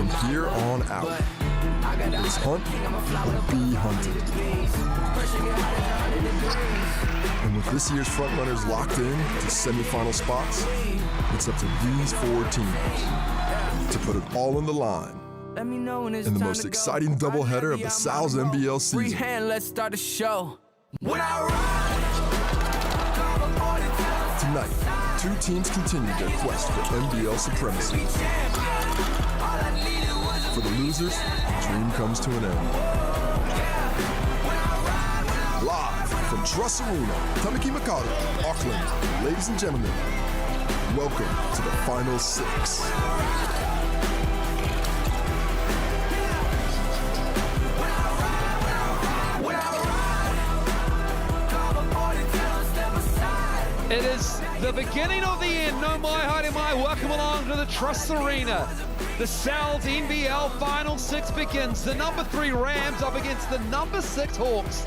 from here on out. It's hunt or be hunted. And with this year's frontrunners locked in to semifinal spots, it's up to these 4 teams to put it all on the line in the most exciting doubleheader of the Sal's NBL season. Let's start the show. Tonight, 2 teams continue their quest for NBL supremacy. For the losers, the dream comes to an end. Live from Truss Arena, Tamaki Makaru, Auckland, ladies and gentlemen, welcome to the Final 6. It is the beginning of the end. No mai, haere mai. Welcome along to the Truss Arena. The Sal's NBL Final 6 begins. The number 3 Rams up against the number 6 Hawks.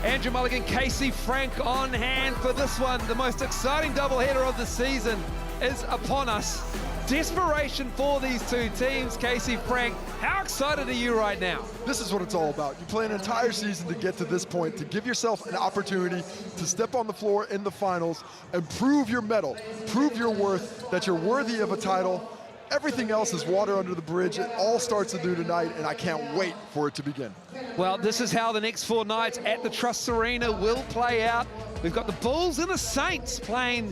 Andrew Mulligan, Casey Frank on hand for this one. The most exciting doubleheader of the season is upon us. Desperation for these 2 teams. Casey Frank, how excited are you right now? This is what it's all about. You play an entire season to get to this point, to give yourself an opportunity to step on the floor in the finals and prove your mettle, prove your worth, that you're worthy of a title. Everything else is water under the bridge. It all starts to do tonight, and I can't wait for it to begin. Well, this is how the next 4 nights at the Truss Arena will play out. We've got the Bulls and the Saints playing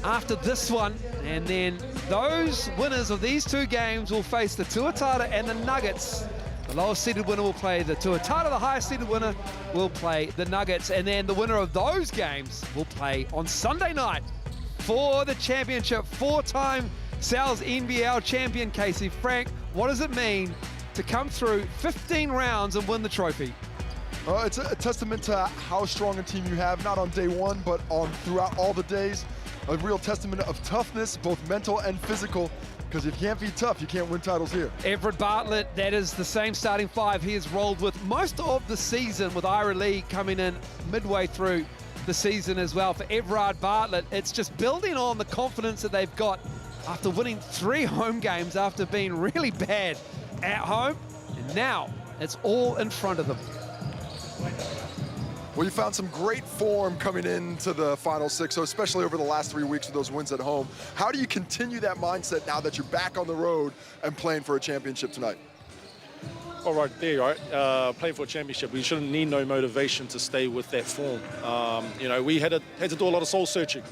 after this one, and then those winners of these 2 games will face the Tuatara and the Nuggets. The lowest seeded winner will play the Tuatara, the highest seeded winner will play the Nuggets, and then the winner of those games will play on Sunday night for the championship. 4-time Sal's NBL champion Casey Frank. What does it mean to come through 15 rounds and win the trophy? It's a testament to how strong a team you have, not on day 1, but on throughout all the days. A real testament of toughness, both mental and physical, because if you can't be tough, you can't win titles here. Everett Bartlett, that is the same starting 5 he has rolled with most of the season, with Ira Lee coming in midway through the season as well. For Everard Bartlett, it's just building on the confidence that they've got after winning 3 home games after being really bad at home, and now it's all in front of them. Well, you found some great form coming into the Final 6, so especially over the last 3 weeks with those wins at home. How do you continue that mindset now that you're back on the road and playing for a championship tonight? All right, there you are. Playing for a championship, we shouldn't need no motivation to stay with that form. You know, we had to do a lot of soul searching,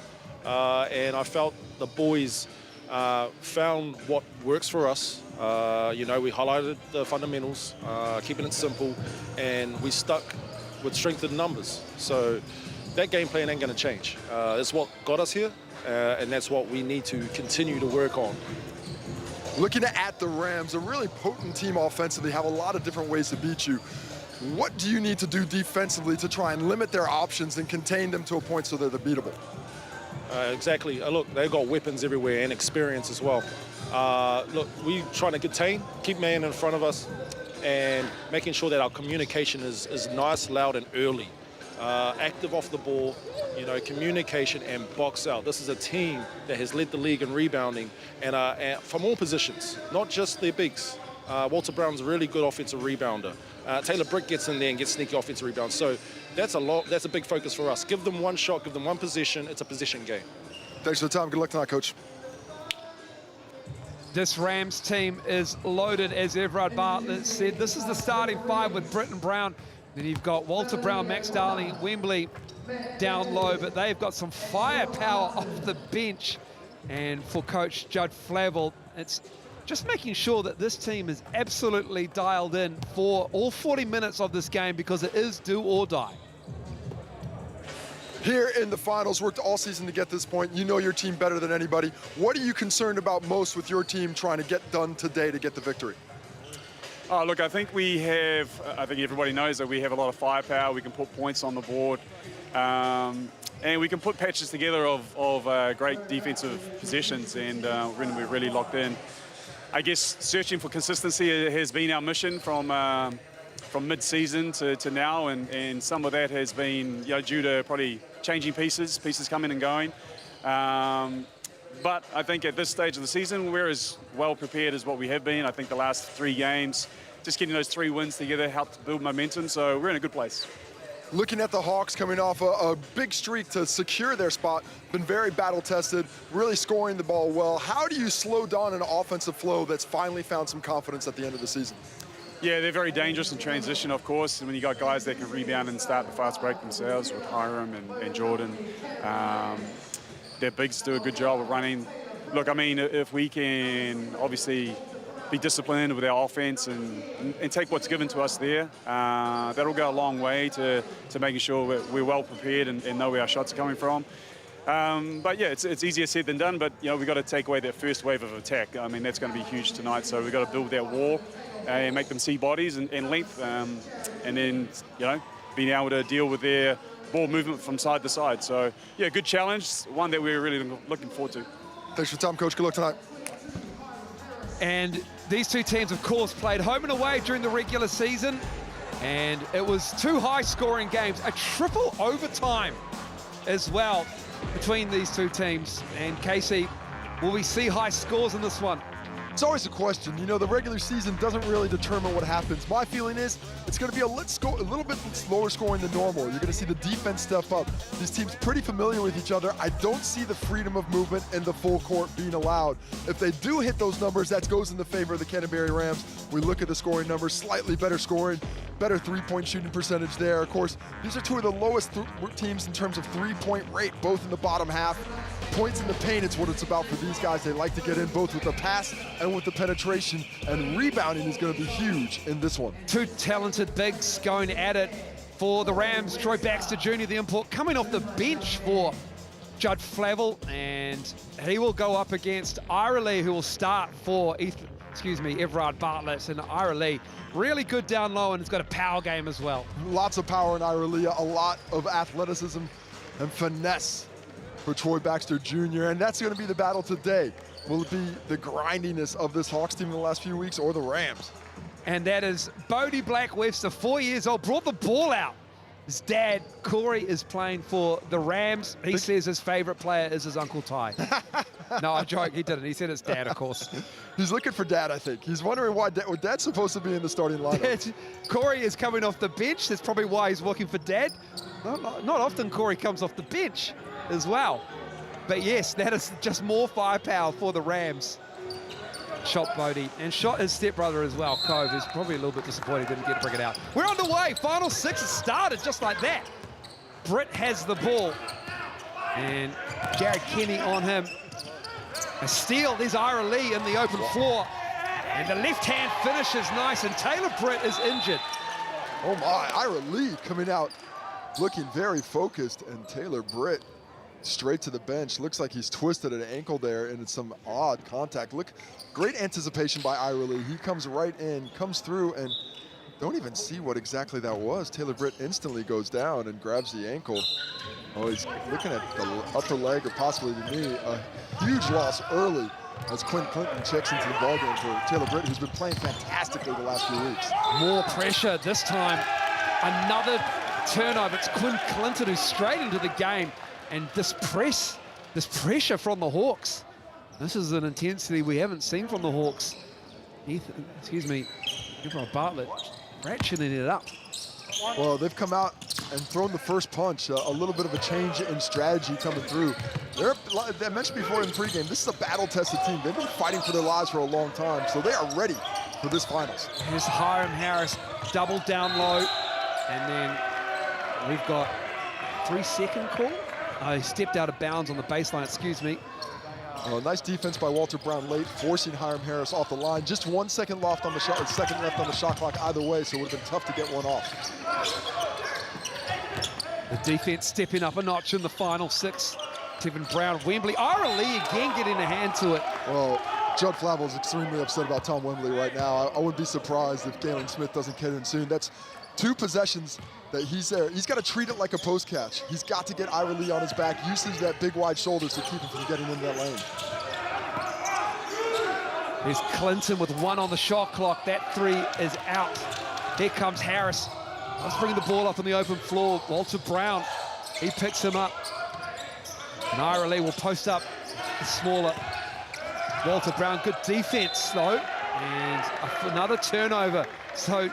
and I felt the boys found what works for us. You know, we highlighted the fundamentals, keeping it simple, and we stuck with strength in numbers. So that game plan ain't going to change. It's what got us here, and that's what we need to continue to work on. Looking at the Rams, a really potent team offensively, have a lot of different ways to beat you. What do you need to do defensively to try and limit their options and contain them to a point so that they're beatable? Exactly. Look, they've got weapons everywhere and experience as well. Look, we're trying to contain, keep man in front of us, and making sure that our communication is nice, loud, and early. Active off the ball, you know, communication and box out. This is a team that has led the league in rebounding and from all positions, not just their bigs. Walter Brown's a really good offensive rebounder. Taylor Brick gets in there and gets sneaky offensive rebounds. So that's a big focus for us. Give them one shot, give them one position. It's a position game. Thanks for the time. Good luck tonight, Coach. This Rams team is loaded, as Everard Bartlett said. This is the starting 5 with Britton Brown. Then you've got Walter Brown, Max Darling, Wembley down low, but they've got some firepower off the bench. And for Coach Judd Flavel, it's just making sure that this team is absolutely dialed in for all 40 minutes of this game, because it is do or die. Here in the finals, worked all season to get this point. You know your team better than anybody. What are you concerned about most with your team trying to get done today to get the victory? Look, I think we have, I think everybody knows that we have a lot of firepower. We can put points on the board. And we can put patches together of great defensive possessions, and we're really locked in. I guess searching for consistency has been our mission from mid-season to now, and some of that has been, you know, due to probably changing pieces coming and going. But I think at this stage of the season, we're as well prepared as what we have been. I think the last 3 games, just getting those 3 wins together helped build momentum, so we're in a good place. Looking at the Hawks coming off a big streak to secure their spot, been very battle-tested, really scoring the ball well. How do you slow down an offensive flow that's finally found some confidence at the end of the season? Yeah, they're very dangerous in transition, of course. And when you got guys that can rebound and start the fast break themselves with Hiram and Jordan, their bigs do a good job of running. Look, I mean, if we can obviously be disciplined with our offense and take what's given to us there, that'll go a long way to making sure we're well prepared and know where our shots are coming from. But yeah, it's easier said than done, but you know, we've got to take away that first wave of attack. I mean, that's going to be huge tonight, so we've got to build that wall and make them see bodies and length, and then, you know, being able to deal with their ball movement from side to side. So yeah, good challenge, one that we're really looking forward to. Thanks for your time, Coach. Good luck tonight. And these two teams, of course, played home and away during the regular season, and it was 2 high-scoring games, a triple overtime as well between these two teams. And Casey, will we see high scores in this one? It's always a question. You know, the regular season doesn't really determine what happens. My feeling is it's going to be a little bit slower scoring than normal. You're going to see the defense step up. These teams pretty familiar with each other. I don't see the freedom of movement in the full court being allowed. If they do hit those numbers, that goes in the favor of the Canterbury Rams. We look at the scoring numbers, slightly better scoring, better three-point shooting percentage there. Of course, these are 2 of the lowest teams in terms of three-point rate, both in the bottom half. Points in the paint, it's what it's about for these guys. They like to get in both with the pass and with the penetration, and rebounding is going to be huge in this one. 2 talented bigs going at it for the Rams. Troy Baxter Jr., the import, coming off the bench for Judd Flavel, and he will go up against Ira Lee, who will start for Everard Bartlett. And Ira Lee, really good down low, and he's got a power game as well. Lots of power in Ira Lee, a lot of athleticism and finesse for Troy Baxter Jr., and that's going to be the battle today. Will it be the grindiness of this Hawks team in the last few weeks or the Rams? And that is Bodie Black-Webster, 4 years old, brought the ball out. His dad, Corey, is playing for the Rams. He says his favorite player is his Uncle Ty. No, I joke, he didn't. He said it's Dad, of course. He's looking for Dad, I think. He's wondering why Dad's supposed to be in the starting lineup. Corey is coming off the bench. That's probably why he's looking for Dad. Not often Corey comes off the bench as well. But yes, that is just more firepower for the Rams. Shot Bodie, and shot his stepbrother as well, Cove, who's probably a little bit disappointed he didn't get to bring it out. We're on the way, final 6 has started just like that. Britt has the ball, and Jared Kenny on him. A steal, there's Ira Lee in the open floor, and the left-hand finish is nice, and Taylor Britt is injured. Oh my, Ira Lee coming out looking very focused, and Taylor Britt straight to the bench. Looks like he's twisted an ankle there, and it's some odd contact. Look, great anticipation by Ira Lee. He comes right in, comes through, and don't even see what exactly that was. Taylor Britt instantly goes down and grabs the ankle. Oh, he's looking at the upper leg or possibly the knee. A huge loss early as Quinn Clinton checks into the ballgame for Taylor Britt, who's been playing fantastically the last few weeks. More pressure this time. Another turnover. It's Quinn Clinton who's straight into the game. And this pressure from the Hawks. This is an intensity we haven't seen from the Hawks. Everard Bartlett ratcheting it up. Well, they've come out and thrown the first punch. A little bit of a change in strategy coming through. I mentioned before in the pregame, this is a battle-tested team. They've been fighting for their lives for a long time, so they are ready for this finals. Here's Hiram Harris, double down low, and then we've got 3-second call. He stepped out of bounds on the baseline, excuse me. Nice defense by Walter Brown late, forcing Hiram Harris off the line. Just 1 second left on the shot, second left on the shot clock either way, so it would have been tough to get one off. The defense stepping up a notch in the final 6. Tevin Brown, Wembley, Ira Lee again getting a hand to it. Well, Judd Flavel is extremely upset about Tom Wembley right now. I wouldn't be surprised if Galen Smith doesn't get in soon. That's 2 possessions that he's there. He's got to treat it like a post catch. He's got to get Ira Lee on his back, uses that big wide shoulders to keep him from getting into that lane. There's Clinton with 1 on the shot clock. That 3 is out. Here comes Harris. Let's bring the ball up on the open floor. Walter Brown, he picks him up. And Ira Lee will post up the smaller Walter Brown. Good defense, though, and another turnover. So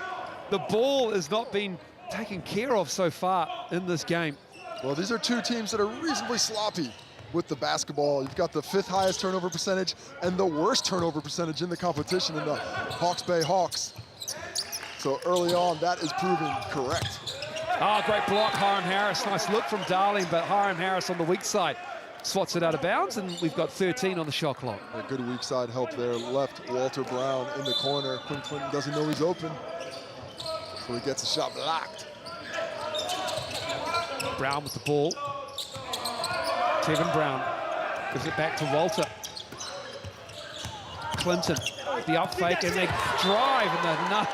the ball has not been taken care of so far in this game. Well, these are two teams that are reasonably sloppy with the basketball. You've got the 5th highest turnover percentage and the worst turnover percentage in the competition in the Hawke's Bay Hawks. So early on, that is proving correct. Ah, great block, Hiram Harris. Nice look from Darling, but Hiram Harris on the weak side swats it out of bounds, and we've got 13 on the shot clock. A good weak side help there. Left Walter Brown in the corner. Quinn Clinton doesn't know he's open, so he gets a shot blocked. Brown with the ball. Tevin Brown gives it back to Walter. Clinton, the up fake, and they drive, and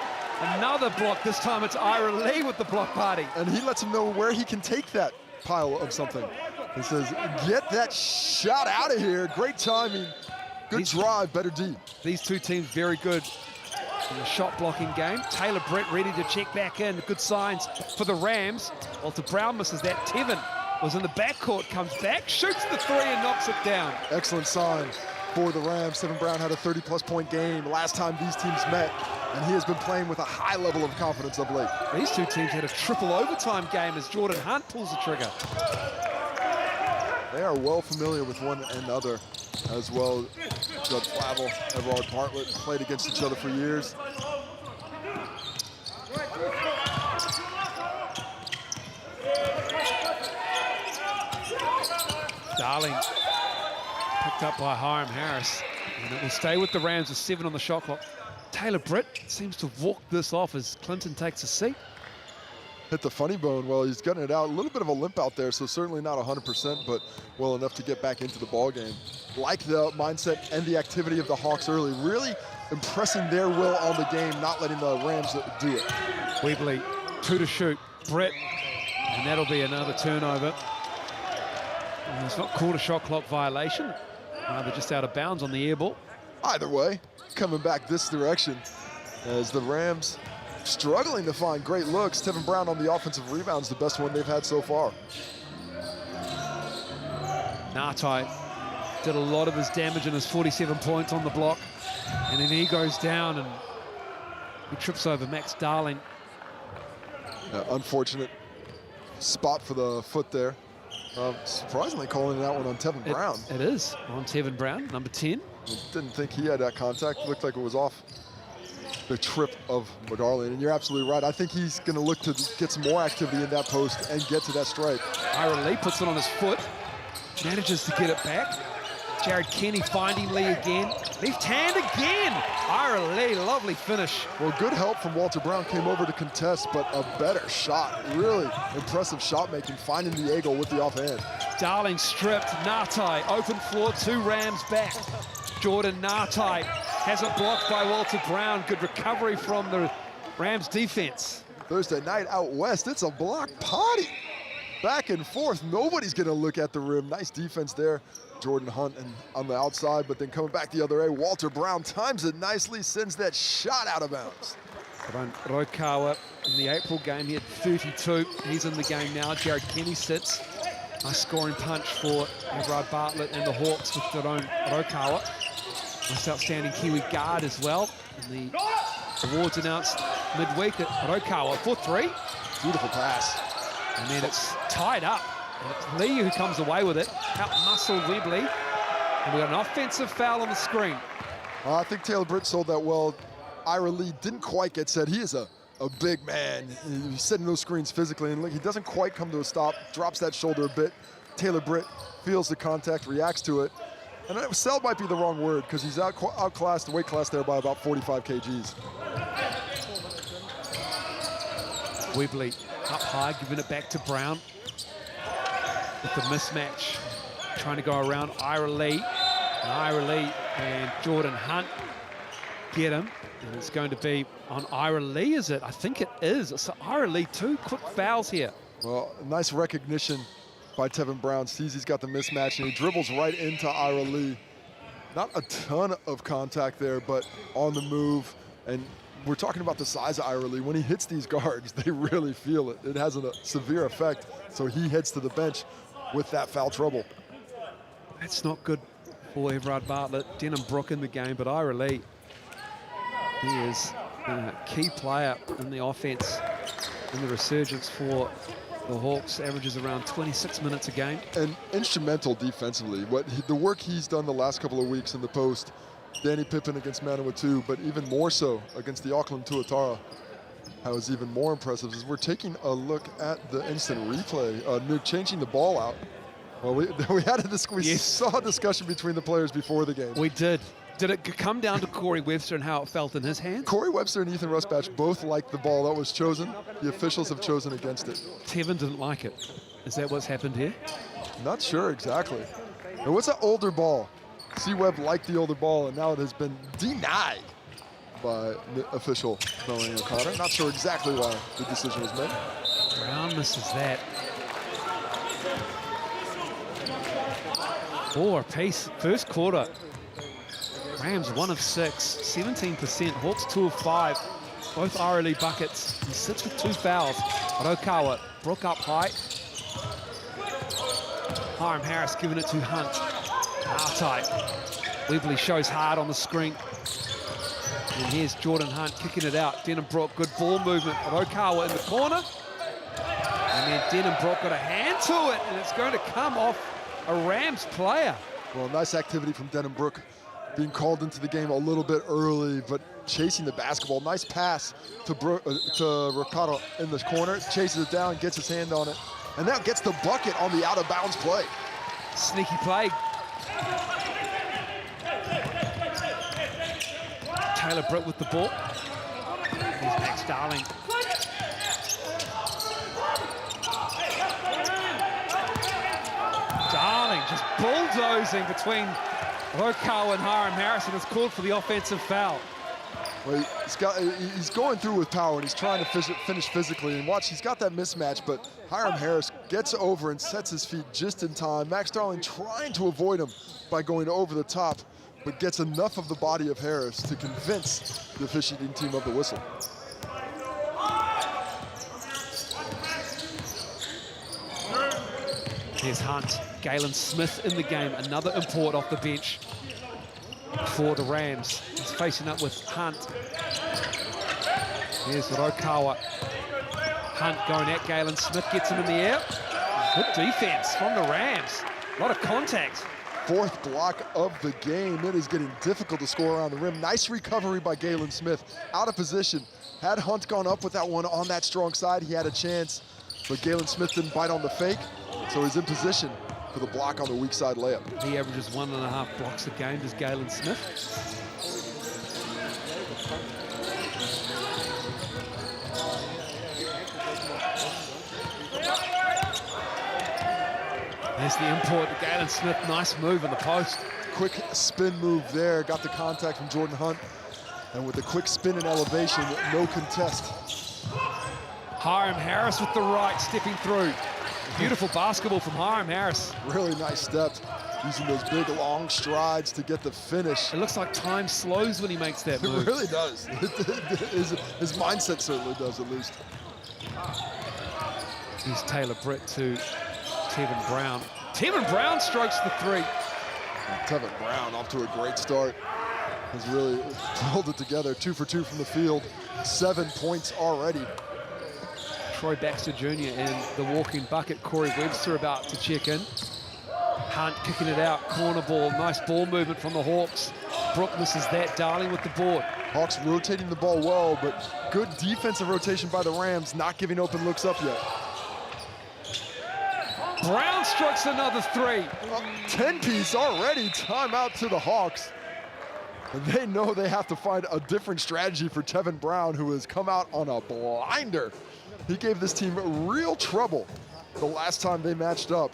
another block. This time it's Ira Lee with the block party. And he lets him know where he can take that pile of something. He says, get that shot out of here. Great timing. Good drive, better D. These two teams very good in the shot blocking game. Taylor Britt ready to check back in. Good signs for the Rams. Walter Brown misses that. Tevin was in the backcourt, comes back, shoots the three and knocks it down. Excellent sign for the Rams. Tevin Brown had a 30-plus point game last time these teams met, and he has been playing with a high level of confidence of late. These two teams had a triple overtime game as Jordan Hunt pulls the trigger. They are well familiar with one another as well. Judd Flavel, Everard Bartlett played against each other for years. Darling picked up by Hiram Harris, and it will stay with the Rams with 7 on the shot clock. Taylor Britt seems to walk this off as Clinton takes a seat. Hit the funny bone. Well, he's getting it out. A little bit of a limp out there, so certainly not 100%, but well enough to get back into the ball game. Like the mindset and the activity of the Hawks early, really impressing their will on the game, not letting the Rams do it. Weebly, 2 to shoot. Britt, and that'll be another turnover. And it's not called a shot clock violation. They're just out of bounds on the air ball. Either way, coming back this direction as the Rams struggling to find great looks. Tevin Brown on the offensive rebounds, the best one they've had so far. Nartai did a lot of his damage in his 47 points on the block, and then he goes down and he trips over Max Darling. Unfortunate spot for the foot there. Surprisingly calling that one on Tevin Brown. It is on Tevin Brown, number 10. Didn't think he had that contact. Looked like it was off the trip of McGarley, and you're absolutely right. I think he's going to look to get some more activity in that post and get to that strike. Ira Lee puts it on his foot, manages to get it back. Jared Kenny finding Lee again. Left hand again. Ira Lee, lovely finish. Well, good help from Walter Brown came over to contest, but a better shot. Really impressive shot making, finding the angle with the offhand. Darling stripped. Nartai, open floor, 2 Rams back. Jordan Nartai has it blocked by Walter Brown. Good recovery from the Rams defense. Thursday night out west, it's a block party. Back and forth, nobody's gonna look at the rim. Nice defense there. Jordan Hunt and on the outside, but then coming back the other way, Walter Brown times it nicely, sends that shot out of bounds. Rokawa in the April game, he had 32. He's in the game now. Jared Kenny sits. Nice scoring punch for Everard Bartlett and the Hawks with their own Rokawa. Nice outstanding Kiwi guard as well. And the awards announced midweek at Rokawa for 3. Beautiful pass. And then it's tied up. And it's Lee who comes away with it. Out-muscle Webley. And we got an offensive foul on the screen. I think Taylor Britt sold that well. Ira Lee didn't quite get set. He is a big man. He's setting those screens physically, and look, he doesn't quite come to a stop, drops that shoulder a bit. Taylor Britt feels the contact, reacts to it. And sell might be the wrong word, because he's outclassed the weight class there by about 45 kgs. Webley up high, giving it back to Brown. With the mismatch, trying to go around Ira Lee. And Ira Lee and Jordan Hunt get him. And it's going to be on Ira Lee, is it? I think it is. So Ira Lee, 2 quick fouls here. Well, nice recognition by Tevin Brown. Sees he's got the mismatch, and he dribbles right into Ira Lee. Not a ton of contact there, but on the move. And we're talking about the size of Ira Lee. When he hits these guards, they really feel it. It has a severe effect. So he heads to the bench with that foul trouble. That's not good for Everard Bartlett. Denham Brook in the game, but Ira Lee, he is a key player in the offense, in the resurgence for the Hawks. Averages around 26 minutes a game. And instrumental defensively. The work he's done the last couple of weeks in the post, Danny Pippen against Manawatu, but even more so against the Auckland Tuatara. That was even more impressive as we're taking a look at the instant replay, changing the ball out. Well, we saw a discussion between the players before the game. We did. Did it come down to Corey Webster and how it felt in his hands? Corey Webster and Ethan Rusbatch both liked the ball that was chosen. The officials have chosen against it. Tevin didn't like it. Is that what's happened here? Not sure exactly. It was an older ball. C-Web liked the older ball, and now it has been denied by official Melanie O'Connor. Not sure exactly why the decision was made. Brown misses that. 4 apiece, first quarter. Rams 1 of 6, 17%. Hawks 2 of 5. Both RLE buckets. He sits with 2 fouls. But Okawa, Brook up high. Hiram Harris giving it to Hunt. Outside. Webley shows hard on the screen. And here's Jordan Hunt kicking it out. Denham Brook, good ball movement of Okawa in the corner. And then Denham Brook got a hand to it, and it's going to come off a Rams player. Well, nice activity from Denham Brook, being called into the game a little bit early, but chasing the basketball. Nice pass to Ricardo in the corner, chases it down, gets his hand on it, and now gets the bucket on the out-of-bounds play. Sneaky play. Taylor Britt with the ball. Here's Max Darling. Darling just bulldozing between Okawa and Hiram Harrison. It's called for the offensive foul. Well, he's going through with power, and he's trying to finish physically. And watch, he's got that mismatch, but Hiram Harris gets over and sets his feet just in time. Max Darling trying to avoid him by going over the top, but gets enough of the body of Harris to convince the officiating team of the whistle. Here's Hunt. Galen Smith in the game, another import off the bench for the Rams. He's facing up with Hunt. Here's Rokawa. Hunt going at Galen Smith, gets him in the air. Good defense from the Rams. A lot of contact. 4th block of the game. It is getting difficult to score around the rim. Nice recovery by Galen Smith. Out of position. Had Hunt gone up with that one on that strong side, he had a chance, but Galen Smith didn't bite on the fake, so he's in position for the block on the weak side layup. He averages 1.5 blocks a game, does Galen Smith. There's the import to Galen Smith. Nice move in the post. Quick spin move there. Got the contact from Jordan Hunt. And with the quick spin and elevation, no contest. Hiram Harris with the right, stepping through. Beautiful basketball from Hiram Harris. Really nice steps, using those big, long strides to get the finish. It looks like time slows when he makes that move. It really does. His mindset certainly does, at least. Here's Taylor Britt to Tevin Brown. Tevin Brown strokes the 3. Tevin Brown off to a great start. Has really pulled it together. 2 for 2 from the field. 7 points already. Troy Baxter Jr. and the walking bucket. Corey Webster about to check in. Hunt kicking it out. Corner ball. Nice ball movement from the Hawks. Brook misses that. Darling with the board. Hawks rotating the ball well, but good defensive rotation by the Rams, not giving open looks up yet. Brown strikes another 3. 10-piece already. Timeout to the Hawks. And they know they have to find a different strategy for Tevin Brown, who has come out on a blinder. He gave this team real trouble the last time they matched up,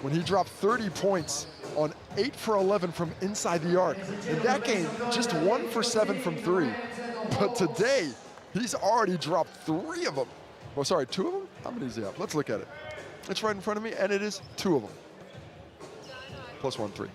when he dropped 30 points on 8 for 11 from inside the arc. In that game, just 1 for 7 from 3. But today, he's already dropped 3 of them. Oh, sorry, 2 of them? How many does he have? Let's look at it. It's right in front of me, and it is 2 of them. +1, 3.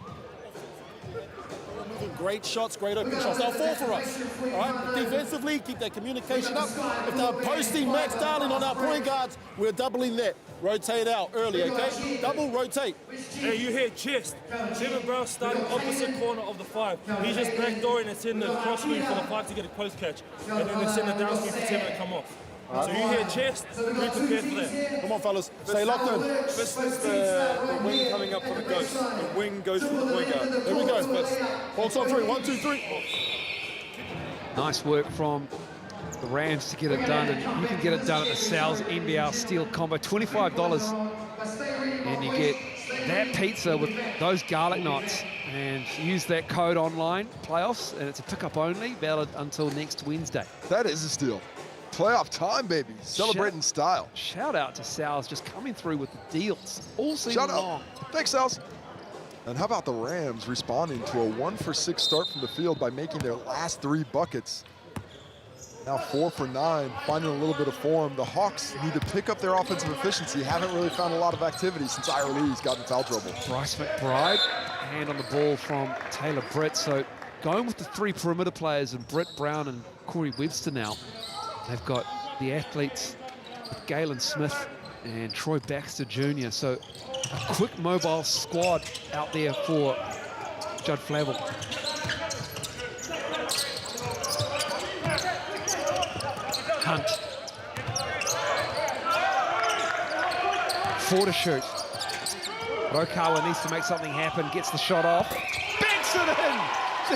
great shots, great open shots. They'll fall for us, all right? Defensively, keep their communication up. If they're posting Max Darling on our point guards, we're doubling that. Rotate out early, okay? Double rotate. Hey, you hear chest. Seven Brown standing opposite corner of the 5. He's just backdooring and sending the cross screen for the 5 to get a close catch. And then they send the down screen for 7 to come off. So you hear chest, be prepared for that. Come on, fellas. Stay locked in. This is the wing coming up for the ghost. The wing goes for the point guard. There we go. Folks on 3. 1, 2, 3. Nice work from the Rams to get it done, and you can get it done at the Sal's NBL Steel Combo, $25, and you get that pizza with those garlic knots, and use that code online, playoffs, and it's a pickup only, valid until next Wednesday. That is a steal. Playoff time, baby. Celebrating style. Shout out to Sal's, just coming through with the deals all season long. Thanks, Sal's. And how about the Rams responding to a 1-for-6 start from the field by making their last 3 buckets? Now 4 for 9, finding a little bit of form. The Hawks need to pick up their offensive efficiency. Haven't really found a lot of activity since Ira Lee's got in foul trouble. Bryce McBride, hand on the ball from Taylor Britt. So going with the 3 perimeter players and Britt Brown and Corey Webster now. They've got the athletes with Galen Smith and Troy Baxter Jr. So a quick mobile squad out there for Judd Flavel. Hunt. 4 to shoot. Rokawa needs to make something happen, gets the shot off. Banks it in!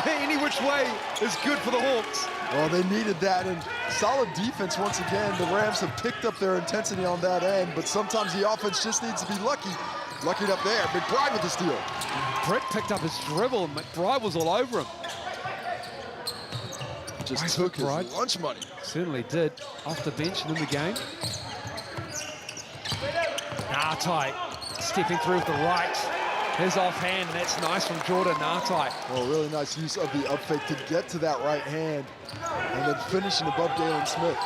Any which way is good for the Hawks. Well, they needed that, and solid defense once again. The Rams have picked up their intensity on that end, but sometimes the offense just needs to be lucky. Luckied up there. McBride with the steal. Britt picked up his dribble, and McBride was all over him. Just took his lunch money. Certainly did. Off the bench and in the game. Nartai stepping through with the right. His offhand, and that's nice from Jordan Nartai. Oh, really nice use of the up fake to get to that right hand and then finishing above Galen Smith.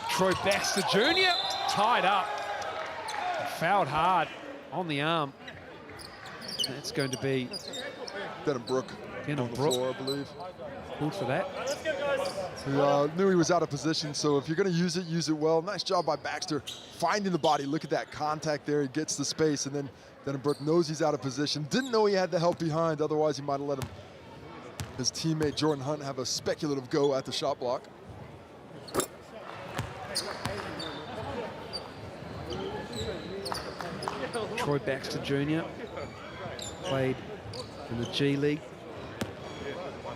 Troy Baxter Jr. tied up. Fouled hard on the arm. That's going to be Denham Brook on the floor, I believe. Called for that. He knew he was out of position, so if you're going to use it well. Nice job by Baxter finding the body. Look at that contact there. He gets the space, and then Denham Brook knows he's out of position. Didn't know he had the help behind. Otherwise, he might have let his teammate Jordan Hunt have a speculative go at the shot block. Troy Baxter Jr. played in the G League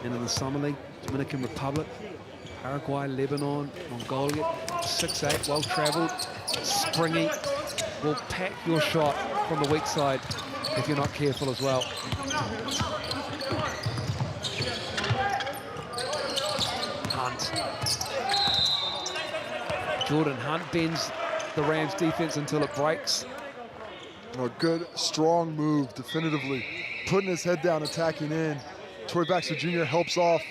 and in the Summer League, Dominican Republic, Paraguay, Lebanon, Mongolia. 6'8", well-traveled, springy, will pack your shot from the weak side if you're not careful as well. Hunt. Jordan Hunt bends the Rams defense until it breaks. A good, strong move, definitively. Putting his head down, attacking in. Troy Baxter Jr. helps off,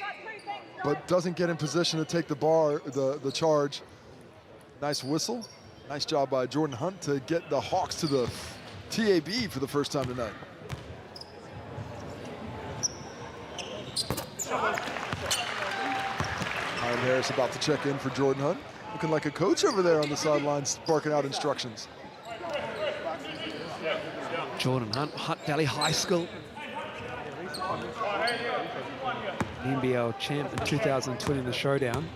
but doesn't get in position to take the charge. Nice whistle. Nice job by Jordan Hunt to get the Hawks to the TAB for the first time tonight. Hiram Harris about to check in for Jordan Hunt. Looking like a coach over there on the sidelines, barking out instructions. Jordan Hunt, Hunt Valley High School. NBL champ in 2020 in the Showdown.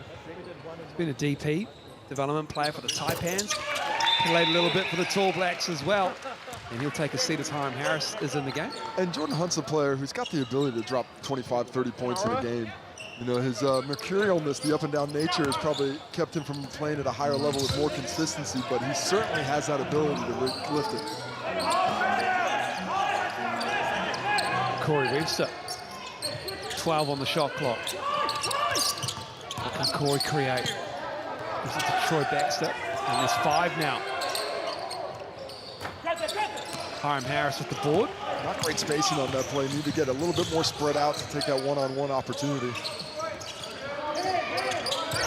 He's been a DP, development player for the Taipans. Played a little bit for the Tall Blacks as well. And he'll take a seat as Hiram Harris is in the game. And Jordan Hunt's a player who's got the ability to drop 25, 30 points in a game. You know, his mercurialness, the up and down nature has probably kept him from playing at a higher level with more consistency, but he certainly has that ability to lift it. Corey Webster, 12 on the shot clock. What can Corey create? Gives it to Troy Baxter, and there's 5 now. Hiram Harris with the board. Not great spacing on that play. Need to get a little bit more spread out to take that one-on-one opportunity.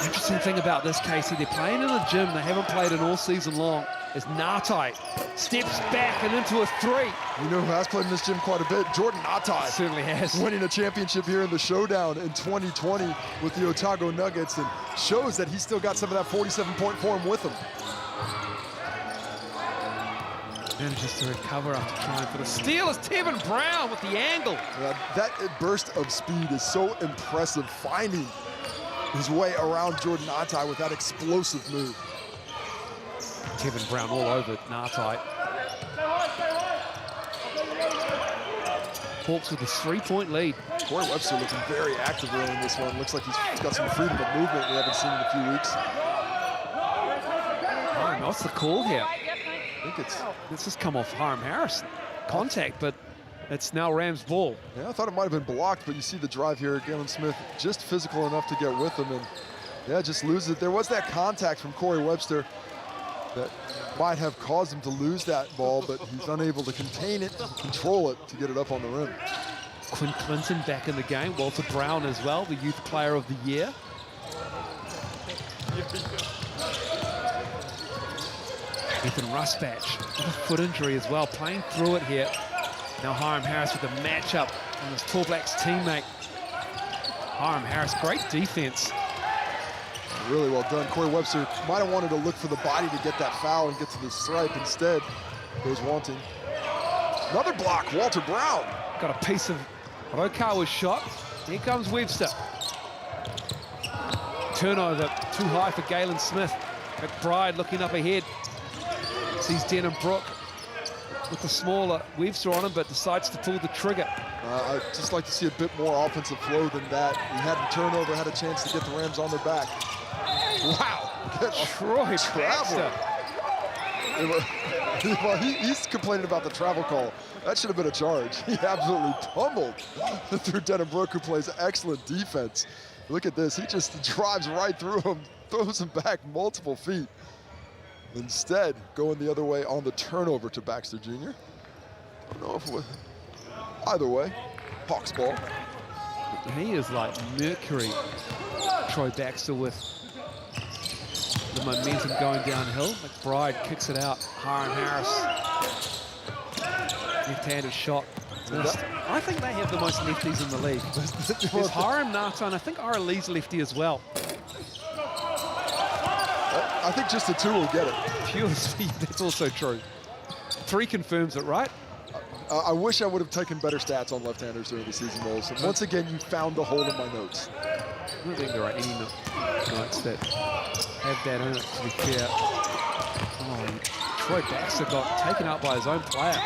Interesting thing about this, Casey, they're playing in the gym. They haven't played it all season long. as Ngatai steps back and into a three. You know who has played in this gym quite a bit? Jordan Ngatai. Certainly has. Winning a championship here in the Showdown in 2020 with the Otago Nuggets, and shows that he's still got some of that 47-point form with him. Manages to recover after trying for the steal as Tevin Brown with the angle. Yeah, that burst of speed is so impressive, finding his way around Jordan Ngatai with that explosive move. Tevin Brown all over Ngatai. Hawks with a 3-point lead. Corey Webster looking very active early in this one. Looks like he's got some freedom of movement we haven't seen in a few weeks. Oh, what's the call here? I think This has come off Hiram Harris. Contact, but it's now Rams' ball. Yeah, I thought it might have been blocked, but you see the drive here. Galen Smith just physical enough to get with him, and yeah, just loses it. There was that contact from Corey Webster that might have caused him to lose that ball, but he's unable to contain it, control it to get it up on the rim. Quinn Clinton back in the game. Walter Brown as well, the Youth Player of the Year. Ethan Rusbatch with a foot injury as well, playing through it here. Now Hiram Harris with a matchup on his Tall Blacks teammate. Hiram Harris, great defense. Really well done. Corey Webster might have wanted to look for the body to get that foul and get to the stripe. Instead, goes wanting. Another block, Walter Brown. Got a piece of Okawa's shot. Here comes Webster. Turnover too high for Galen Smith. McBride looking up ahead. Sees Denham Brook with the smaller Webster on him, but decides to pull the trigger. I'd just like to see a bit more offensive flow than that. He had a turnover, had a chance to get the Rams on their back. Wow. Troy Baxter. Well, he's complaining about the travel call. That should have been a charge. He absolutely pummeled through Denham Brook, who plays excellent defense. Look at this. He just drives right through him, throws him back multiple feet. Instead, going the other way on the turnover to Baxter Jr. I don't know if it was either way. Hawks ball. He is like Mercury. Troy Baxter with the momentum going downhill. McBride kicks it out. Hiram Harris. Left-handed shot. I think they have the most lefties in the league. There's Hiram, Ngatai, and I think Ira Lee's lefty as well. I think just the two will get it. Pure speed, that's also true. 3 confirms it, right? I wish I would have taken better stats on left-handers during the season, Knowles. And once again, you found the hole in my notes. I don't think there are any notes that have that in it, to be fair. Oh, Troy Baxter got taken out by his own player.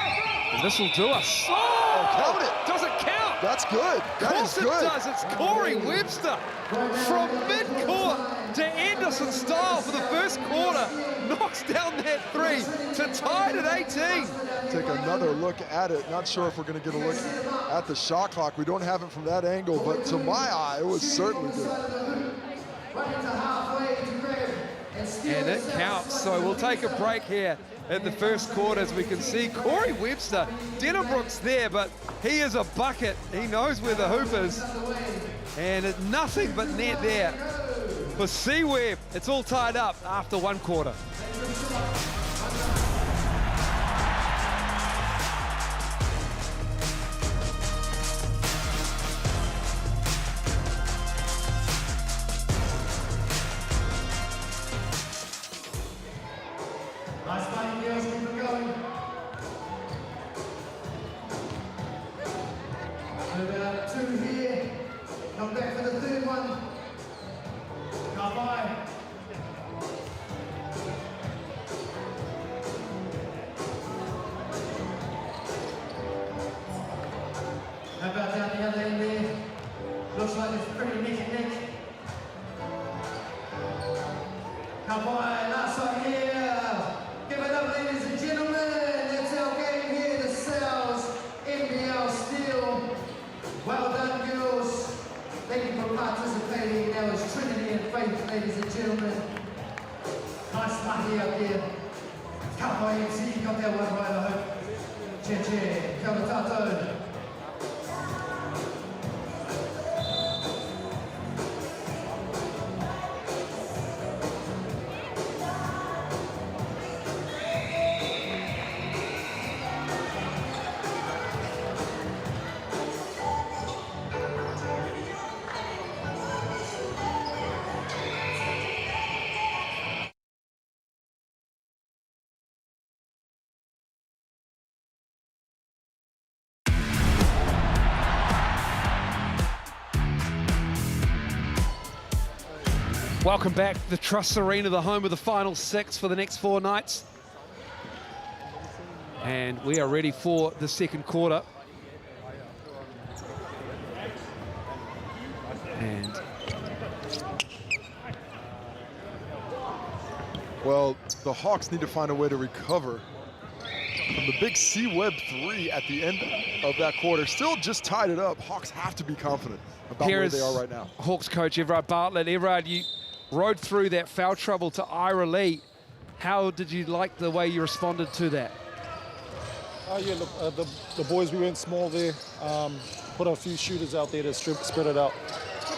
And this will do us. Oh, count it. Does it count? That's good. That is good. Of course it does. It's Corey Webster from midcourt to Anderson style for the first quarter. Knocks down that 3 to tie it at 18. Take another look at it. Not sure if we're going to get a look at the shot clock. We don't have it from that angle, but to my eye, it was certainly good. And it counts. So we'll take a break here at the first quarter. As we can see, Corey Webster, Denham Brook's there, but he is a bucket. He knows where the hoop is. And it's nothing but net there for C-Web. It's all tied up after 1 quarter. Welcome back, the Trust Arena, the home of the final 6 for the next 4 nights. And we are ready for the second quarter. And well, the Hawks need to find a way to recover from the big C-Web 3 at the end of that quarter. Still just tied it up. Hawks have to be confident about where they are right now. Hawks coach Everard Bartlett. Everard, you rode through that foul trouble to Ira Lee. How did you like the way you responded to that? Yeah, look, the boys, we went small there. Put a few shooters out there to spread it out.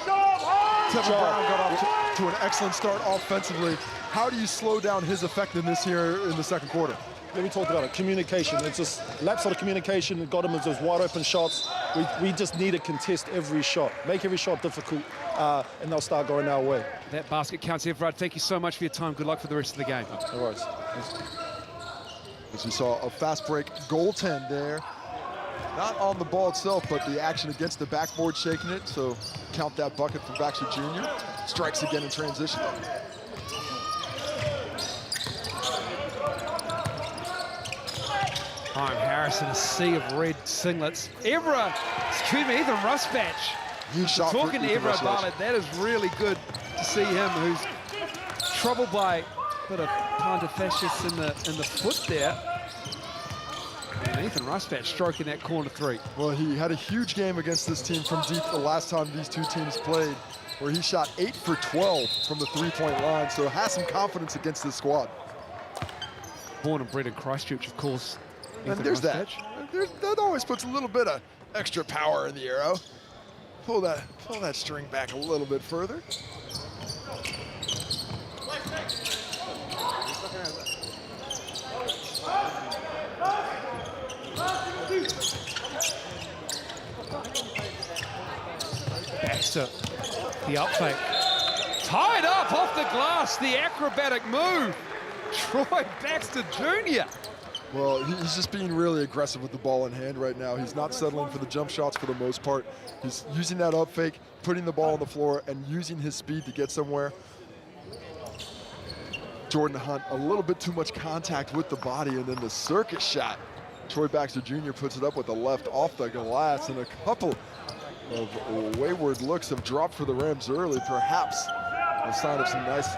Tevin Brown got off to an excellent start offensively. How do you slow down his effectiveness here in the second quarter? Yeah, we talked about it, communication. It's just lapse of the communication that got him those wide open shots. We just need to contest every shot, make every shot difficult, and they'll start going our way. That basket counts, Everard. Thank you so much for your time. Good luck for the rest of the game. No worries. As we saw a fast break goaltend there. Not on the ball itself, but the action against the backboard shaking it. So count that bucket for Baxter Jr. Strikes again in transition. Hiram Harris in a sea of red singlets. Ethan Rusbatch. Huge shot. Talking to Everard Bartlett, that is really good to see him, who's troubled by a bit of plantar fasciitis in the foot there. And Ethan Rusbatch stroking that corner 3. Well, he had a huge game against this team from deep the last time these two teams played, where he shot 8 for 12 from the three-point line, so has some confidence against this squad. Born and bred in Christchurch, of course. And there's that. That always puts a little bit of extra power in the arrow. Pull that string back a little bit further. Baxter, the up fake. Tied up off the glass, the acrobatic move. Troy Baxter Jr. Well, he's just being really aggressive with the ball in hand right now. He's not settling for the jump shots for the most part. He's using that up fake, putting the ball on the floor, and using his speed to get somewhere. Jordan Hunt, a little bit too much contact with the body, and then the circus shot. Troy Baxter Jr. puts it up with the left off the glass, and a couple of wayward looks have dropped for the Rams early, perhaps a sign of some nice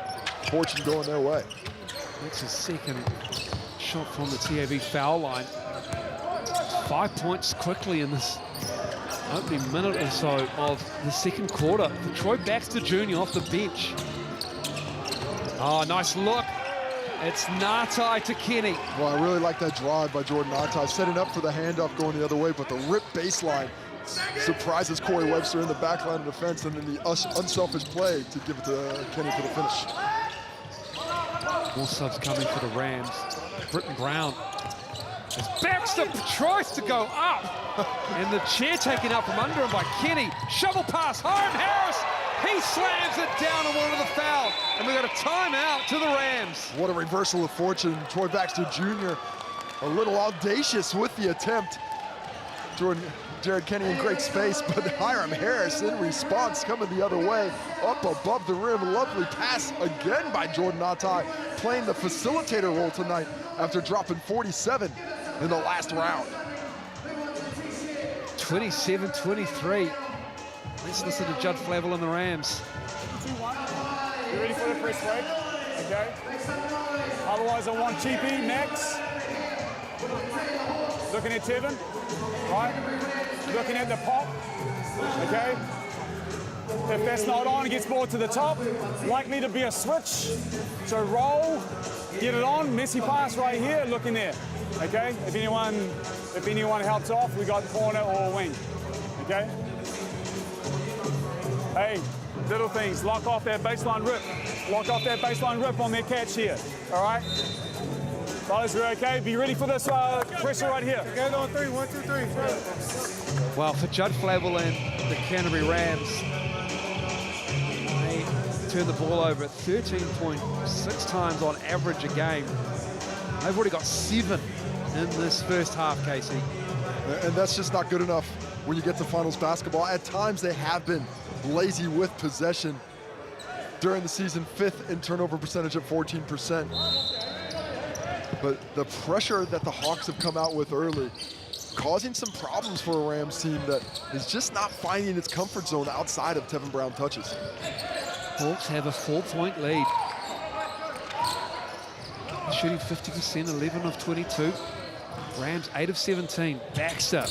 fortune going their way. That's his second shot from the TAB foul line. 5 points quickly in this opening minute or so of the second quarter for Troy Baxter Jr. off the bench. Oh, nice look. It's Ngatai to Kenny. Well, I really like that drive by Jordan Ngatai, setting up for the handoff going the other way, but the rip baseline surprises Corey Webster in the back line of defense, and then the unselfish play to give it to Kenny for the finish. More subs coming for the Rams. Britton Brown. As Baxter tries to go up, and the chair taken out from under him by Kenny. Shovel pass, Hiram Harris. He slams it down on one of the foul, and we got a timeout to the Rams. What a reversal of fortune. Troy Baxter Jr. a little audacious with the attempt. Jared Kenny in great space, but Hiram Harris in response coming the other way, up above the rim. Lovely pass again by Jordan Ngatai, playing the facilitator role tonight after dropping 47 in the last round. 27-23. Let's listen to Judd Flavel and the Rams. You ready for the press break? Okay. Otherwise, I want TP next. Looking at Tevin, right? Looking at the pop, okay? If that's not on, it gets ball to the top. Likely to be a switch. So roll, get it on, messy pass right here, looking there, okay? If anyone helps off, we got corner or wing, okay? Hey, little things, lock off that baseline rip. Lock off that baseline rip on their catch here, all right? Fellas, we're okay. Be ready for this pressure right here. Okay, on 3, 1, 2, 3. Well, for Judd Flavel and the Canterbury Rams, they turn the ball over 13.6 times on average a game. They've already got 7 in this first half, Casey. And that's just not good enough when you get to finals basketball. At times they have been lazy with possession. during the season, 5th in turnover percentage at 14%. But the pressure that the Hawks have come out with early, causing some problems for a Rams team that is just not finding its comfort zone outside of Tevin Brown touches. Hawks have a 4-point lead. Shooting 50%, 11 of 22. Rams 8 of 17. Baxter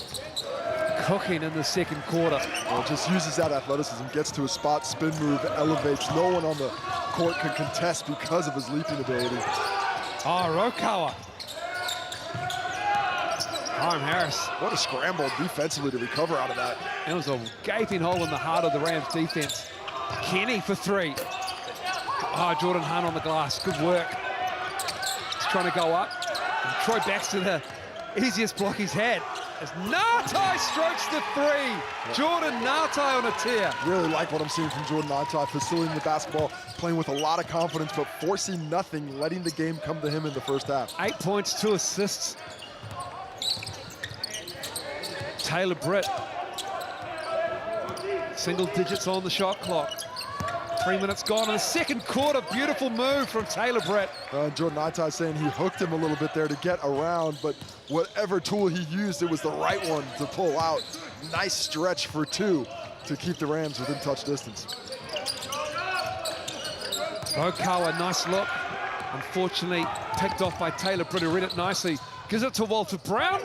cooking in the second quarter. Well, just uses that athleticism, gets to a spot, spin move, elevates. No one on the court can contest because of his leaping ability. Oh, Rokawa. Hiram Harris. What a scramble defensively to recover out of that. It was a gaping hole in the heart of the Rams defense. Kenny for 3. Oh, Jordan Hunt on the glass. Good work. He's trying to go up. And Troy Baxter, the easiest block he's had. As Nartai strokes the 3. Jordan Nartai on a tear. Really like what I'm seeing from Jordan Nartai, facilitating the basketball, playing with a lot of confidence, but forcing nothing, letting the game come to him in the first half. 8 points, 2 assists. Taylor Britt. Single digits on the shot clock. 3 minutes gone in the second quarter. Beautiful move from Taylor Britt. Jordan Nartai saying he hooked him a little bit there to get around, but whatever tool he used, it was the right one to pull out. Nice stretch for 2 to keep the Rams within touch distance. Rokawa, nice look. Unfortunately, picked off by Taylor Britt, who read it nicely. Gives it to Walter Brown.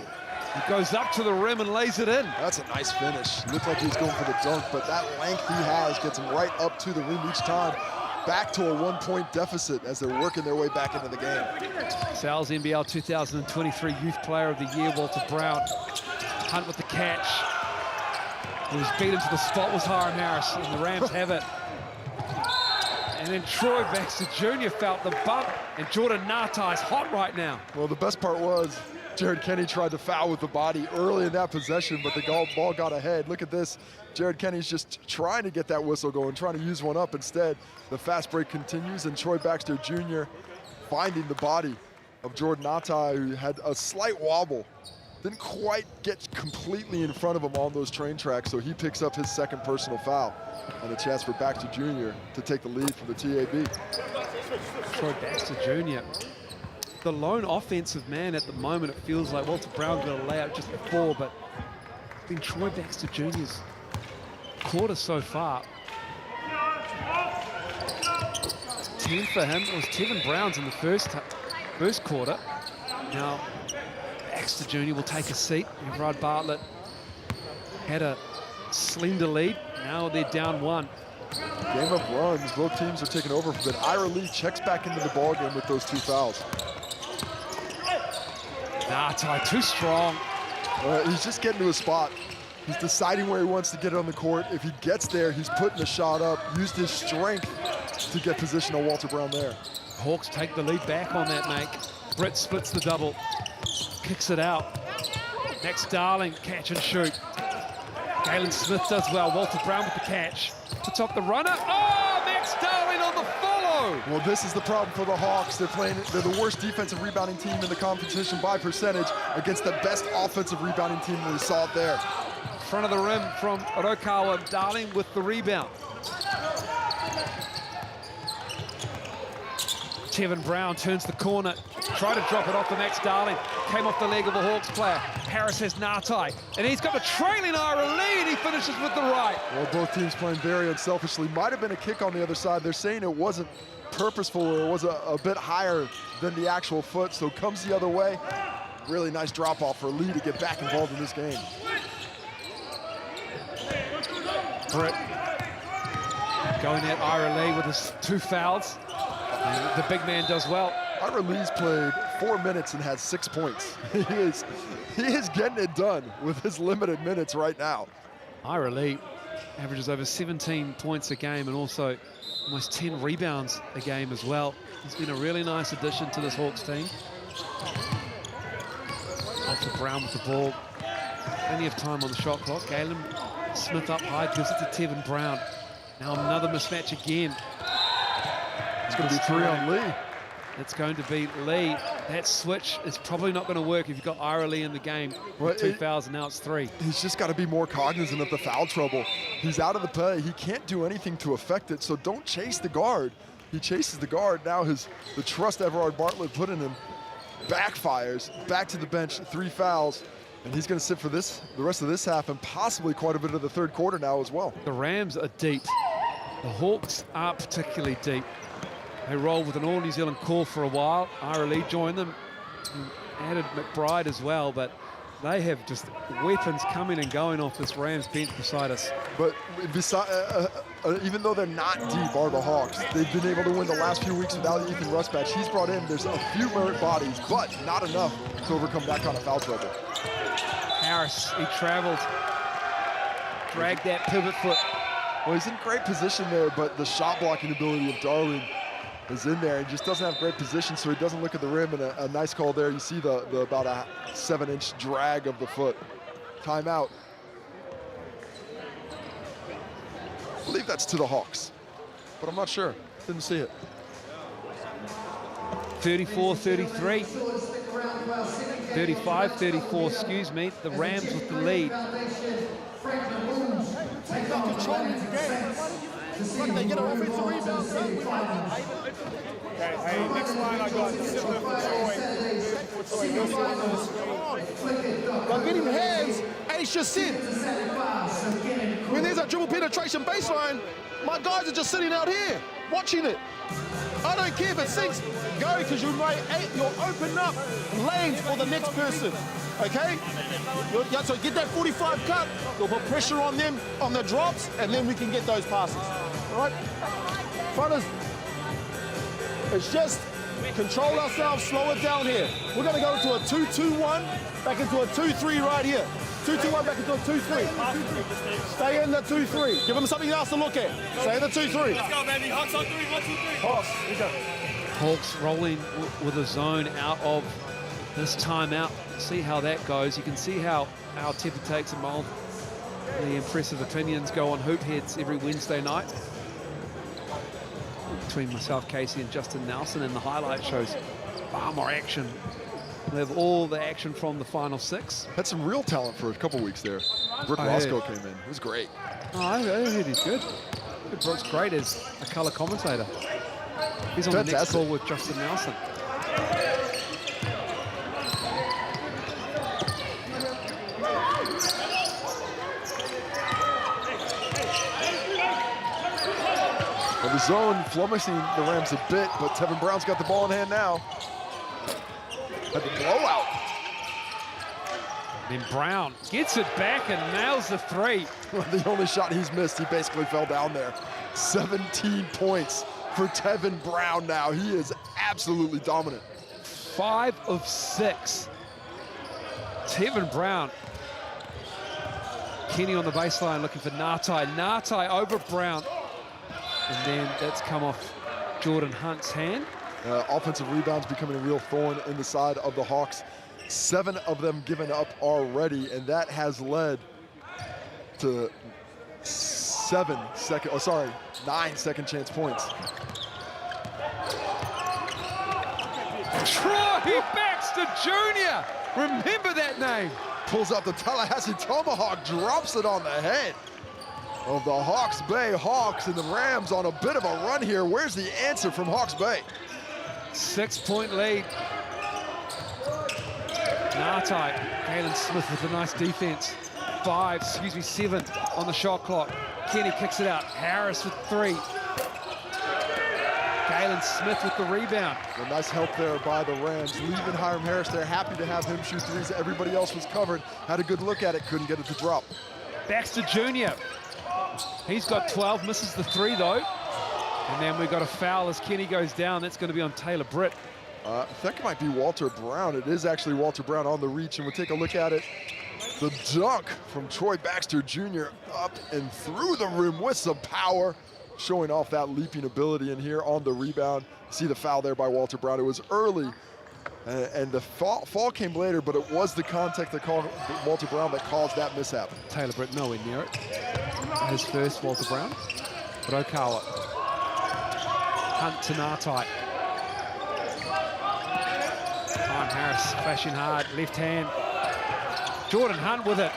He goes up to the rim and lays it in. That's a nice finish. Looked like he was going for the dunk, but that length he has gets him right up to the rim each time. Back to a 1-point deficit as they're working their way back into the game. Sal's NBL 2023 Youth Player of the Year, Walter Brown. Hunt with the catch. Who was beaten to the spot was Hiram Harris, and the Rams have it. And then Troy Baxter Jr. felt the bump, and Jordan Nartai's hot right now. Well, the best part was Jared Kenny tried to foul with the body early in that possession, but the ball got ahead. Look at this. Jared Kenny's just trying to get that whistle going, trying to use one up. Instead, the fast break continues, and Troy Baxter Jr. finding the body of Jordan Nartai, who had a slight wobble. Didn't quite get completely in front of him on those train tracks, so he picks up his second personal foul. And a chance for Baxter Jr. to take the lead from the TAB. Troy Baxter Jr. The lone offensive man at the moment. It feels like Walter Brown got a layup just before, but it's been Troy Baxter Jr.'s quarter so far. 10 for him. It was Tevin Brown's in the first quarter. Now, Baxter Jr. will take a seat. Everard Bartlett had a slender lead. Now they're down 1. Game of runs. Both teams are taking over for a bit. Ira Lee checks back into the ballgame with those 2 fouls. Nartai too strong. He's just getting to a spot. He's deciding where he wants to get it on the court. If he gets there, he's putting the shot up, used his strength to get position on Walter Brown there. Hawks take the lead back on that make. Britt splits the double, kicks it out. Max Darling, catch and shoot. Galen Smith does well. Walter Brown with the catch. Puts up the runner. Oh, Max Darling on the follow. Well, this is the problem for the Hawks. They're the worst defensive rebounding team in the competition by percentage against the best offensive rebounding team, and we saw it there. Front of the rim from Rokawa. Darling with the rebound. Tevin Brown turns the corner, tried to drop it off to Max Darling, came off the leg of a Hawks player. Harris has Nartai, and he's got the trailing Ira Lee, and he finishes with the right. Well, both teams playing very unselfishly. Might have been a kick on the other side. They're saying it wasn't purposeful, or it was a bit higher than the actual foot, so comes the other way. Really nice drop-off for Lee to get back involved in this game. Britt going at Ira Lee with his 2 fouls. And the big man does well. Ira Lee's played 4 minutes and had 6 points. He is getting it done with his limited minutes right now. Ira Lee averages over 17 points a game and also almost 10 rebounds a game as well. He's been a really nice addition to this Hawks team. Walter Brown with the ball. Plenty of time on the shot clock. Galen Smith up high, gives it to Tevin Brown. Now another mismatch again. It's going to be 3 on Lee. It's going to be Lee. that switch is probably not going to work if you've got Ira Lee in the game. Well, 2,000, now it's 3. He's just got to be more cognizant of the foul trouble. He's out of the play. He can't do anything to affect it, so don't chase the guard. He chases the guard. Now the trust Everard Bartlett put in him backfires. Back to the bench, 3 fouls. And he's going to sit for the rest of this half and possibly quite a bit of the third quarter now as well. The Rams are deep. The Hawks aren't particularly deep. They rolled with an all-New Zealand call for a while. Ira Lee joined them, and added McBride as well, but they have just weapons coming and going off this Rams bench beside us. But even though they're not deep, are the Hawks. They've been able to win the last few weeks without Ethan Rusbatch. He's brought in, there's a few merit bodies, but not enough to overcome that kind of foul trouble. Harris, he traveled, dragged that pivot foot. Well, he's in great position there, but the shot blocking ability of Darling is in there. He just doesn't have great position, so he doesn't look at the rim, and a nice call there. You see the about a 7-inch drag of the foot. Timeout. I believe that's to the Hawks, but I'm not sure. Didn't see it. 34-33. 35-34, excuse me. The Rams with the lead. They get an offensive rebound. Okay, hey, next line I got Simba for Troy. By getting hands, Ace just said. When there's a dribble penetration baseline, my guys are just sitting out here, watching it. I don't care if it sinks, go, because you'll open up lanes for the next person, okay? So get that 45 cut, you'll put pressure on them, on the drops, and then we can get those passes, all right? Fronters, it's just control ourselves, slow it down here. We're gonna go into a 2-2-1, back into a 2-3 right here. 2-2-1, back into a 2-3. Stay in the 2-3. Give them something else to look at. Stay in the 2-3. Let's go, baby. Hawks on 3, 1, 2, 3. Hawks, here you go. Hawks rolling with a zone out of this timeout. See how that goes. You can see how our Tepa takes a mold. The impressive opinions go on Hoop Heads every Wednesday night. Between myself, Casey, and Justin Nelson, and the highlight shows far more action. We have all the action from the final 6. Had some real talent for a couple weeks there. Brooke Roscoe came in. It was great. Oh, I heard he's good. Brooke's great as a colour commentator. He's on the next call with Justin Nelson. Well, the zone flummoxing the Rams a bit, but Tevin Brown's got the ball in hand now. Had the blowout. Then Brown gets it back and nails the 3. The only shot he's missed, he basically fell down there. 17 points for Tevin Brown now. He is absolutely dominant. 5 of 6. Tevin Brown. Kenny on the baseline looking for Ngatai. Ngatai over Brown. And then that's come off Jordan Hunt's hand. Offensive rebounds becoming a real thorn in the side of the Hawks. 7 of them given up already, and that has led to 9 second chance points. Troy Baxter Jr. Remember that name. Pulls out the Tallahassee Tomahawk, drops it on the head of the Hawke's Bay Hawks, and the Rams on a bit of a run here. Where's the answer from Hawke's Bay? 6-point lead. Ngatai, Galen Smith with a nice defense. 7 on the shot clock. Kenny kicks it out. Harris with 3. Galen Smith with the rebound. A nice help there by the Rams. Leaving Hiram Harris there, happy to have him shoot threes. Everybody else was covered. Had a good look at it, couldn't get it to drop. Baxter Jr. He's got 12, misses the 3 though. And then we've got a foul as Kenny goes down. That's going to be on Taylor Britt. I think it might be Walter Brown. It is actually Walter Brown on the reach, and we'll take a look at it. The dunk from Troy Baxter Jr. up and through the rim with some power, showing off that leaping ability in here on the rebound. See the foul there by Walter Brown. It was early, and the fall came later, but it was the contact that called Walter Brown that caused that mishap. Taylor Britt nowhere near it. His first, Walter Brown. But Okawa. Hunt to Ngatai. Hiram Harris flashing hard, left hand. Jordan Hunt with it.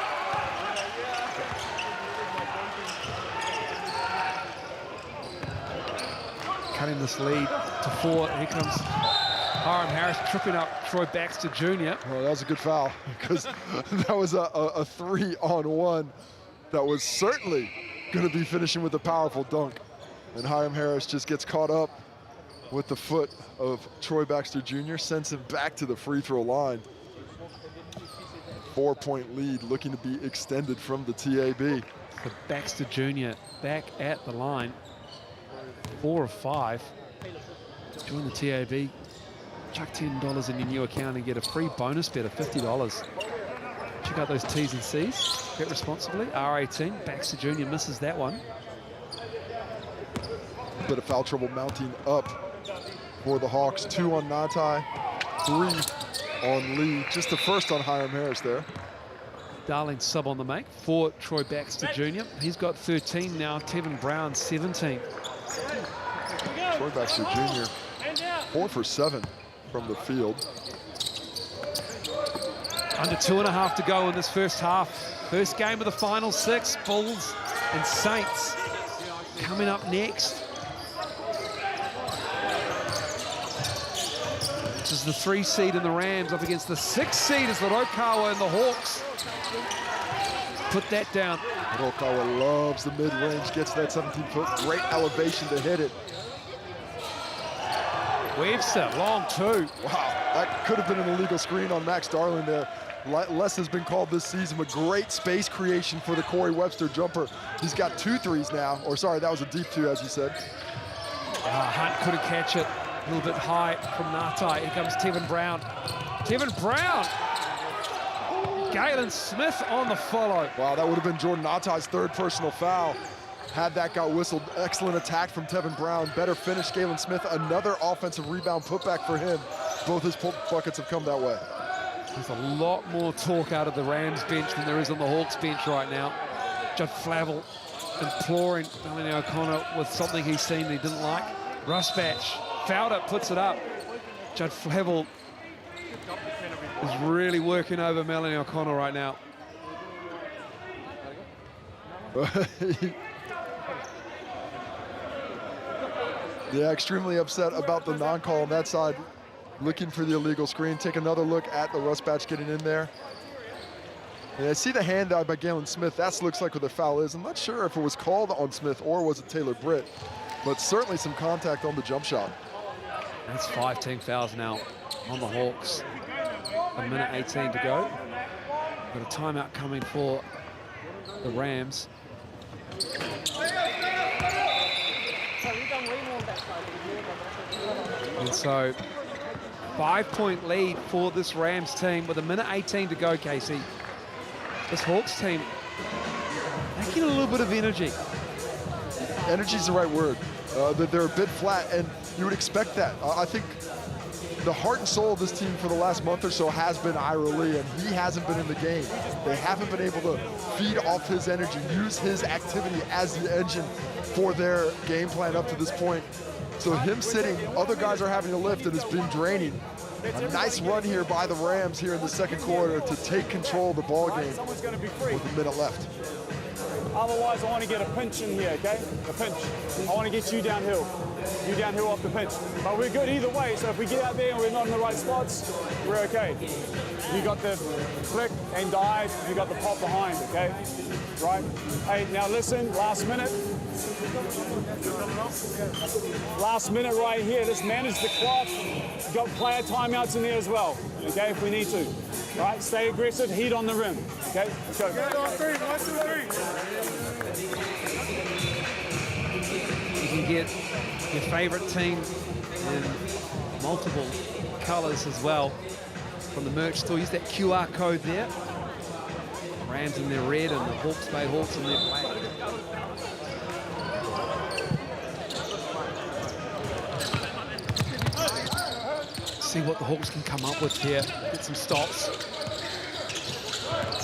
Cutting this lead to 4. Here comes Hiram Harris tripping up Troy Baxter Jr. Oh, that was a good foul because that was a 3-on-1 that was certainly going to be finishing with a powerful dunk. And Hiram Harris just gets caught up with the foot of Troy Baxter Jr., sends him back to the free throw line. 4-point lead looking to be extended from the TAB. So Baxter Jr. back at the line. 4 of 5. Join the TAB. Chuck $10 in your new account and get a free bonus bet of $50. Check out those T's and C's. Bet responsibly. R18. Baxter Jr. misses that one. Bit of foul trouble mounting up for the Hawks. 2 on Natai, 3 on Lee. Just the first on Hiram Harris there. Darling sub on the make for Troy Baxter Jr. He's got 13 now. Tevin Brown 17. Troy Baxter Jr. 4 for 7 from the field. Under 2.5 to go in this first half. First game of the final 6. Bulls and Saints coming up next. This is the 3 seed in the Rams up against the 6 seed is the Rokawa and the Hawks. Put that down. Rokawa loves the mid-range, gets that 17-foot, great elevation to hit it. Webster, long 2. Wow, that could have been an illegal screen on Max Darling there. Less has been called this season, but great space creation for the Corey Webster jumper. He's got 2 threes now, or sorry, that was a deep 2, as you said. Hunt couldn't catch it. A little bit high from Natai. Here comes Tevin Brown. Tevin Brown! Galen Smith on the follow. Wow, that would have been Jordan Natai's 3rd personal foul. Had that got whistled. Excellent attack from Tevin Brown. Better finish, Galen Smith. Another offensive rebound putback for him. Both his buckets have come that way. There's a lot more talk out of the Rams bench than there is on the Hawks bench right now. Judd Flavel imploring Melanie O'Connor with something he's seen he didn't like. Rusbatch fouled it, puts it up. Judd Flavel is really working over Melanie O'Connor right now. Yeah, extremely upset about the non-call on that side. Looking for the illegal screen. Take another look at the Rusbatch getting in there. Yeah, I see the hand out by Galen Smith. That looks like where the foul is. I'm not sure if it was called on Smith or was it Taylor Britt, but certainly some contact on the jump shot. That's 5 team fouls now on the Hawks. 1:18 to go. Got a timeout coming for the Rams. And so 5-point lead for this Rams team with 1:18 to go, Casey. This Hawks team, lacking a little bit of energy. Energy's the right word. They're a bit flat, and you would expect that. I think the heart and soul of this team for the last month or so has been Ira Lee, and he hasn't been in the game. They haven't been able to feed off his energy, use his activity as the engine for their game plan up to this point. So him sitting, other guys are having to lift, and it's been draining. A nice run here by the Rams here in the second quarter to take control of the ball game with a minute left. Otherwise, I want to get a pinch in here, okay? A pinch. I want to get you downhill. You downhill off the pinch. But we're good either way, so if we get out there and we're not in the right spots, we're okay. You got the flick and dive, you got the pop behind, okay? Right? Hey, now listen, last minute. Last minute right here, let's manage the clock. You've got player timeouts in there as well, okay, if we need to. Right, stay aggressive, heat on the rim, okay? Let's go. 1, 2, 3. You can get your favorite team in multiple colors as well from the merch store. Use that QR code there. Rams in their red and the Hawke's Bay Hawks in their black. See what the Hawks can come up with here. Get some stops.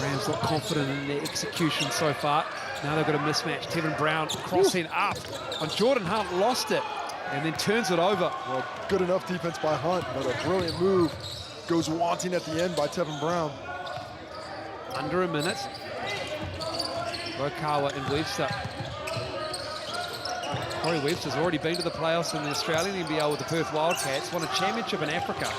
Rams not confident in their execution so far. Now they've got a mismatch. Tevin Brown crossing up on Jordan Hunt, lost it, and then turns it over. Well, good enough defense by Hunt, but a brilliant move goes wanting at the end by Tevin Brown. Under a minute. Rokawa and Webster. Corey Webster's already been to the playoffs in the Australian NBL with the Perth Wildcats, won a championship in Africa,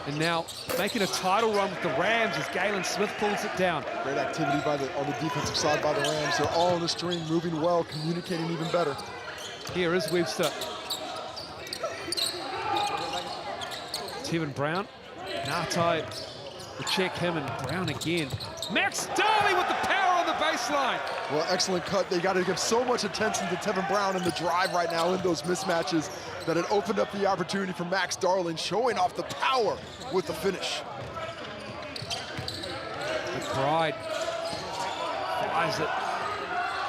and now making a title run with the Rams as Galen Smith pulls it down. Great activity on the defensive side by the Rams. They're all on the string, moving well, communicating even better. Here is Webster. Tevin Brown. Nartai will check him, and Brown again. Max Darley with the power on the baseline. Well, excellent cut. They got to give so much attention to Tevin Brown in the drive right now in those mismatches that it opened up the opportunity for Max Darling, showing off the power with the finish. McBride flies it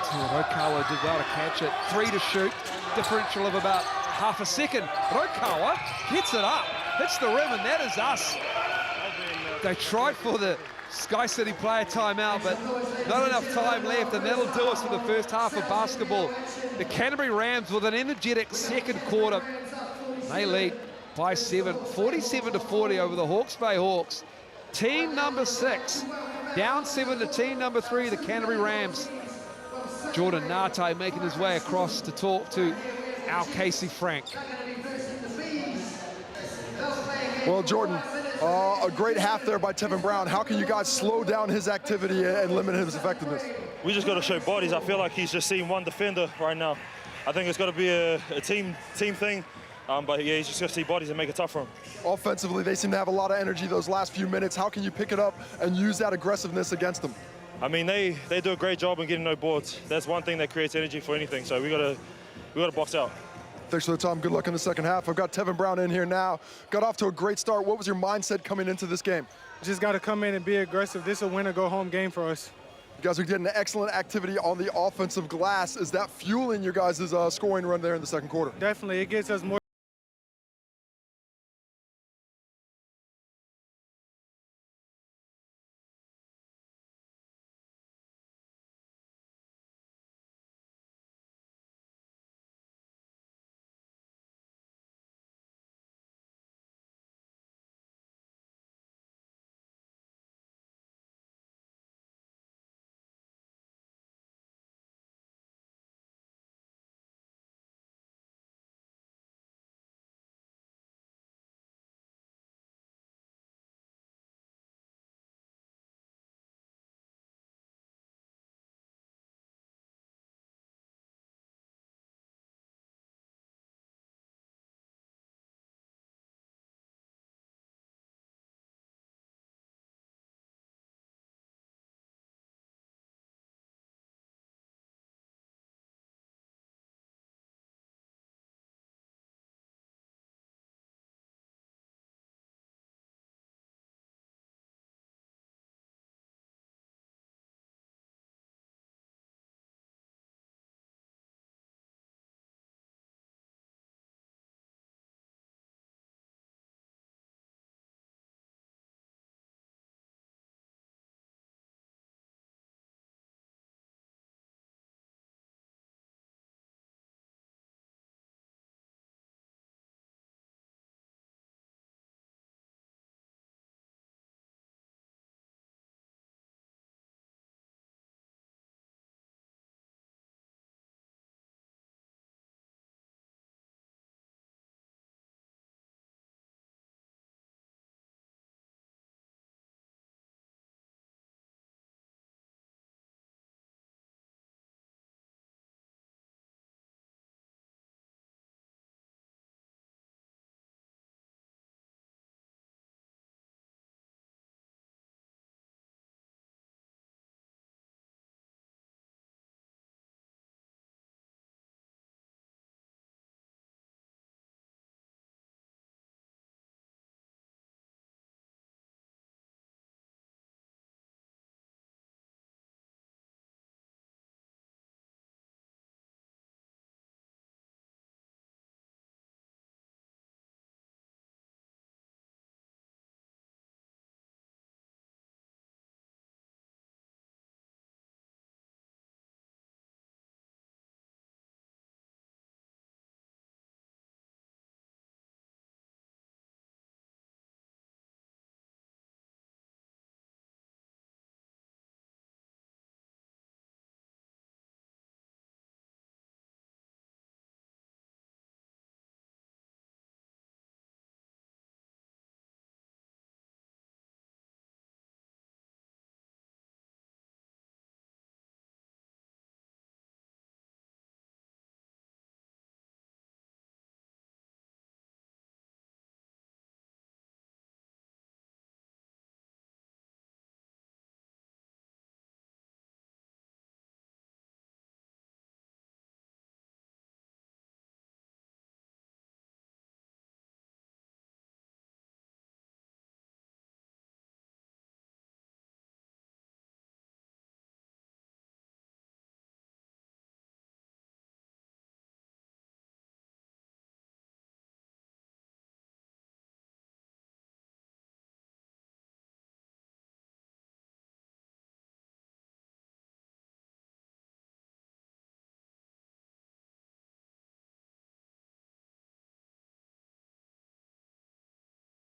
to Rokawa, did well to catch it. 3 to shoot, differential of about half a second. Rokawa hits it up, hits the rim, and that is us. They tried for the Sky City player timeout, but not enough time left, and that'll do us for the first half of basketball. The Canterbury Rams with an energetic second quarter. They lead by 7, 47 to 40 over the Hawke's Bay Hawks. Team number 6, down 7 to team number 3, the Canterbury Rams. Jordan Nartai making his way across to talk to our Casey Frank. Well, Jordan, a great half there by Tevin Brown. How can you guys slow down his activity and limit his effectiveness? We just got to show bodies. I feel like he's just seeing one defender right now. I think it's got to be a team thing. But yeah, he's just going to see bodies and make it tough for him. Offensively, they seem to have a lot of energy those last few minutes. How can you pick it up and use that aggressiveness against them? I mean, they do a great job in getting no boards. That's one thing that creates energy for anything. So we got to box out. Thanks for the time. Good luck in the second half. I've got Tevin Brown in here now. Got off to a great start. What was your mindset coming into this game? Just got to come in and be aggressive. This is a win-or-go-home game for us. You guys are getting excellent activity on the offensive glass. Is that fueling your guys' scoring run there in the second quarter? Definitely. It gets us more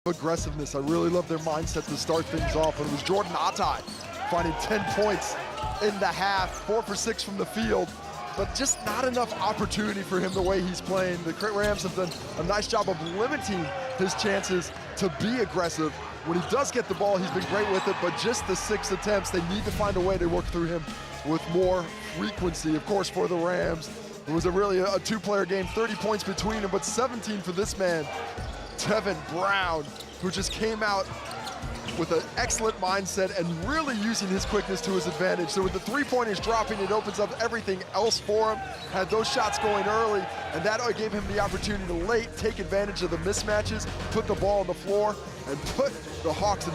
aggressiveness. I really love their mindset to start things off. And it was Jordan Atai finding 10 points in the half, 4 for 6 from the field, but just not enough opportunity for him the way he's playing. The Rams have done a nice job of limiting his chances to be aggressive. When he does get the ball, he's been great with it, but just the 6 attempts, they need to find a way to work through him with more frequency. Of course, for the Rams, it was really a two-player game, 30 points between them, but 17 for this man, Tevin Brown, who just came out with an excellent mindset and really using his quickness to his advantage. So with the three-pointers dropping, it opens up everything else for him. Had those shots going early, and that gave him the opportunity to late take advantage of the mismatches, put the ball on the floor, and put the Hawks in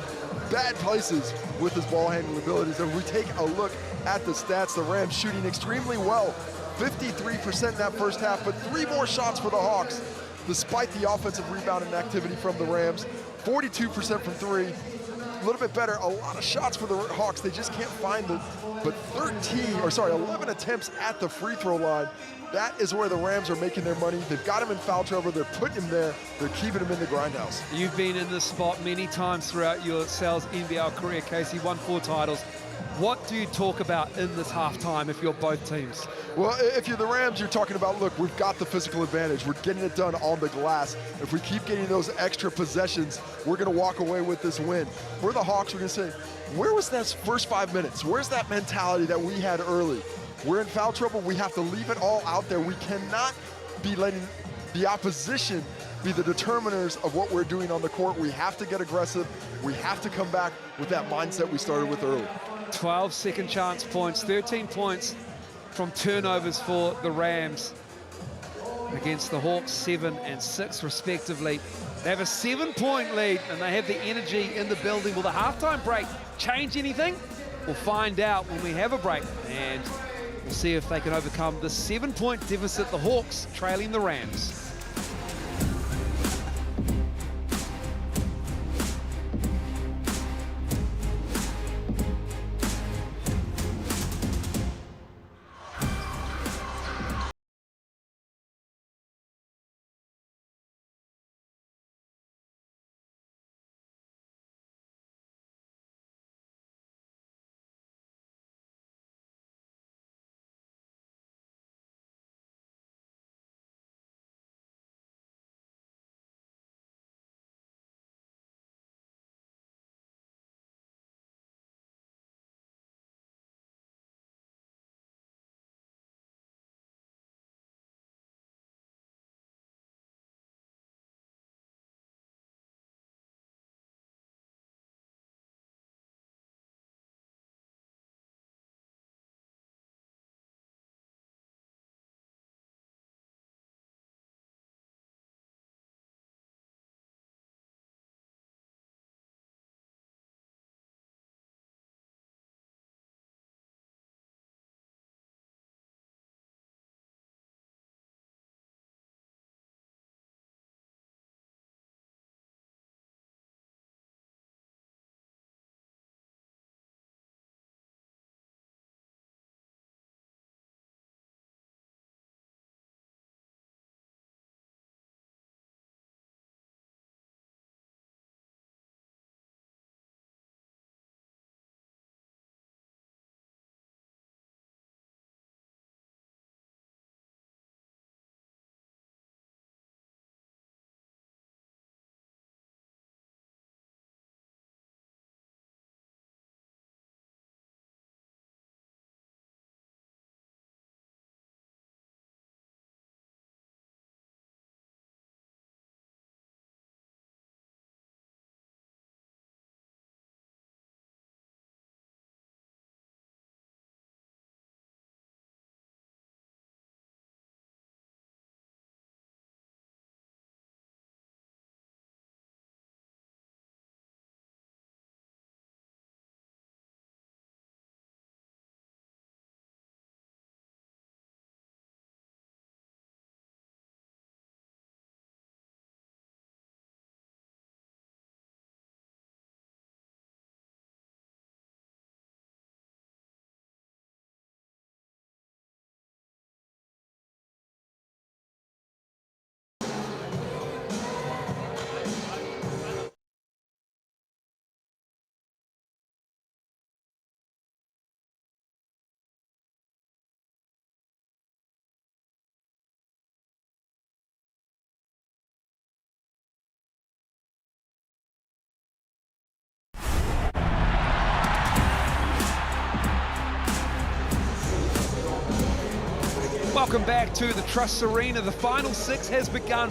bad places with his ball handling abilities. And we take a look at the stats, the Rams shooting extremely well, 53% in that first half, but 3 more shots for the Hawks, despite the offensive rebounding activity from the Rams. 42% from 3, a little bit better, a lot of shots for the Hawks, they just can't find them, but 11 attempts at the free throw line. That is where the Rams are making their money. They've got him in foul trouble, they're putting him there, they're keeping him in the grindhouse. You've been in this spot many times throughout your Sal's NBL career, Casey, won 4 titles. What do you talk about in this halftime if you're both teams? Well, if you're the Rams, you're talking about, look, we've got the physical advantage. We're getting it done on the glass. If we keep getting those extra possessions, we're going to walk away with this win. We're the Hawks, we're going to say, where was that first 5 minutes? Where's that mentality that we had early? We're in foul trouble. We have to leave it all out there. We cannot be letting the opposition be the determiners of what we're doing on the court. We have to get aggressive. We have to come back with that mindset we started with early. 12 second chance points, 13 points from turnovers for the Rams against the Hawks, 7 and 6 respectively. They have a 7-point lead and they have the energy in the building. Will the halftime break change anything? We'll find out when we have a break, and we'll see if they can overcome the 7-point deficit, the Hawks trailing the Rams. Welcome back to the Trust Arena. The final six has begun.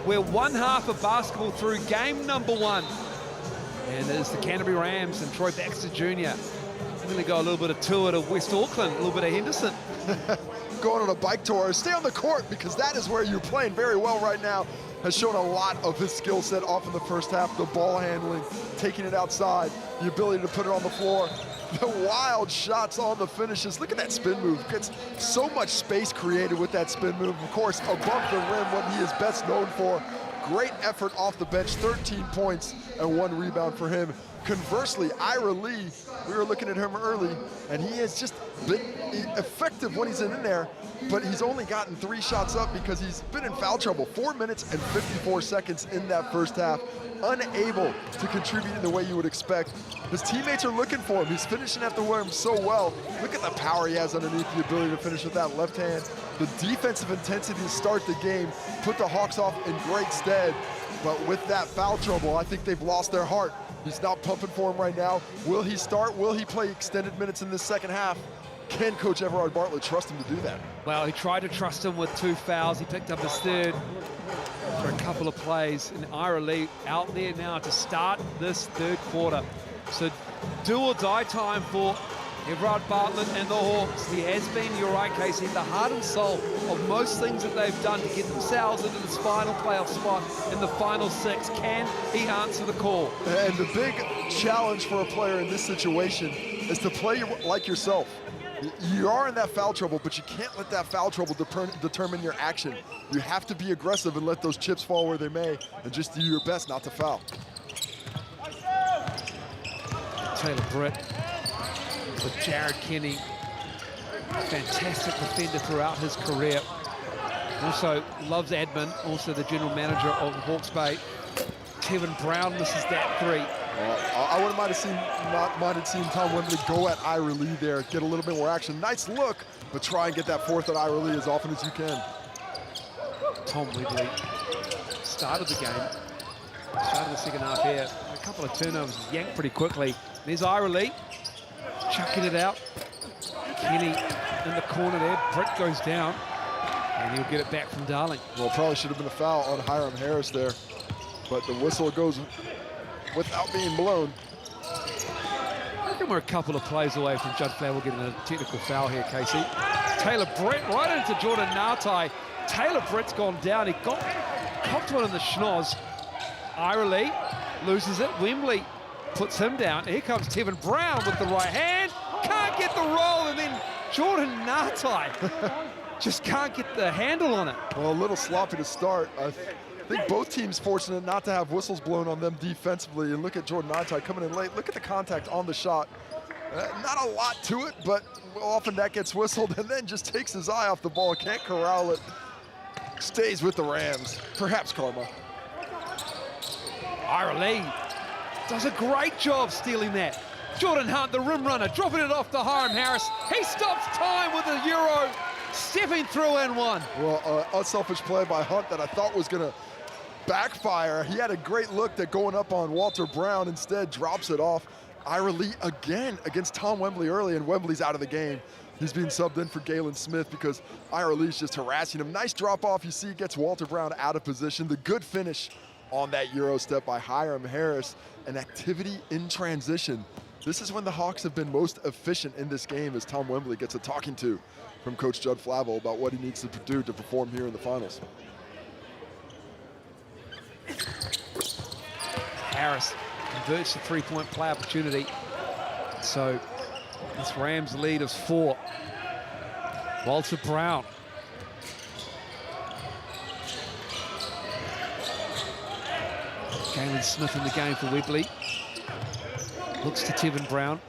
We're one half of basketball through game number one. And there's the Canterbury Rams and Troy Baxter Jr. I'm going to go a little bit of tour to West Auckland, a little bit of Henderson. Going on a bike tour. Stay on the court because that is where you're playing very well right now. Has shown a lot of his skill set off in the first half. The ball handling, taking it outside, the ability to put it on the floor. The wild shots on the finishes. Look at that spin move. Gets so much space created with that spin move. Of course, above the rim, what he is best known for. Great effort off the bench, 13 points and 1 rebound for him. Conversely, Ira Lee, we were looking at him early, and he has just been effective when he's in there, but he's only gotten 3 shots up because he's been in foul trouble. 4 minutes and 54 seconds in that first half, unable to contribute in the way you would expect. His teammates are looking for him. He's finishing at the rim so well. Look at the power he has underneath, the ability to finish with that left hand. The defensive intensity to start the game put the Hawks off in great stead, but with that foul trouble, I think they've lost their heart. He's not pumping for him right now. Will he start? Will he play extended minutes in this second half? Can Coach Everard Bartlett trust him to do that? Well, he tried to trust him with 2 fouls. He picked up his third for a couple of plays. And Ira Lee out there now to start this third quarter. So do or die time for Everard Bartlett and the Hawks. He has been, you're right, Casey, the heart and soul of most things that they've done to get themselves into this final playoff spot in the final 6. Can he answer the call? And the big challenge for a player in this situation is to play like yourself. You are in that foul trouble, but you can't let that foul trouble determine your action. You have to be aggressive and let those chips fall where they may, and just do your best not to foul. Taylor Britt with Jared Kenny, fantastic defender throughout his career. Also loves admin, also the general manager of Hawke's Bay. Kevin Brown misses that 3. I wouldn't mind seeing Tom Wembley go at Ira Lee there, get a little bit more action. Nice look, but try and get that 4th at Ira Lee as often as you can. Tom Wembley started the game, started the second half here. A couple of turnovers, yanked pretty quickly. There's Ira Lee, chucking it out. Kenny in the corner there, Britt goes down, and he'll get it back from Darling. Well, probably should have been a foul on Hiram Harris there, but the whistle goes without being blown. I reckon we're a couple of plays away from Judd Flavel getting a technical foul here, Casey. Taylor Britt right into Jordan Nartai. Taylor Britt's gone down. He copped one in the schnoz. Ira Lee loses it. Wembley puts him down. Here comes Tevin Brown with the right hand. Can't get the roll, and then Jordan Nartai just can't get the handle on it. Well, a little sloppy to start. I think both teams fortunate not to have whistles blown on them defensively. And look at Jordan Nartai coming in late. Look at the contact on the shot. Not a lot to it, but often that gets whistled and then just takes his eye off the ball. Can't corral it. Stays with the Rams. Perhaps karma. Ira Lee does a great job stealing that. Jordan Hunt, the rim runner, dropping it off to Hiram Harris. He stops time with a Euro, stepping through and 1. Well, unselfish play by Hunt that I thought was going to backfire. He had a great look that going up on Walter Brown instead drops it off. Ira Lee again against Tom Wembley early, and Wembley's out of the game. He's being subbed in for Galen Smith because Ira Lee's just harassing him. Nice drop off. You see, gets Walter Brown out of position. The good finish on that Euro step by Hiram Harris. An activity in transition. This is when the Hawks have been most efficient in this game, as Tom Wembley gets a talking to from Coach Judd Flavel about what he needs to do to perform here in the finals. Harris converts the 3-point play opportunity. So this Rams lead is 4. Walter Brown. Galen Smith in the game for Wembley. Looks to Tevin Brown.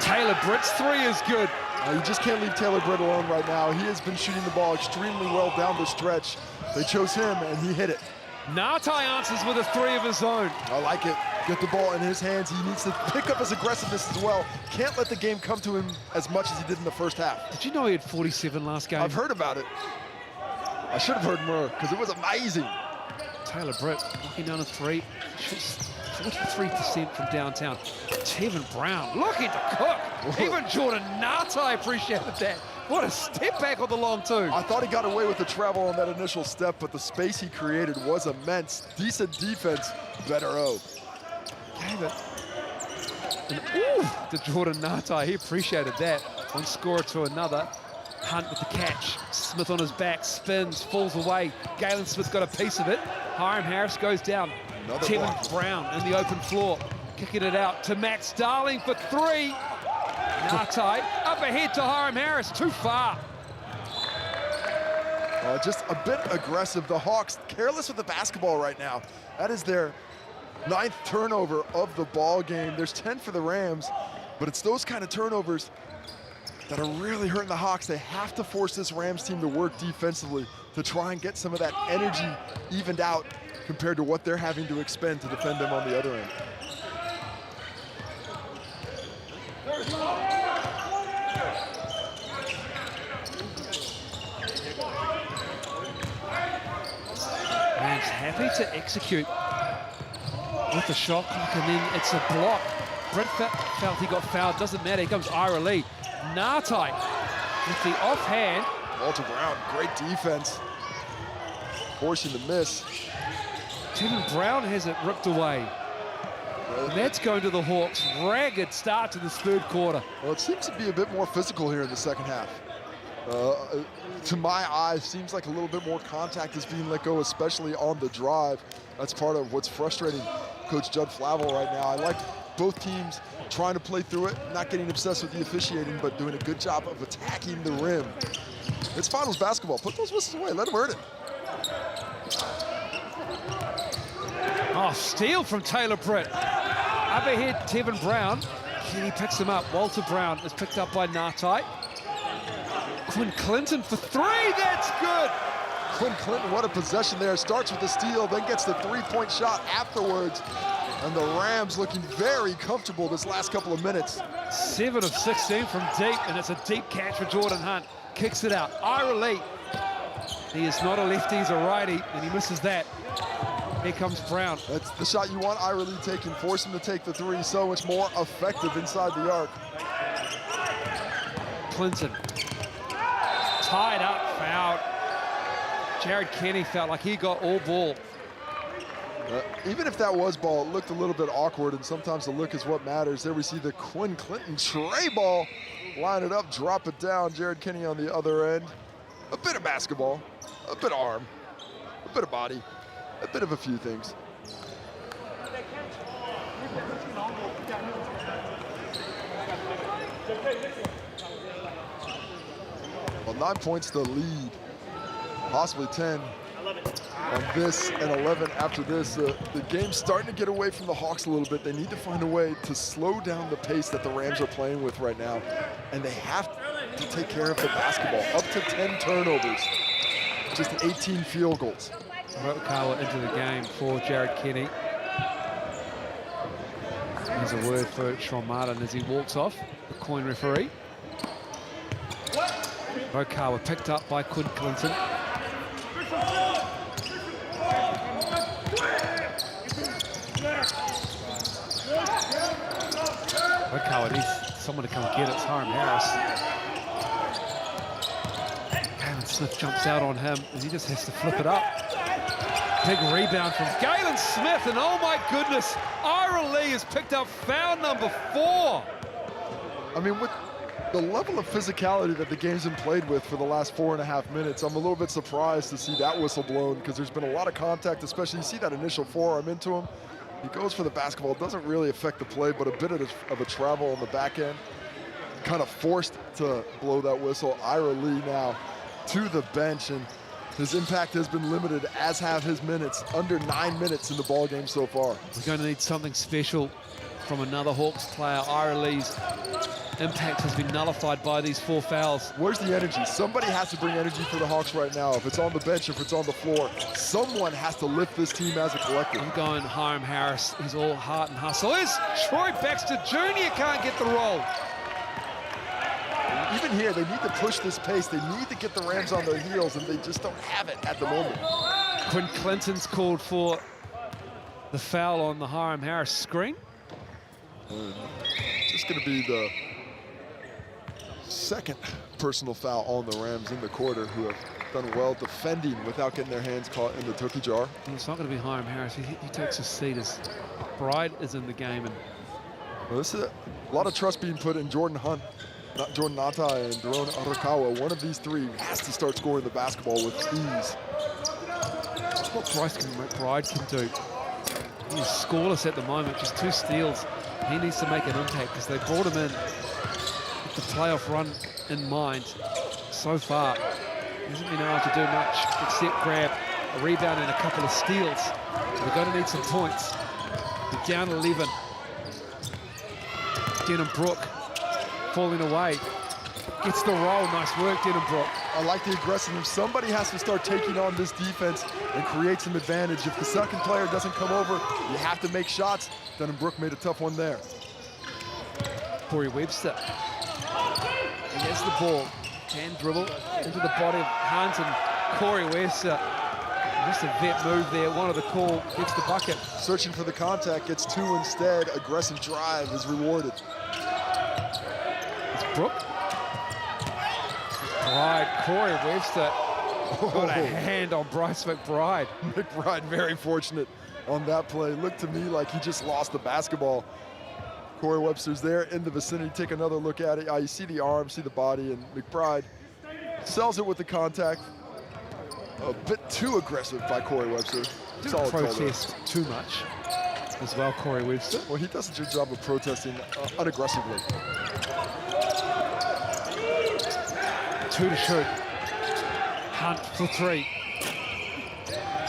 Taylor Britt's 3 is good. You just can't leave Taylor Britt alone right now. He has been shooting the ball extremely well down the stretch. They chose him, and he hit it. Nartai answers with a 3 of his own. I like it. Get the ball in his hands. He needs to pick up his aggressiveness as well. Can't let the game come to him as much as he did in the first half. Did you know he had 47 last game? I've heard about it. I should have heard more because it was amazing. Taylor Britt knocking down a 3. Shoots 43% from downtown. Tevin Brown looking to cook. Even Jordan Ngatai appreciated that. What a step back on the long two. I thought he got away with the travel on that initial step, but the space he created was immense. Decent defense, better O. Gave it. And ooh, to Jordan Ngatai, he appreciated that. One scorer to another. Hunt with the catch. Smith on his back, spins, falls away. Galen Smith got a piece of it. Hiram Harris goes down. Tevin Brown in the open floor, kicking it out to Max Darling for three. Ngatai up ahead to Hiram Harris, too far. Just a bit aggressive. The Hawks careless with the basketball right now. That is their 9th turnover of the ball game. There's 10 for the Rams, but it's those kind of turnovers that are really hurting the Hawks. They have to force this Rams team to work defensively to try and get some of that energy evened out compared to what they're having to expend to defend them on the other end. Rams happy to execute with the shot clock, and then it's a block. Brent felt he got fouled, doesn't matter. Here comes Ira Lee. Ngatai with the offhand. Walter Brown, great defense. Forcing the miss. Tevin Brown has it ripped away. And that's going to the Hawks. Ragged start to this third quarter. Well, it seems to be a bit more physical here in the second half. To my eyes, seems like a little bit more contact is being let go, especially on the drive. That's part of what's frustrating Coach Judd Flavel right now. I like both teams trying to play through it, not getting obsessed with the officiating, but doing a good job of attacking the rim. It's finals basketball. Put those whistles away. Let them earn it. Oh, steal from Taylor Britt. Up ahead, Tevin Brown. Kenny picks him up. Walter Brown is picked up by Ngatai. Quinn Clinton for three. That's good. Quinn Clinton, what a possession there. Starts with the steal, then gets the three-point shot afterwards. And the Rams looking very comfortable this last couple of minutes. 7 of 16 from deep, and it's a deep catch for Jordan Hunt. Kicks it out. Ira Lee. He is not a lefty, he's a righty, and he misses that. Here comes Brown. That's the shot you want Ira Lee taking. Force him to take the three. So much more effective inside the arc. Clinton. Tied up, fouled. Jared Kenny felt like he got all ball. Even if that was ball, it looked a little bit awkward, and sometimes the look is what matters. There we see the Quinn Clinton tray ball. Line it up, drop it down. Jared Kenny on the other end. A bit of basketball, a bit of arm, a bit of body, a bit of a few things. Well, 9 points to lead, possibly 10 on this and 11 after this. The game's starting to get away from the Hawks a little bit. They need to find a way to slow down the pace that the Rams are playing with right now, and they have to take care of the basketball. Up to 10 turnovers, just 18 field goals. Rokawa into the game for Jared Kenny. There's a word for Sean Martin as he walks off, the coin referee. Rokawa picked up by Quinn Clinton. Rokawa needs someone to come get it. It's Hiram Harris. Galen Smith jumps out on him and he just has to flip it up. Big rebound from Galen Smith, and oh my goodness, Ira Lee has picked up foul number 4. I mean, with the level of physicality that the game's been played with for the last 4.5 minutes, I'm a little bit surprised to see that whistle blown, because there's been a lot of contact, especially you see that initial forearm into him. He goes for the basketball. It doesn't really affect the play, but a bit of a travel on the back end. Kind of forced to blow that whistle. Ira Lee now to the bench, and his impact has been limited, as have his minutes. Under 9 minutes in the ball game so far. We're going to need something special from another Hawks player. Ira Lee's impact has been nullified by these 4 fouls. Where's the energy? Somebody has to bring energy for the Hawks right now. If it's on the bench, if it's on the floor, someone has to lift this team as a collective. I'm going Hiram Harris. He's all heart and hustle. Here's Troy Baxter Jr. can't get the roll. Even here, they need to push this pace. They need to get the Rams on their heels, and they just don't have it at the moment. Quinn Clinton's called for the foul on the Hiram Harris screen. Just going to be the second personal foul on the Rams in the quarter, who have done well defending without getting their hands caught in the turkey jar. And it's not going to be Hiram Harris. He takes his seat as Bride is in the game. And well, this is a lot of trust being put in Jordan Hunt, Jordan Nata, and Daron Arakawa. One of these three has to start scoring the basketball with ease. That's what Bride can do. He's scoreless at the moment, just 2 steals. He needs to make an impact because they brought him in with the playoff run in mind. So far, he hasn't been able to do much except grab a rebound and a couple of steals. They're going to need some points. They're down 11. Denham Brook falling away. Gets the roll. Nice work, Denham Brook. I like the aggressiveness. Somebody has to start taking on this defense and create some advantage. If the second player doesn't come over, you have to make shots. Denham Brook made a tough one there. Corey Webster. He has the ball. Can dribble into the body of Hunt, and Corey Webster. Just a vet move there. One of the call gets the bucket. Searching for the contact, gets 2 instead. Aggressive drive is rewarded. It's Brook. Bride, Corey Webster got a hand on Bryce McBride. McBride very fortunate on that play. Looked to me like he just lost the basketball. Corey Webster's there in the vicinity. Take another look at it. You see the arm, see the body, and McBride sells it with the contact. A bit too aggressive by Corey Webster. Didn't protest too much as well, Corey Webster. Well, he does a good job of protesting unaggressively. 2 to shoot. Hunt for 3.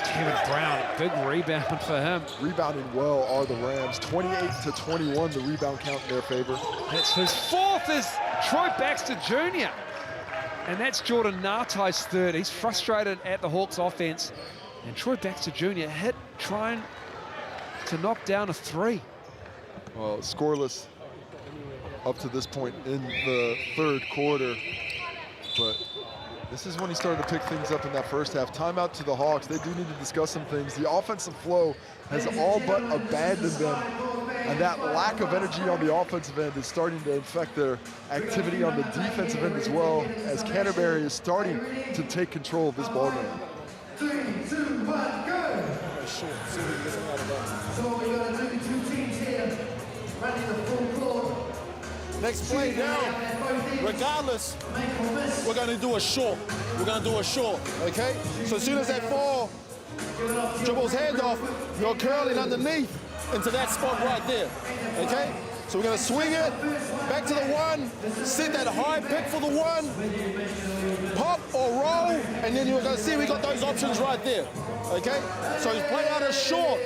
Kevin Brown, big rebound for him. Rebounding well are the Rams. 28-21, the rebound count in their favor. That's his 4th is Troy Baxter Jr. And that's Jordan Natai's 3rd. He's frustrated at the Hawks offense. And Troy Baxter Jr. trying to knock down a 3. Well, scoreless up to this point in the 3rd quarter. But this is when he started to pick things up in that first half. Timeout to the Hawks. They do need to discuss some things. The offensive flow has all but abandoned them. And that lack of energy on the offensive end is starting to affect their activity on the defensive end as well, as Canterbury is starting to take control of this ball game. 3, 2, 1, go! So we got 2 teams here running the full court. Next play down, regardless, we're going to do a short. We're going to do a short, okay? So as soon as that 4 dribbles handoff, you're curling underneath into that spot right there, okay? So we're going to swing it, back to the 1, set that high pick for the 1, pop or roll, and then you're going to see we got those options right there, okay? So play out a short.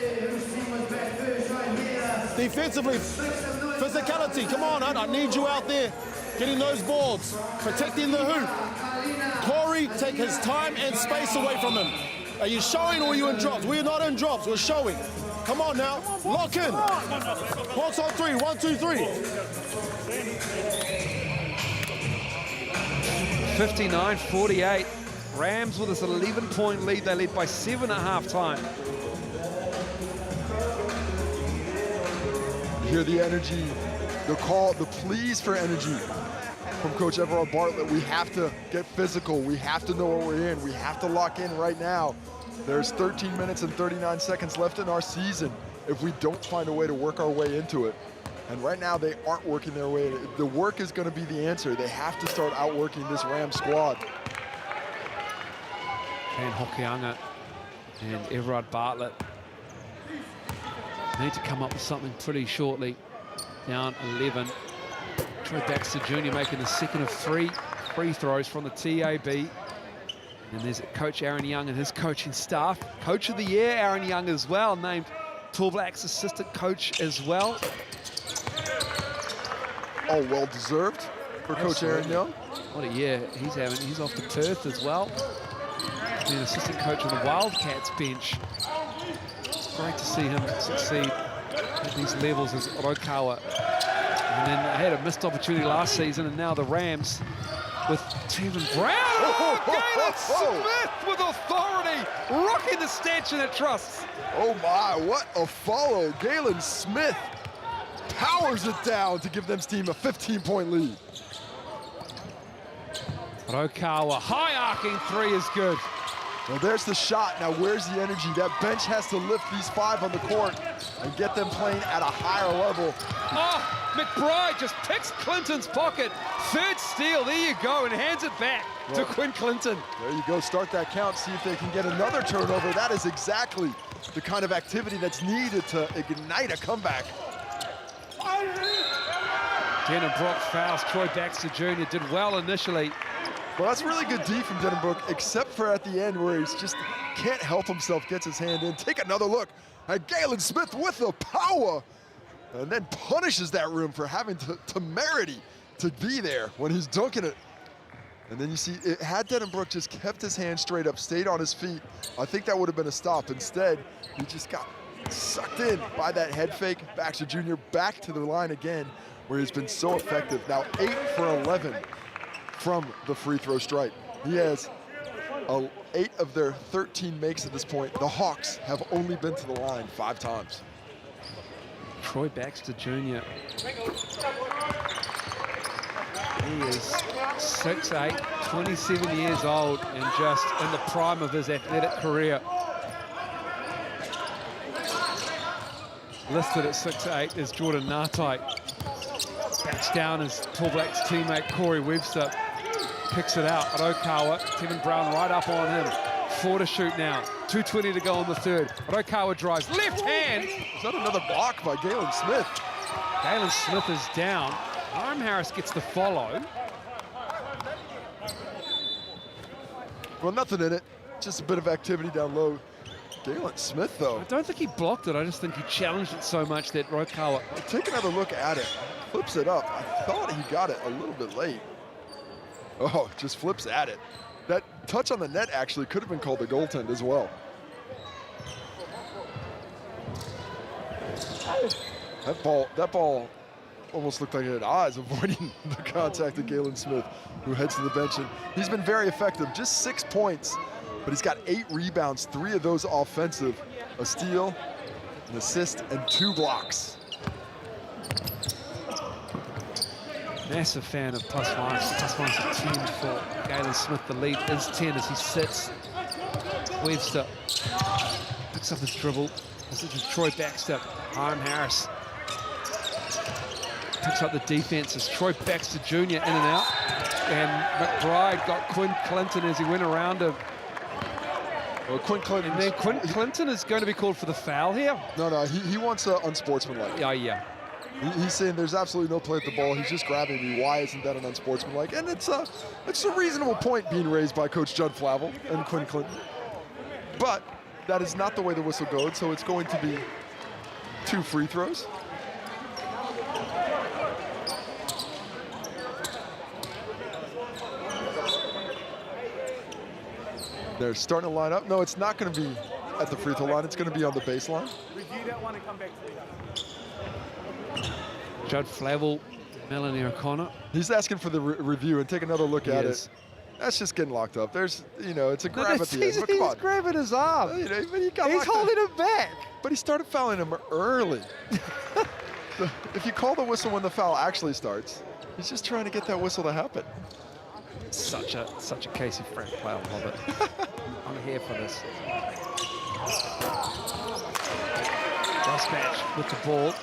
Defensively, physicality, come on, I need you out there, getting those boards, protecting the hoop. Corey, take his time and space away from him. Are you showing or are you in drops? We're not in drops, we're showing. Come on now, lock in. Hawks on 3, 1, 2, 3. 59-48. Rams with this 11-point lead. They lead by 7 at halftime. You hear the energy, the call, the pleas for energy from Coach Everard Bartlett. We have to get physical. We have to know what we're in. We have to lock in right now. There's 13 minutes and 39 seconds left in our season if we don't find a way to work our way into it. And right now, they aren't working their way. The work is going to be the answer. They have to start outworking this Rams squad. And Hokianga and Everard Bartlett need to come up with something pretty shortly. Down 11. Troy Baxter Jr. making the 2nd of 3 free throws from the TAB. And there's Coach Aaron Young and his coaching staff. Coach of the Year, Aaron Young as well, named Tall Blacks assistant coach as well. Oh, well deserved for Coach Aaron Young. What a year he's having. He's off to Perth as well. Being assistant coach on the Wildcats bench. It's great to see him succeed at these levels as Orokawa. And then had a missed opportunity last season, and now the Rams with Tevin Brown. Galen Smith with authority, rocking the stanchion at Trusts. Oh my, what a follow. Galen Smith powers it down to give them team a 15-point lead. Rokawa, high arcing three is good. Well, there's the shot. Now, where's the energy? That bench has to lift these 5 on the court and get them playing at a higher level. Oh, McBride just picks Clinton's pocket. Third steal, there you go, and hands it back to Quinn Clinton. There you go, start that count, see if they can get another turnover. That is exactly the kind of activity that's needed to ignite a comeback. Denham-Brook fouls Troy Baxter Jr. Did well initially. Well, that's really good D from Denham-Brook, except for at the end where he's just can't help himself, gets his hand in. Take another look at Galen Smith with the power, and then punishes that room for having temerity to be there when he's dunking it. And then you see, had Denham-Brook just kept his hand straight up, stayed on his feet, I think that would have been a stop. Instead, he just got sucked in by that head fake. Baxter Jr. back to the line again, where he's been so effective. Now 8 for 11 from the free throw stripe. He has 8 of their 13 makes at this point. The Hawks have only been to the line 5 times. Troy Baxter Jr. He is 6'8", 27 years old, and just in the prime of his athletic career. Listed at 6'8" is Jordan Ngatai. Backs down his Tall Blacks teammate Corey Webster. Kicks it out. Rokawa, Tevin Brown right up on him. 4 to shoot now. 2:20 to go on the third. Rokawa drives. Left hand. Is that another block by Galen Smith? Galen Smith is down. Hiram Harris gets the follow. Well, nothing in it. Just a bit of activity down low. Galen Smith, though. I don't think he blocked it. I just think he challenged it so much that Rokawa... Take another look at it. Flips it up. I thought he got it a little bit late. Oh, just flips at it. That touch on the net actually could have been called a goaltend as well. That ball almost looked like it had eyes avoiding the contact of Galen Smith, who heads to the bench. And he's been very effective, just 6 points, but he's got 8 rebounds, 3 of those offensive, a steal, an assist, and 2 blocks. Massive fan of plus minus. Plus minus a 10 for Galen Smith. The lead is 10 as he sits. Webster picks up his dribble. This is Troy Baxter. Hiram Harris picks up the defense as Troy Baxter Jr. in and out. And McBride got Quinn Clinton as he went around him. Well, Quinn Clinton. And then Quinn Clinton is going to be called for the foul here. No, he wants unsportsmanlike. Yeah. He's saying there's absolutely no play at the ball. He's just grabbing me. Why isn't that an unsportsmanlike? And it's a reasonable point being raised by Coach Judd Flavel and Quinn Clinton. But that is not the way the whistle goes, so it's going to be 2 free throws. They're starting to line up. No, it's not going to be at the free throw line. It's going to be on the baseline. Review that one and come back to me. Judd Flavel, Melanie O'Connor. He's asking for the review and take another look at it. That's just getting locked up. There's, it's a grab at the end. But come on. He's grabbing his arm. He's holding him back. But he started fouling him early. If you call the whistle when the foul actually starts, he's just trying to get that whistle to happen. Such a Casey Frank play. I love it. I'm here for this. Last match with the ball.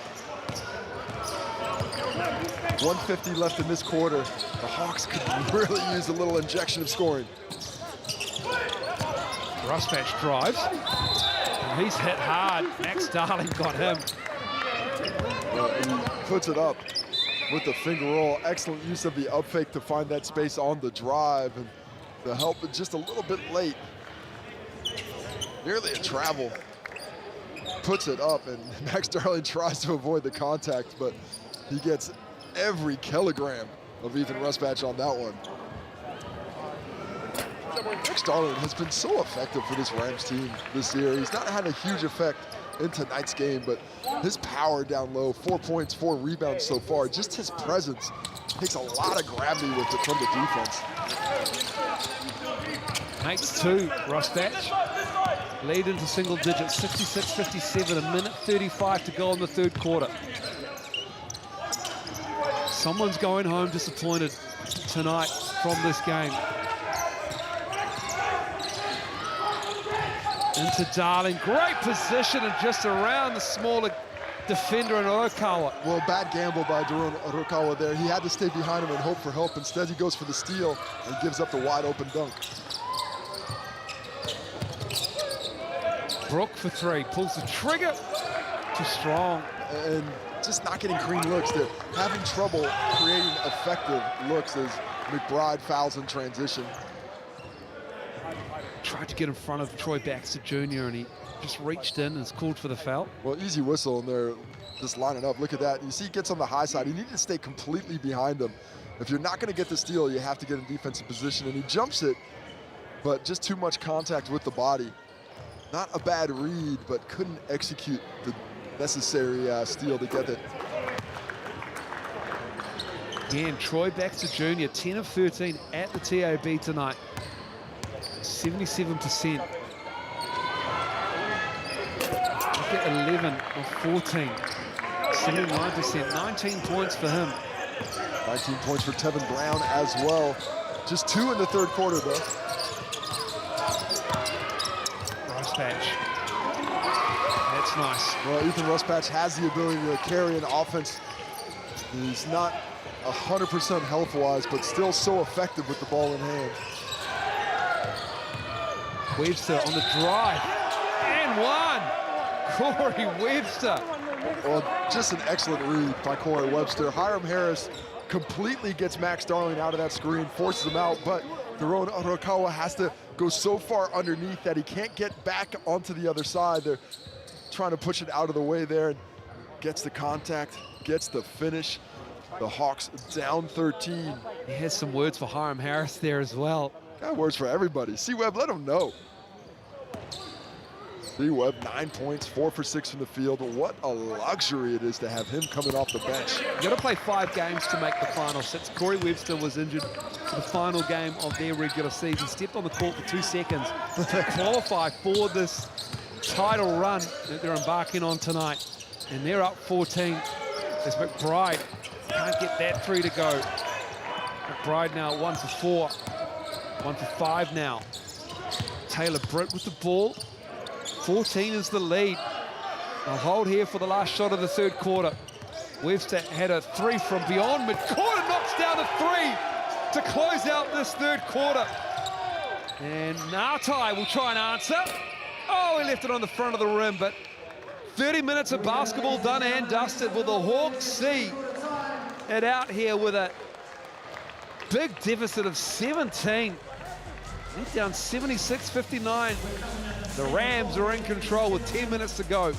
150 left in this quarter. The Hawks could really use a little injection of scoring. Ruspatch drives. And he's hit hard. Max Darling got him. He puts it up with the finger roll. Excellent use of the up fake to find that space on the drive. And the help is just a little bit late. Nearly a travel. Puts it up, and Max Darling tries to avoid the contact, but he gets every kilogram of Ethan Ruspatch on that one. Max Darling has been so effective for this Rams team this year. He's not had a huge effect in tonight's game, but his power down low, 4 points, 4 rebounds so far, just his presence takes a lot of gravity with it from the defense. Makes two, Rosbach. Lead into single digits, 66-57, a minute 35 to go in the third quarter. Someone's going home disappointed tonight from this game. Into Darling, great position and just around the smaller defender in Orokawa. Well, bad gamble by Daron Orokawa there. He had to stay behind him and hope for help. Instead, he goes for the steal and gives up the wide open dunk. Brook for three, pulls the trigger, too strong. And just not getting clean looks. They're having trouble creating effective looks as McBride fouls in transition. Tried to get in front of Troy Baxter Jr. and he just reached in and is called for the foul. Well, easy whistle, and they're just lining up. Look at that. You see he gets on the high side. You need to stay completely behind him. If you're not going to get the steal, you have to get in defensive position, and he jumps it, but just too much contact with the body. Not a bad read, but couldn't execute the necessary steal to get it. Again, Troy Baxter Jr., 10 of 13 at the TAB tonight. 77%. Look at 11 of 14. 79%, 19 points for him. 19 points for Tevin Brown as well. Just 2 in the third quarter, though. Rosbach. That's nice. Well, Ethan Rosbach has the ability to carry an offense. He's not 100% health-wise, but still so effective with the ball in hand. Webster on the drive, and one. Corey Webster. Well, just an excellent read by Corey Webster. Hiram Harris completely gets Max Darling out of that screen, forces him out, but Daron Orokawa has to go so far underneath that he can't get back onto the other side. They're trying to push it out of the way there, and gets the contact, gets the finish. The Hawks down 13. He has some words for Hiram Harris there as well. Got words for everybody. C-Web, let him know. C-Web, 9 points, 4 for 6 from the field. What a luxury it is to have him coming off the bench. You've got to play 5 games to make the final 6. Corey Webster was injured for the final game of their regular season. Stepped on the court for 2 seconds to qualify for this title run that they're embarking on tonight. And they're up 14 as McBride can't get that 3 to go. McBride now 1 for 4. 1 for 5 now. Taylor Britt with the ball. 14 is the lead. They'll hold here for the last shot of the third quarter. Webster had a 3 from beyond midcourt and knocks down a 3 to close out this third quarter. And Natai will try and answer. Oh, he left it on the front of the rim, but 30 minutes of basketball done and dusted. Will the Hawks see it out here with a big deficit of 17. They're down 76-59. The Rams are in control with 10 minutes to go.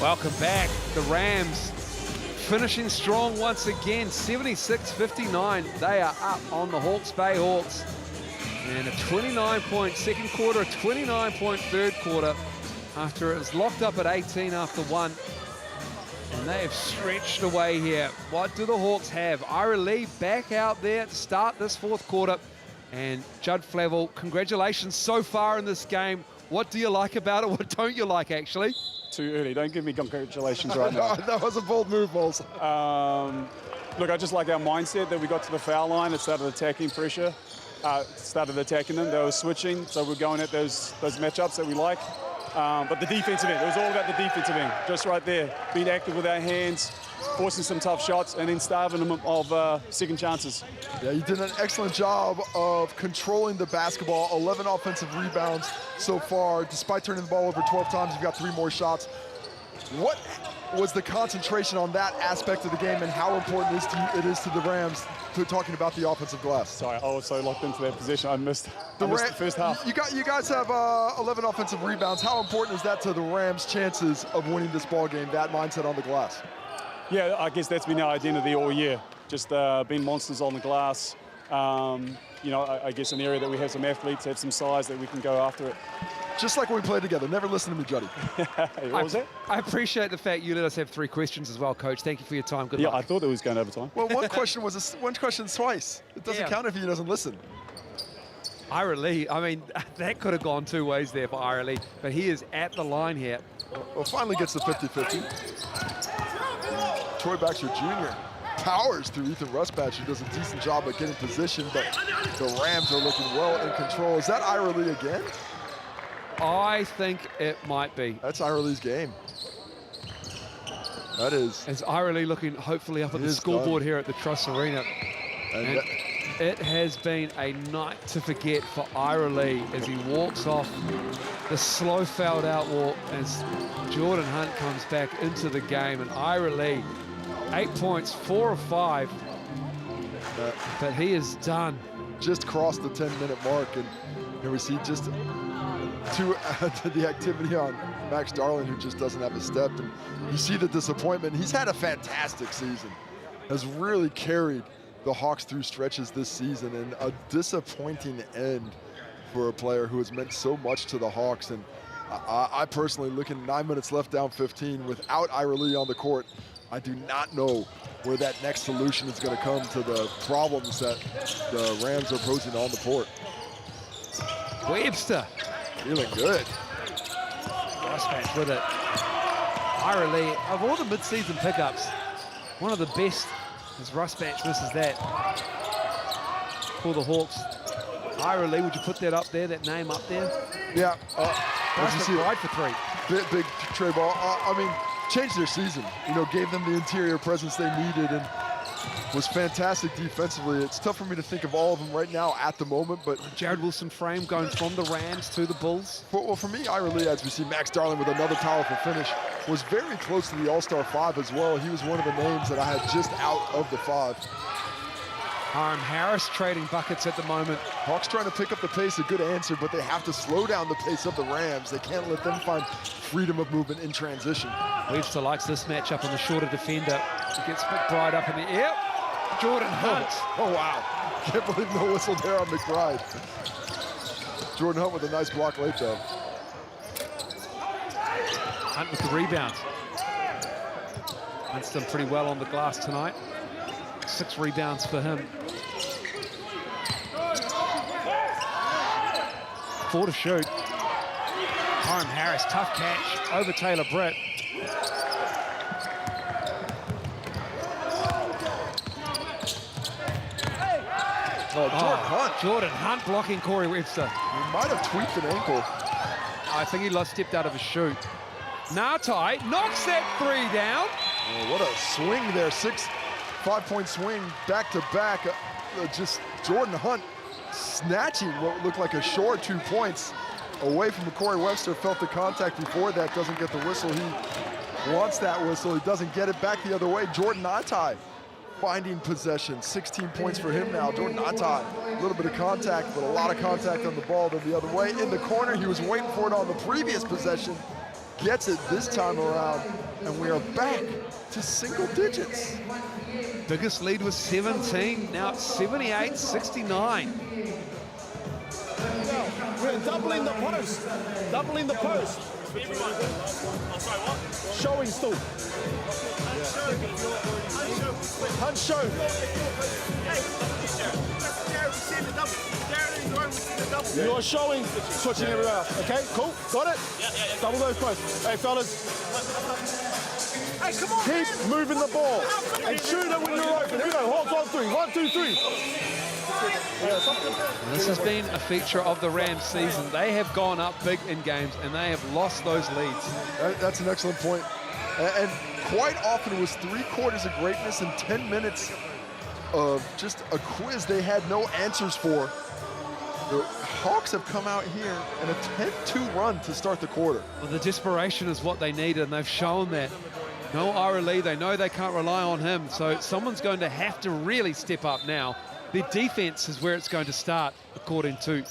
Welcome back. The Rams finishing strong once again, 76-59. They are up on the Hawke's Bay Hawks. And a 29-point second quarter, a 29-point third quarter after it was locked up at 18 after one. And they have stretched away here. What do the Hawks have? Ira Lee back out there to start this fourth quarter. And Judd Flavel, congratulations so far in this game. What do you like about it? What don't you like, actually? Too early. Don't give me congratulations right now. That was a bold move, Moles. Look, I just like our mindset that we got to the foul line and started attacking pressure. Started attacking them. They were switching, so we're going at those matchups that we like. But the defensive end, it was all about the defensive end. Just right there, being active with our hands, forcing some tough shots, and then starving them of second chances. Yeah, you did an excellent job of controlling the basketball. 11 offensive rebounds so far. Despite turning the ball over 12 times, you've got 3 more shots. What was the concentration on that aspect of the game, and how important it is to the Rams, talking about the offensive glass? Sorry, I was so locked into that position, I missed the first half. You guys have 11 offensive rebounds. How important is that to the Rams' chances of winning this ball game, that mindset on the glass? Yeah, I guess that's been our identity all year. Just being monsters on the glass. You know, I guess an area that we have some athletes, have some size that we can go after it. Just like when we played together. Never listen to me, Juddy. What was that? I appreciate the fact you let us have 3 questions as well, Coach. Thank you for your time. Good luck. Yeah, I thought it was going overtime. Well, one question's twice. It doesn't count if he doesn't listen. Ira Lee, I mean, that could have gone 2 ways there for Ira Lee, but he is at the line here. Well, finally gets the 50-50. Troy Baxter Jr. powers through Ethan Rusbatch, who does a decent job at getting position, but the Rams are looking well in control. Is that Ira Lee again? I think it might be. That's Ira Lee's game. That is. As Ira Lee looking hopefully up at the scoreboard here at the Truss Arena. And it has been a night to forget for Ira Lee as he walks off the slow fouled out walk as Jordan Hunt comes back into the game. And Ira Lee, 8 points, 4 of 5. But he is done. Just crossed the 10-minute mark, and here we see just to add to the activity on Max Darling, who just doesn't have a step. And you see the disappointment. He's had a fantastic season, has really carried the Hawks through stretches this season, and a disappointing end for a player who has meant so much to the Hawks. And I personally, looking 9 minutes left, down 15, without Ira Lee on the court, I do not know where that next solution is going to come to the problems that the Rams are posing on the court. Webster. Feeling good. Rusbatch with it. Ira Lee, of all the mid-season pickups, one of the best as Rusbatch misses that for the Hawks. Ira Lee, would you put that up there, that name up there? Yeah. Nice ride for 3. Big tray ball. I mean, changed their season. You know, gave them the interior presence they needed, and was fantastic defensively. It's tough for me to think of all of them right now at the moment, but Jared Wilson frame going from the Rams to the Bulls. Well, for me, Ira Lee, as we see Max Darling with another powerful finish, was very close to the All-Star 5 as well. He was one of the names that I had just out of the 5. Hiram Harris trading buckets at the moment. Hawks trying to pick up the pace, a good answer, but they have to slow down the pace of the Rams. They can't let them find freedom of movement in transition. Webster likes this matchup on the shorter defender. He gets McBride up in the air. Jordan Hunt. Oh, wow. Can't believe no whistle there on McBride. Jordan Hunt with a nice block late, though. Hunt with the rebound. Hunt's done pretty well on the glass tonight. 6 rebounds for him. 4 to shoot. Hiram Harris, tough catch over Taylor Britt. Oh, Jordan Hunt. Jordan Hunt blocking Corey Webster. He might have tweaked an ankle. I think he stepped out of his shoot. Ngatai knocks that 3 down. Oh, what a swing there. 5-point swing back to back. Just Jordan Hunt snatching what looked like a short 2 points away from Corey Webster. Felt the contact before that, doesn't get the whistle. He wants that whistle. He doesn't get it back the other way. Jordan Ngatai finding possession. 16 points for him now. Jordan Ngatai, a little bit of contact, but a lot of contact on the ball than the other way. In the corner, he was waiting for it on the previous possession. gets it this time around, and we are back to single digits. Biggest lead was 17, now it's 78-69. We're doubling the post. Doubling the post. Showing still. Hunt show. You're showing, switching everywhere else. Okay, cool, got it? Yeah. Double those posts. Hey, fellas. Hey, come on, keep moving the ball and shoot it when you're open. Here we go, hold on, 3. 1, 2, 3. This has been a feature of the Rams season. They have gone up big in games and they have lost those leads. That's an excellent point. And quite often it was 3/4 of greatness and 10 minutes of just a quiz they had no answers for. The Hawks have come out here and a 10-2 run to start the quarter. Well, the desperation is what they needed, and they've shown that. No Ira Lee, they know they can't rely on him, so someone's going to have to really step up now. Their defense is where it's going to start, according to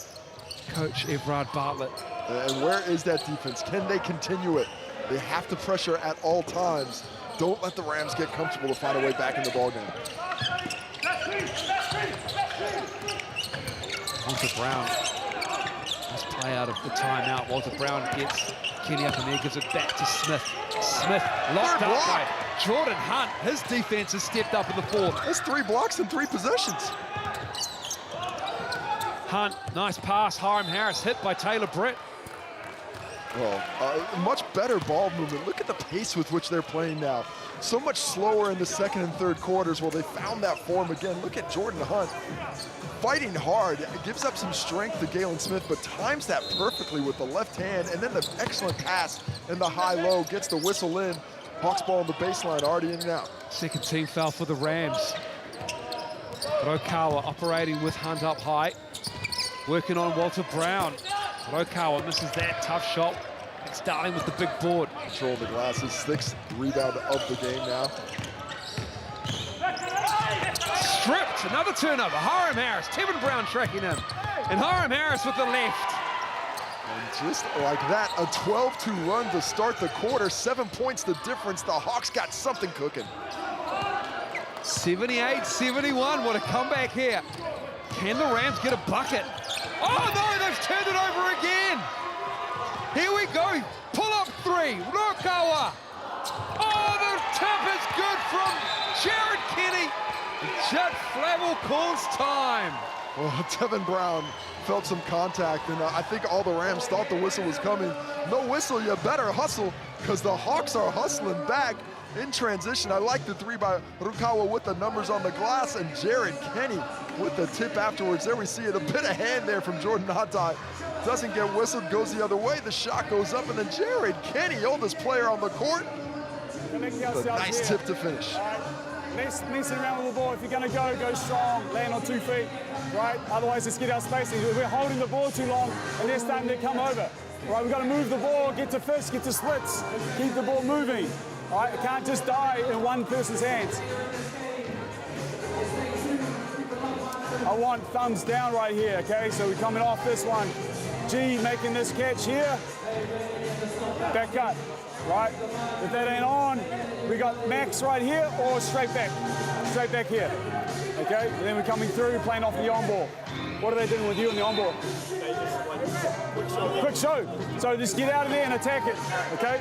Coach Everard Bartlett. And where is that defense? Can they continue it? They have to pressure at all times. Don't let the Rams get comfortable to find a way back in the ballgame. Walter Brown, nice play out of the timeout. Walter Brown gets Kenny up in there, gives it back to Smith. Smith locked up by Jordan Hunt. His defense has stepped up in the fourth. That's 3 blocks in 3 possessions. Hunt, nice pass. Hiram Harris hit by Taylor Britt. Well, much better ball movement. Look at the pace with which they're playing now. So much slower in the second and third quarters. Well, they found that form again. Look at Jordan Hunt fighting hard. It gives up some strength to Galen Smith, but times that perfectly with the left hand, and then the excellent pass in the high-low gets the whistle in. Hawks ball on the baseline, already in and out. Second team foul for the Rams. Rokawa operating with Hunt up high. Working on Walter Brown. Rokawa misses that tough shot. Starting with the big board. Control the glasses, 6th rebound of the game now. Stripped, another turnover. Hiram Harris, Tevin Brown tracking him. And Hiram Harris with the left. And just like that, a 12-2 run to start the quarter. 7 points the difference. The Hawks got something cooking. 78-71, what a comeback here. Can the Rams get a bucket? Oh no, they've turned it over again. Here we go, pull-up 3, Rokawa. Oh, the tap is good from Jared Kenny. Judd Flavel calls time. Well, Tevin Brown felt some contact, and I think all the Rams thought the whistle was coming. No whistle, you better hustle, because the Hawks are hustling back in transition. I like the 3 by Rokawa with the numbers on the glass, and Jared Kenny with the tip afterwards. There we see it, a bit of hand there from Jordan Hatai. Doesn't get whistled, goes the other way. The shot goes up, and then Jared Kenny, oldest player on the court, a nice tip to finish. Messing around with the ball. If you're going to go strong, land on 2 feet, right? Otherwise, let's get our spacing. We're holding the ball too long, and they're starting to come over. Right, we've got to move the ball, get to fists, get to splits, keep the ball moving. All right, it can't just die in one person's hands. I want thumbs down right here, okay? So we're coming off this one. G making this catch here. Back cut, right? If that ain't on, we got Max right here or straight back here, okay? And then we're coming through, playing off the on ball. What are they doing with you on the on ball? Quick show. So just get out of there and attack it, okay?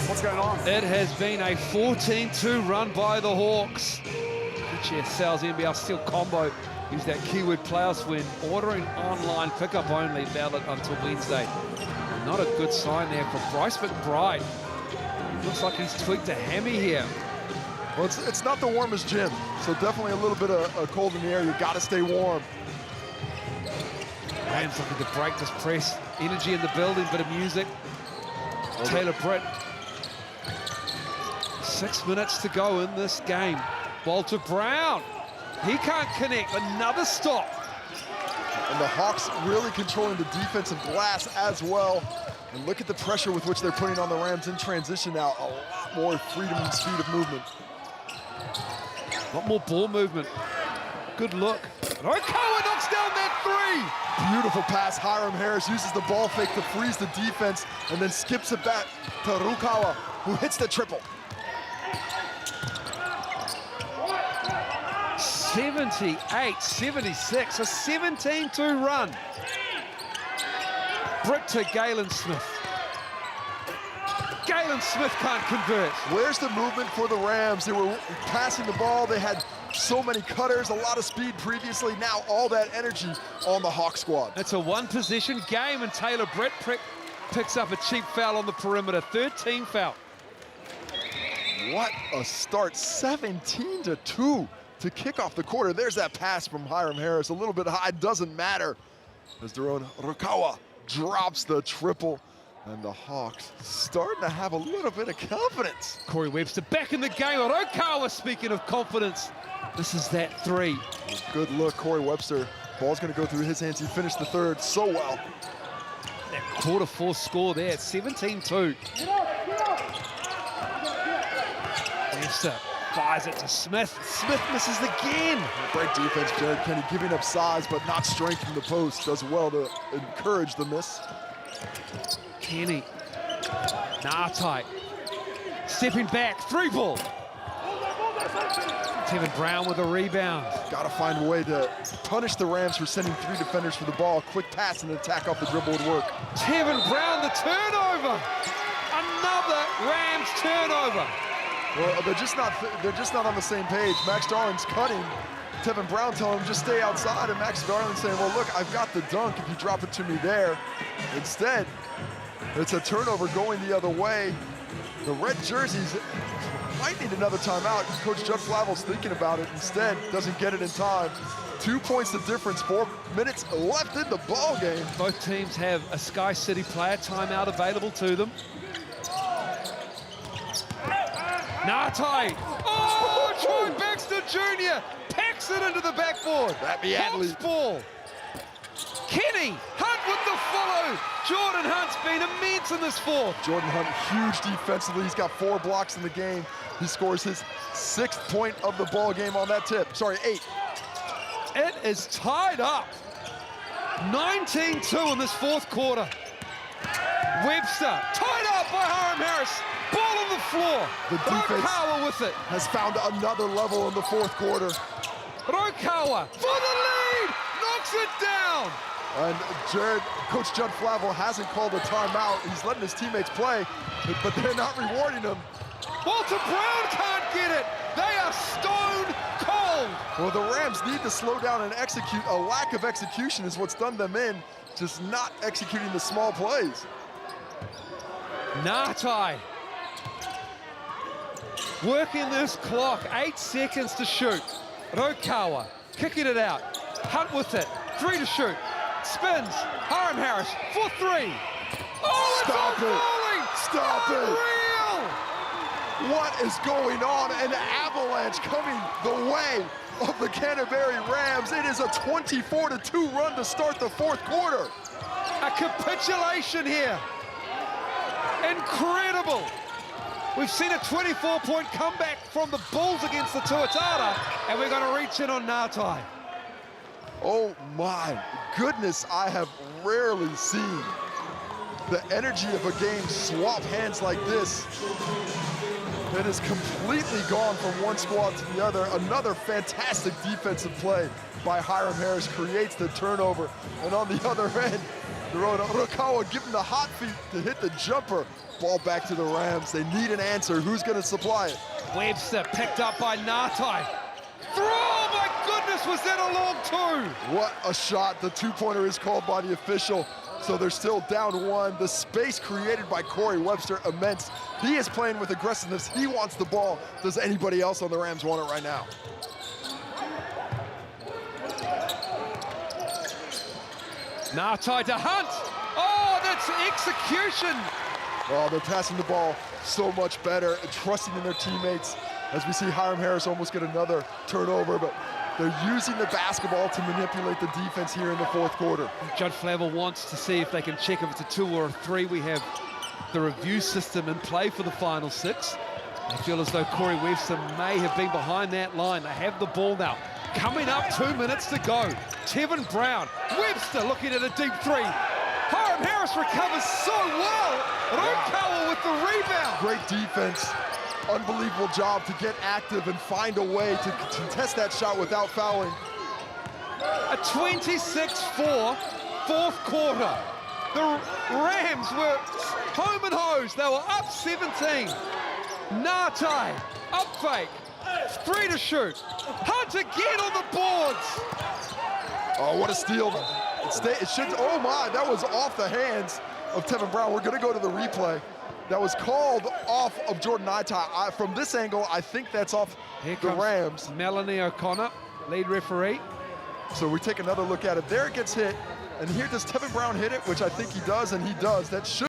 What's going on? It has been a 14-2 run by the Hawks. Sal's NBL Steel combo. Use that keyword playoffs when ordering online pickup only, valid until Wednesday. Not a good sign there for Bryce McBride. Looks like he's tweaked a hammy here. Well, it's not the warmest gym, so definitely a little bit of cold in the air. You got to stay warm. Rams looking to break this press. Energy in the building, bit of music. Taylor Britt. 6 minutes to go in this game. Walter Brown, he can't connect, another stop. And the Hawks really controlling the defensive glass as well. And look at the pressure with which they're putting on the Rams in transition now. A lot more freedom and speed of movement. A lot more ball movement. Good look. Rokawa knocks down that 3. Beautiful pass. Hiram Harris uses the ball fake to freeze the defense and then skips it back to Rukawa, who hits the triple. 78-76, a 17-2 run. Brick to Galen Smith. Galen Smith can't convert. Where's the movement for the Rams? They were passing the ball. They had so many cutters, a lot of speed previously. Now all that energy on the Hawk squad. It's a one-possession game, and Taylor Brett picks up a cheap foul on the perimeter. Third team foul. What a start, 17-2 to kick off the quarter. There's that pass from Hiram Harris, a little bit high, doesn't matter. As Daron Rukawa drops the triple, and the Hawks starting to have a little bit of confidence. Corey Webster back in the game. Rukawa, speaking of confidence, this is that three. Good look, Corey Webster. Ball's gonna go through his hands. He finished the third so well. That quarter four score there, 17-2. Webster fires it to Smith. Smith misses again. Great defense, Jared Kenny, giving up size but not strength from the post. Does well to encourage the miss. Kenny, Nartai, stepping back, three ball. Tevin Brown with a rebound. Got to find a way to punish the Rams for sending three defenders for the ball. Quick pass and attack off the dribble would work. Tevin Brown, the turnover. Another Rams turnover. Well, they're just not on the same page. Max Darling's cutting. Tevin Brown telling him just stay outside, and Max Darling saying, well, look, I've got the dunk if you drop it to me there. Instead, it's a turnover going the other way. The red jerseys might need another timeout. Coach Judd Flavel's thinking about it. Instead, doesn't get it in time. 2 points the difference, 4 minutes left in the ball game. Both teams have a Sky City player timeout available to them. Nartai. Oh, Troy Baxter Jr. packs it into the backboard. That be Hawks ball. Kenny, Hunt with the follow. Jordan Hunt's been immense in this fourth. Jordan Hunt, huge defensively. He's got 4 blocks in the game. He scores his 6th point of the ball game on that tip. Sorry, 8. It is tied up. 19-2 in this fourth quarter. Webster, tied up by Hiram Harris. Ball on the floor. The defense Rukawa with it. has found another level in the fourth quarter. Rukawa for the lead. Knocks it down. And Jared, Coach Judd Flavel hasn't called a timeout. He's letting his teammates play, but they're not rewarding him. Walter Brown can't get it. They are stone cold. Well, the Rams need to slow down and execute. A lack of execution is what's done them in, just not executing the small plays. Nartai working this clock. 8 seconds to shoot. Rukawa kicking it out. Hunt with it. 3 to shoot. Spins. Hiram Harris for 3. Oh, Stop it's it. falling. Stop it. Unreal. What is going on? An avalanche coming the way of the Canterbury Rams. It is a 24-2 run to start the fourth quarter. A capitulation here. Incredible. We've seen a 24-point comeback from the Bulls against the Tuatara, and we're going to reach in on Nartai. Oh my goodness, I have rarely seen the energy of a game swap hands like this. It is completely gone from one squad to the other. Another fantastic defensive play by Hiram Harris creates the turnover. And on the other end, Rukawa giving the hot feet to hit the jumper. Ball back to the Rams. They need an answer. Who's going to supply it? Webster picked up by Nartai. Oh my goodness, was that a long 2? What a shot. The 2-pointer is called by the official. So they're still down 1. The space created by Corey Webster, immense. He is playing with aggressiveness. He wants the ball. Does anybody else on the Rams want it right now? Nartai to Hunt. Oh, that's execution. Oh, they're passing the ball so much better, trusting in their teammates. As we see Hiram Harris almost get another turnover, but they're using the basketball to manipulate the defense here in the fourth quarter. Judd Flavel wants to see if they can check if it's a 2 or a 3. We have the review system in play for the final 6. They feel as though Corey Webster may have been behind that line. They have the ball now. Coming up, 2 minutes to go. Tevin Brown, Webster looking at a deep three. Hiram Harris recovers so well. Rokawa with the rebound. Great defense. Unbelievable job to get active and find a way to contest that shot without fouling. A 26-4 fourth quarter. The Rams were home and hosed. They were up 17. Ngatai, up fake, 3 to shoot. Hunt again on the boards. Oh, what a steal. It should, oh my, that was off the hands of Tevin Brown. We're gonna go to the replay. That was called off of Jordan Ngatai. From this angle, I think that's off the Rams. Melanie O'Connor, lead referee. So we take another look at it. There it gets hit. And here does Tevin Brown hit it, which I think he does, and he does. That should.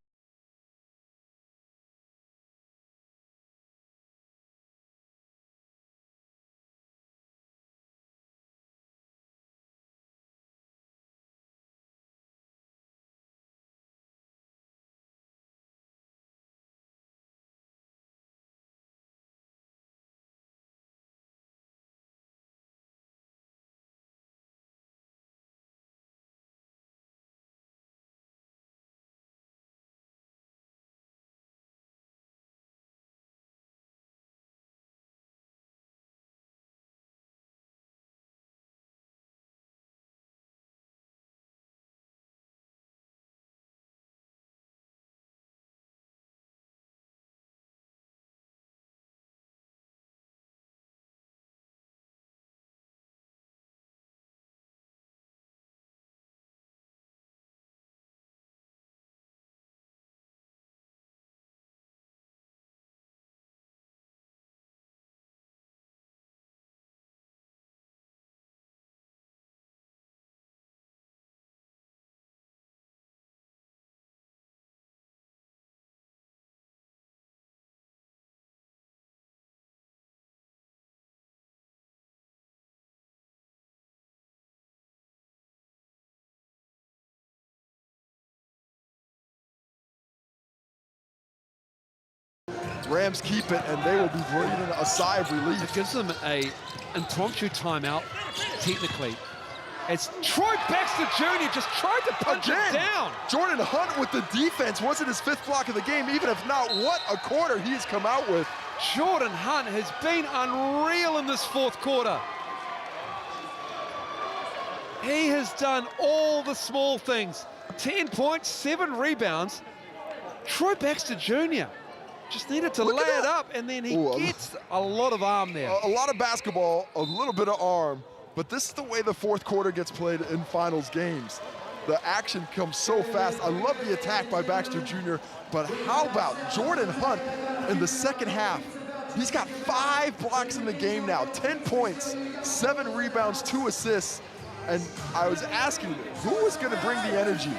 Rams keep it, and they will be breathing a sigh of relief. It gives them a impromptu timeout, technically. It's Troy Baxter Jr. just tried to punch it down. Jordan Hunt with the defense. Wasn't his 5th block of the game, even if not, what a quarter he's come out with. Jordan Hunt has been unreal in this 4th quarter. He has done all the small things. 10 points, 7 rebounds. Troy Baxter Jr. just needed to lay it up, and then he gets a lot of arm there. A lot of basketball, a little bit of arm, but this is the way the 4th quarter gets played in finals games. The action comes so fast. I love the attack by Baxter Jr., but how about Jordan Hunt in the 2nd half? He's got 5 blocks in the game now, 10 points, 7 rebounds, 2 assists, and I was asking who was gonna bring the energy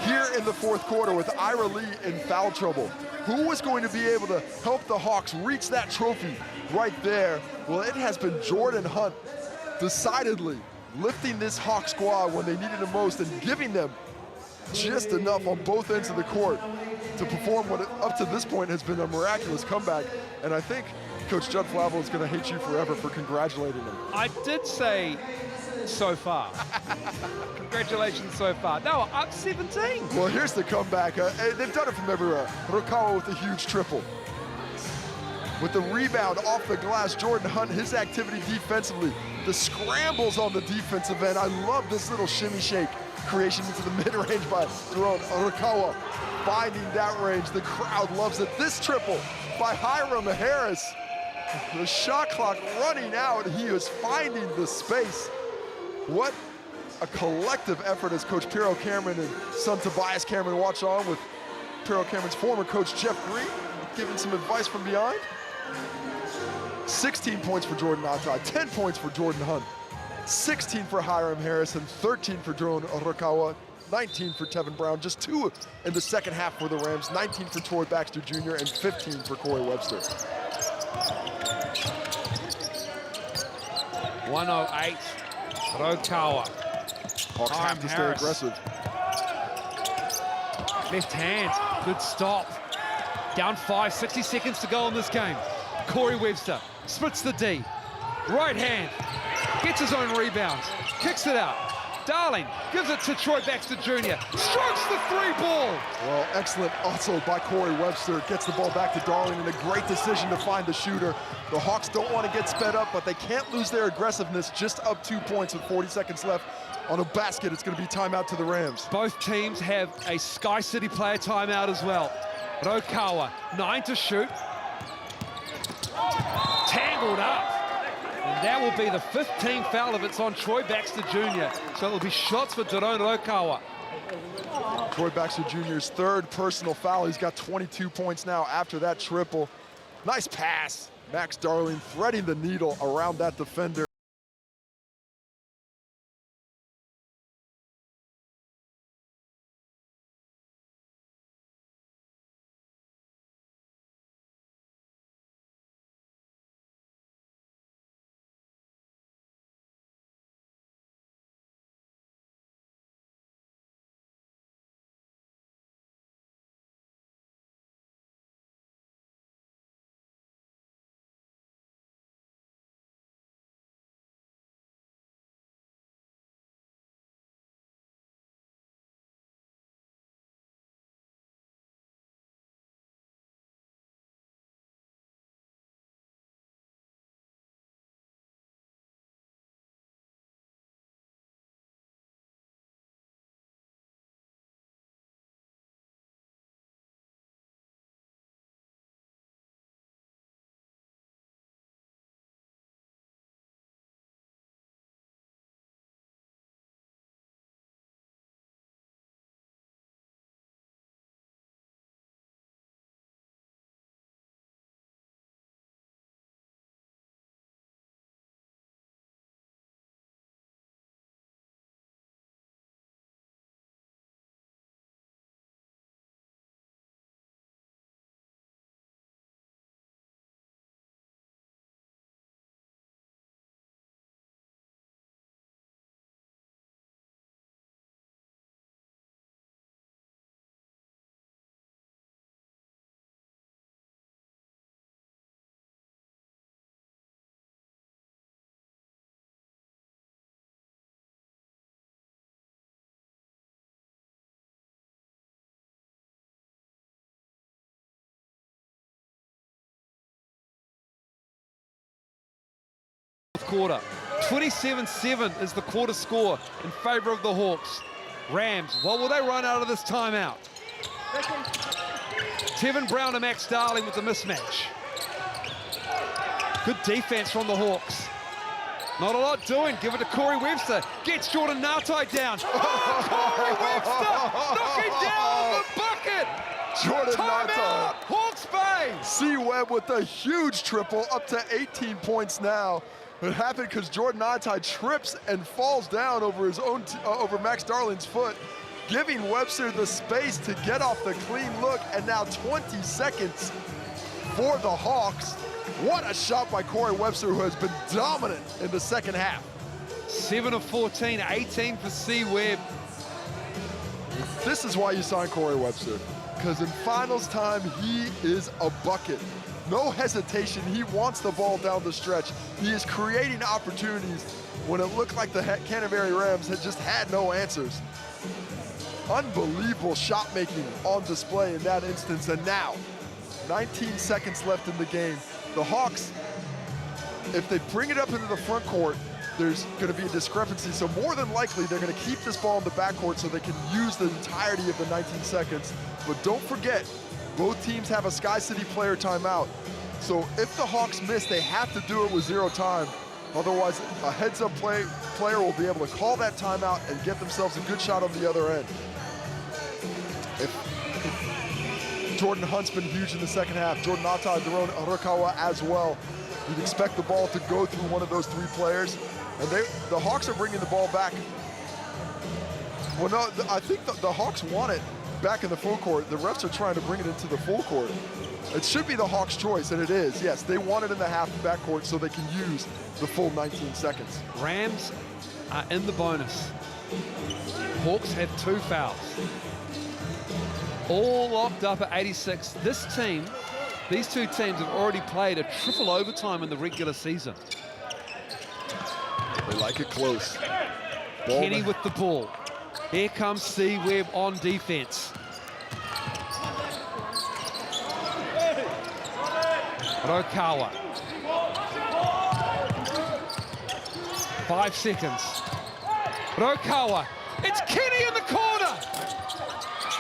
here in the 4th quarter with Ira Lee in foul trouble. Who was going to be able to help the Hawks reach that trophy right there? Well, it has been Jordan Hunt decidedly lifting this Hawk squad when they needed it most and giving them just enough on both ends of the court to perform what up to this point has been a miraculous comeback. And I think Coach Judd Flavel is going to hate you forever for congratulating him. I did say so far. Congratulations so far. They were up 17. Well, here's the comeback. They've done it from everywhere. Rokawa with a huge triple. With the rebound off the glass, Jordan Hunt, his activity defensively, the scrambles on the defensive end. I love this little shimmy shake creation into the mid-range by Jerome Rokawa, finding that range. The crowd loves it. This triple by Hiram Harris. The shot clock running out. He is finding the space. What a collective effort as Coach Piero Cameron and son Tobias Cameron watch on with Piero Cameron's former coach Jeff Green giving some advice from behind. 16 points for Jordan Ngatai, 10 points for Jordan Hunt, 16 for Hiram Harris, and 13 for Jordan Rokawa, 19 for Tevin Brown, just 2 in the 2nd half for the Rams, 19 for Troy Baxter Jr., and 15 for Corey Webster. 108, Rokawa. Hawks have to stay aggressive. Left hand, good stop. Down 5, 60 seconds to go in this game. Corey Webster splits the D. Right hand, gets his own rebounds, kicks it out. Darling gives it to Troy Baxter Jr. Strokes the 3-ball. Well, excellent hustle by Corey Webster. Gets the ball back to Darling, and a great decision to find the shooter. The Hawks don't want to get sped up, but they can't lose their aggressiveness. Just up 2 points with 40 seconds left on a basket. It's going to be timeout to the Rams. Both teams have a Sky City player timeout as well. Rokawa, 9 to shoot. Tangled up. And that will be the 5th team foul if it's on Troy Baxter Jr. So it will be shots for Daron Rokawa. Troy Baxter Jr.'s 3rd personal foul. He's got 22 points now after that triple. Nice pass. Max Darling threading the needle around that defender. Quarter. 27-7 is the quarter score in favor of the Hawks. Rams, what will they run out of this timeout? Tevin Brown and Max Darling with the mismatch. Good defense from the Hawks. Not a lot doing. Give it to Corey Webster. Gets Jordan Natai down. Oh, Corey Webster knocking down the bucket. Jordan Timeout. Natai. Hawks Bay. C-Web with a huge triple, up to 18 points now. It happened because Jordan Natai trips and falls down over his own over Max Darling's foot, giving Webster the space to get off the clean look. And now 20 seconds for the Hawks. What a shot by Corey Webster, who has been dominant in the second half. 7 of 14, 18 for C-Web. This is why you sign Corey Webster, because in finals time, he is a bucket. No hesitation, he wants the ball down the stretch. He is creating opportunities when it looked like the Canterbury Rams had just had no answers. Unbelievable shot making on display in that instance. And now, 19 seconds left in the game. The Hawks, if they bring it up into the front court, there's going to be a discrepancy. So more than likely, they're going to keep this ball in the backcourt so they can use the entirety of the 19 seconds. But don't forget, both teams have a Sky City player timeout. So if the Hawks miss, they have to do it with 0 time. Otherwise, a heads-up player will be able to call that timeout and get themselves a good shot on the other end. If Jordan Hunt's been huge in the second half. Jordan Natai, Daron Rokawa as well. You'd expect the ball to go through one of those 3 players. And the Hawks are bringing the ball back. Well, no, I think the Hawks want it back in the full court. The refs are trying to bring it into the full court. It should be the Hawks' choice, and it is. Yes, they want it in the half backcourt so they can use the full 19 seconds. Rams are in the bonus. Hawks have 2 fouls. All locked up at 86. This team These two teams have already played a triple overtime in the regular season. They like it close. Kenny with the ball. Here comes C-Webb on defense. Rokawa. 5 seconds. Rokawa. It's Kenny in the corner.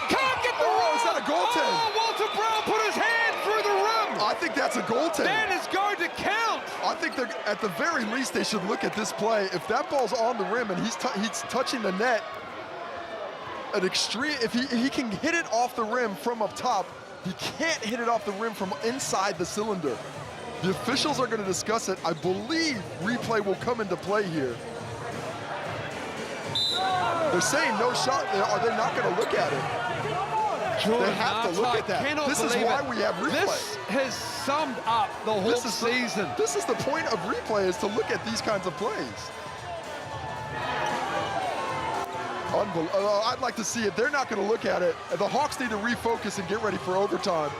Can't get the run. Is that a goaltend? Oh, Walter Brown put his hand through the rim. I think that's a goaltend. That is going to count. I think they're, at the very least, they should look at this play. If that ball's on the rim and he's touching the net, an extreme, if he can hit it off the rim from up top, he can't hit it off the rim from inside the cylinder. The officials are going to discuss it. I believe replay will come into play here. They're saying no shot. Are they not going to look at it? Jordan They have to look at that. This is why we have replay. This has summed up the whole season. This is the point of replay, is to look at these kinds of plays. I'd like to see it. They're not going to look at it. The Hawks need to refocus and get ready for overtime.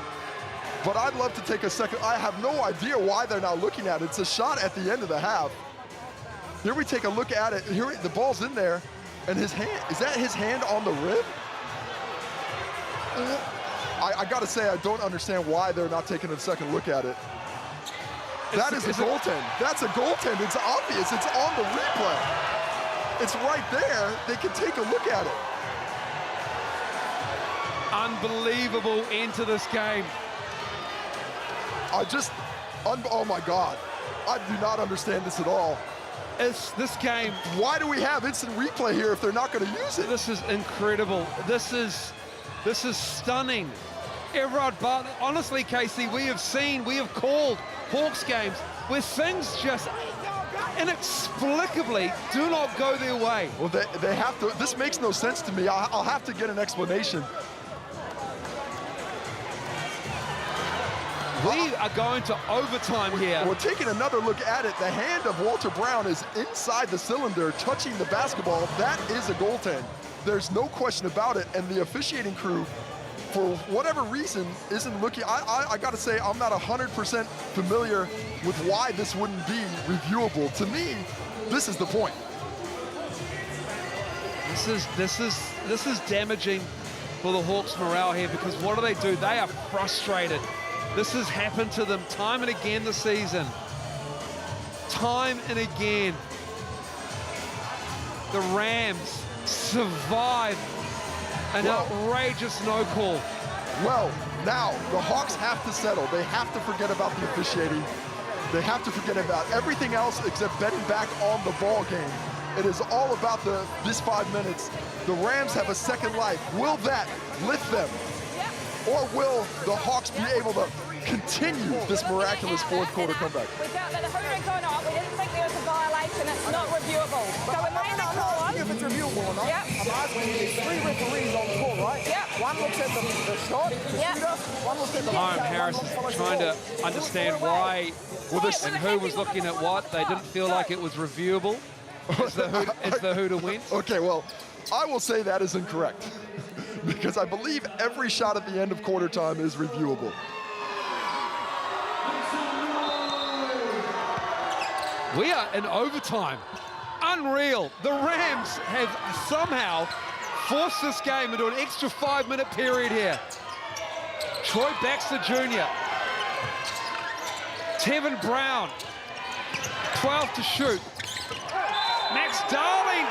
But I'd love to take a second. I have no idea why they're not looking at it. It's a shot at the end of the half. Here we take a look at it. Here the ball's in there, and his hand, is that his hand on the rim? I got to say, I don't understand why they're not taking a second look at it. That is a goaltend. That's a goaltend. It's obvious. It's on the replay. It's right there. They can take a look at it. Unbelievable end to this game. Oh my God. I do not understand this at all. It's this game. Why do we have instant replay here if they're not going to use it? This is incredible. This is stunning. Everard Bartlett, honestly, Casey, we have called Hawks games where things just inexplicably do not go their way. Well, they have to. This makes no sense to me. I'll have to get an explanation. We are going to overtime here. We're taking another look at it. The hand of Walter Brown is inside the cylinder, touching the basketball. That is a goaltend. There's no question about it. And the officiating crew, for whatever reason, isn't looking. I got to say, I'm not 100% familiar with why this wouldn't be reviewable. To me, this is the point. This is damaging for the Hawks' morale here, because what do? They are frustrated. This has happened to them time and again this season. Time and again. The Rams survive an outrageous no call. Well, now the Hawks have to settle. They have to forget about the officiating. They have to forget about everything else except betting back on the ball game. It is all about this 5 minutes. The Rams have a second life. Will that lift them? Or will the Hawks be able to continue this miraculous fourth quarter comeback? We felt that the hoodoo going off, we didn't think there was a violation, it's not reviewable. So we made the call on. If it's reviewable or not, I'm asking you, there's 3 referees on the court, right? Yep. One looks at the shot, the shooter, one looks at the Harris is trying to understand why and who was looking at what. They didn't feel like it was reviewable. It's the who to win. Okay, well, I will say that is incorrect. Because I believe every shot at the end of quarter time is reviewable. We are in overtime. Unreal. The Rams have somehow forced this game into an extra 5-minute period here. Troy Baxter Jr. Tevin Brown. 12 to shoot. Max Darling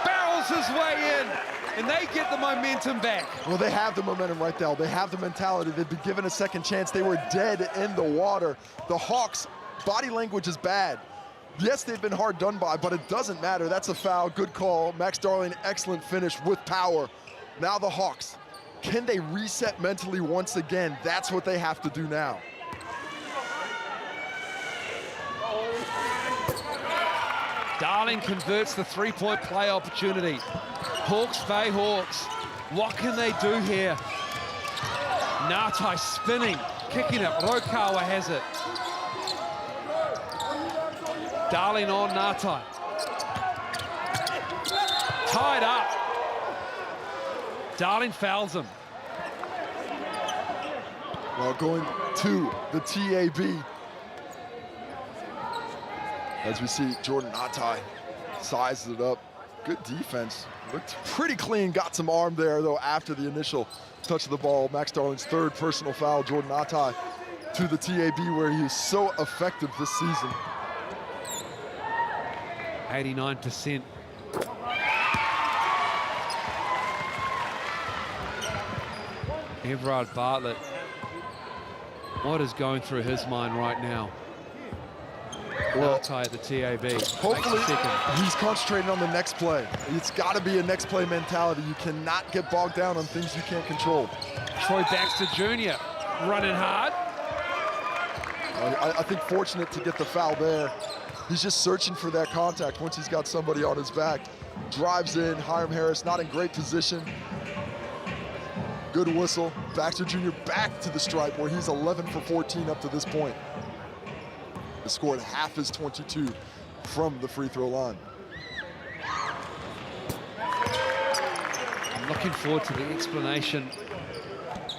barrels his way in, and they get the momentum back. Well, they have the momentum right now. They have the mentality. They've been given a second chance. They were dead in the water. The Hawks' body language is bad. Yes, they've been hard done by, but it doesn't matter. That's a foul. Good call. Max Darling, excellent finish with power. Now the Hawks, can they reset mentally once again? That's what they have to do now. Darling converts the 3-point play opportunity. Hawke's Bay Hawks, what can they do here? Ngatai spinning, kicking it. Rokawa has it. Darling on Ngatai. Tied up. Darling fouls him. Well, going to the TAB. As we see, Jordan Atai sizes it up. Good defense. Looked pretty clean, got some arm there, though, after the initial touch of the ball. Max Darling's third personal foul. Jordan Atai to the TAB, where he is so effective this season. 89%. Everard Bartlett, what is going through his mind right now? Well, tie at the TAB. Hopefully he's concentrating on the next play. It's got to be a next play mentality. You cannot get bogged down on things you can't control. Troy Baxter Jr. running hard. I think fortunate to get the foul there. He's just searching for that contact once he's got somebody on his back. Drives in, Hiram Harris not in great position. Good whistle. Baxter Jr. back to the stripe where he's 11 for 14 up to this point. He scored half his 22 from the free throw line. I'm looking forward to the explanation.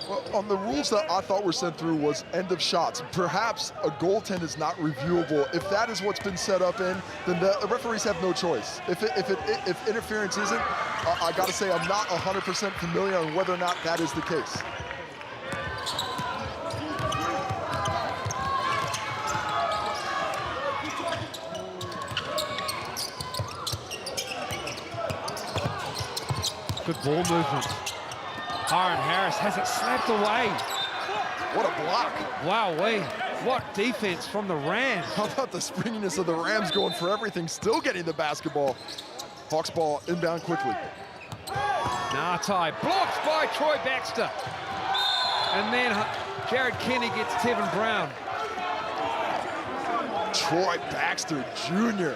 Well, on the rules that I thought were sent through was end of shots. Perhaps a goaltend is not reviewable. If that is what's been set up in, then the referees have no choice. If interference isn't, I gotta say I'm not 100% familiar on whether or not that is the case. Good ball movement. Hiram Harris has it slapped away. What a block. Wowee. What defense from the Rams. How about the springiness of the Rams going for everything, still getting the basketball. Hawks ball inbound quickly. Nartai blocked by Troy Baxter. And then Jared Kenny gets Tevin Brown. Troy Baxter Jr.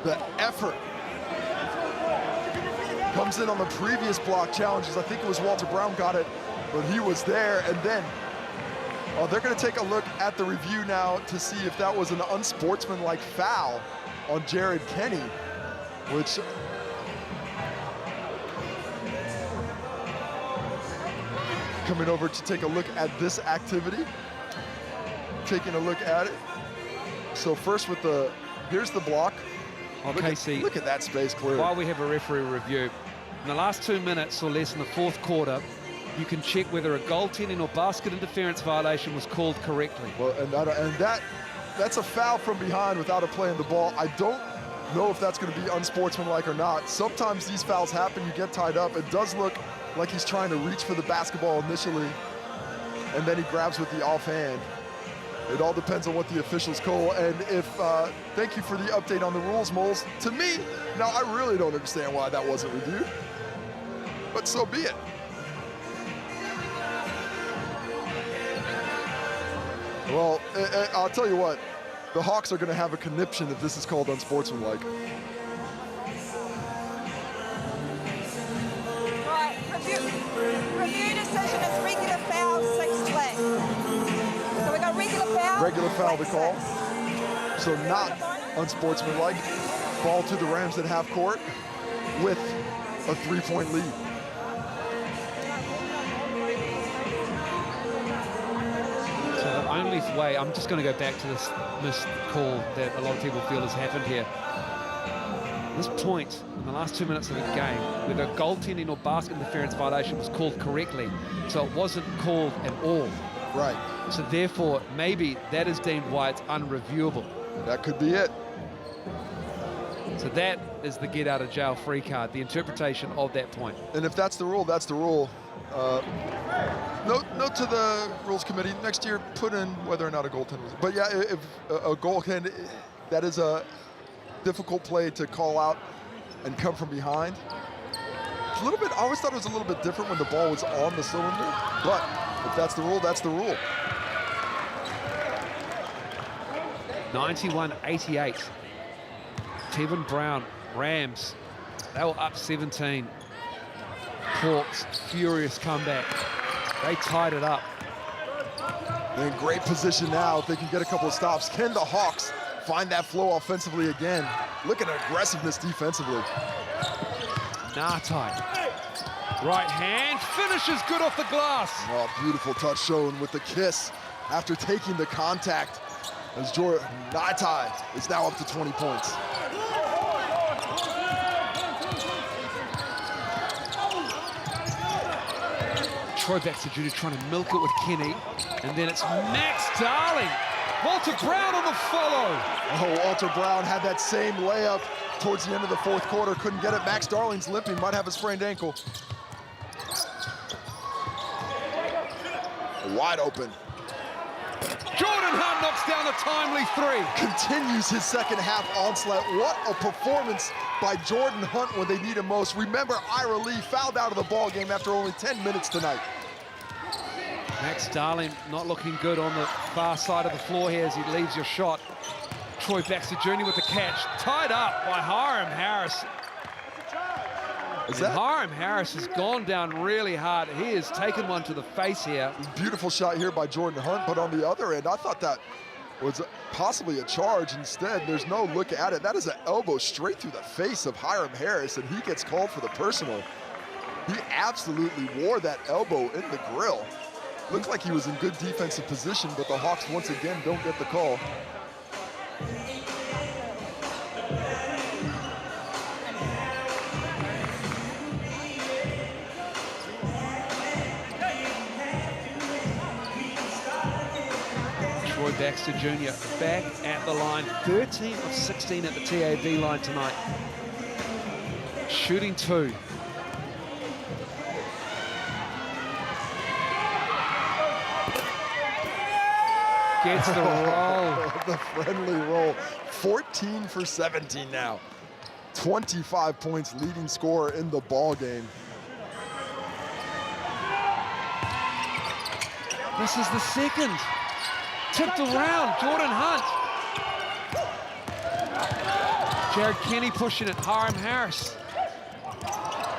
The effort. Comes in on the previous block challenges. I think it was Walter Brown got it, but he was there. And then they're going to take a look at the review now to see if that was an unsportsmanlike foul on Jared Kenny, which coming over to take a look at this activity. Taking a look at it. So first with the, here's the block. Okay, look at that space clear. While we have a referee review, in the last 2 minutes or less in the fourth quarter, you can check whether a goaltending or basket interference violation was called correctly. Well, that's a foul from behind without a play in the ball. I don't know if that's going to be unsportsmanlike or not. Sometimes these fouls happen, you get tied up. It does look like he's trying to reach for the basketball initially, and then he grabs with the offhand. It all depends on what the officials call. And if, thank you for the update on the rules, Moles. To me, now I really don't understand why that wasn't reviewed, but so be it. Well, I'll tell you what, the Hawks are going to have a conniption if this is called unsportsmanlike. Right, review decision is regular foul, 6 flags. So we got regular foul. Regular foul to call. So not unsportsmanlike. Ball to the Rams at half court with a 3-point lead. So the only way, I'm just going to go back to this missed call that a lot of people feel has happened here. This point in the last 2 minutes of the game, whether a goaltending or basket interference violation was called correctly, so it wasn't called at all. Right. So therefore, maybe that is deemed why it's unreviewable. That could be it. So that is the get out of jail free card, the interpretation of that point. And if that's the rule, that's the rule. Note to the rules committee, next year put in whether or not a goaltender was. But yeah, if a goaltender, that is a difficult play to call out and come from behind. A little bit, I always thought it was a little bit different when the ball was on the cylinder, but if that's the rule, that's the rule. 91-88. Tevin Brown, Rams, they were up 17. Hawks, furious comeback. They tied it up. They're in great position now. If they can get a couple of stops, can the Hawks find that flow offensively again? Look at aggressiveness defensively. Nartai Right hand, finishes good off the glass. Oh, beautiful touch shown with the kiss after taking the contact, as Jordan Naitai is now up to 20 points. Troy Baxter Jr. trying to milk it with Kenny, and then it's Max Darling. Walter Brown on the follow. Oh, Walter Brown had that same layup towards the end of the fourth quarter, couldn't get it. Max Darling's limping, might have a sprained ankle. Wide open. Jordan Hunt knocks down a timely three. Continues his second half onslaught. What a performance by Jordan Hunt when they need him most. Remember, Ira Lee fouled out of the ball game after only 10 minutes tonight. Max Darling not looking good on the far side of the floor here as he leaves your shot. Troy Baxter Jr. with the catch. Tied up by Hiram Harris. Hiram Harris has gone down really hard. He has taken one to the face here. Beautiful shot here by Jordan Hunt, but on the other end, I thought that was possibly a charge. Instead, there's no look at it. That is an elbow straight through the face of Hiram Harris, and he gets called for the personal. He absolutely wore that elbow in the grill. Looked like he was in good defensive position, but the Hawks once again don't get the call. Troy Baxter Jr. back at the line, 13 of 16 at the TAB line tonight. Shooting two. Gets the roll. The friendly roll. 14 for 17 now. 25 points, leading scorer in the ball game. This is the second. Tipped around, Jordan Hunt. Jared Kenny pushing it, Hiram Harris.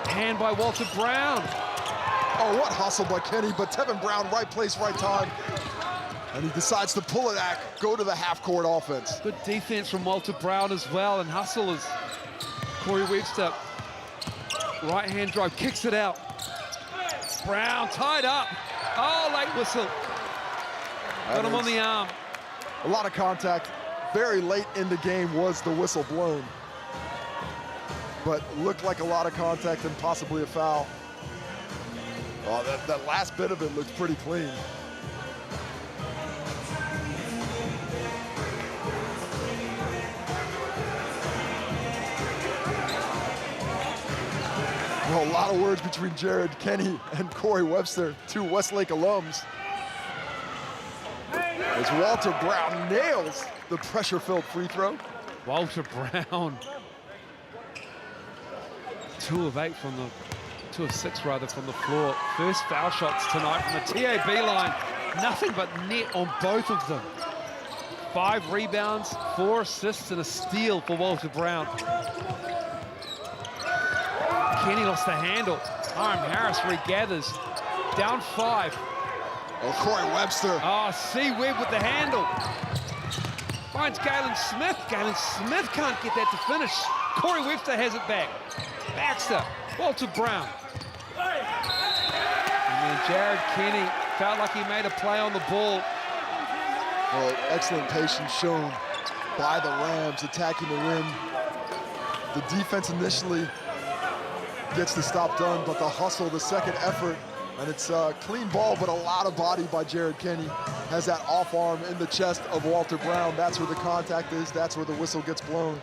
Hand by Walter Brown. Oh, what hustle by Kenny, but Tevin Brown, right place, right time. And he decides to pull it back, go to the half-court offense. Good defense from Walter Brown as well, and hustle as Corey Webster. Right-hand drive, kicks it out. Brown tied up. Oh, late whistle. Got him on the arm. A lot of contact. Very late in the game was the whistle blown. But looked like a lot of contact and possibly a foul. Oh, that last bit of it looked pretty clean. Well, a lot of words between Jared Kenny and Corey Webster, two Westlake alums. As Walter Brown nails the pressure-filled free throw. Walter Brown. 2 of 8 from the, 2 of 6 rather from the floor. First foul shots tonight from the TAB line. Nothing but net on both of them. 5 rebounds, 4 assists and a steal for Walter Brown. Kenny lost the handle. Hiram Harris regathers. Down 5. Oh, Corey Webster. Oh, C-Webb with the handle. Finds Galen Smith. Galen Smith can't get that to finish. Corey Webster has it back. Baxter, Walter Brown. And then Jared Kenny felt like he made a play on the ball. Well, excellent patience shown by the Rams attacking the rim. The defense initially gets the stop done, but the hustle, the second effort, and it's a clean ball, but a lot of body by Jared Kenny. Has that off arm in the chest of Walter Brown. That's where the contact is. That's where the whistle gets blown.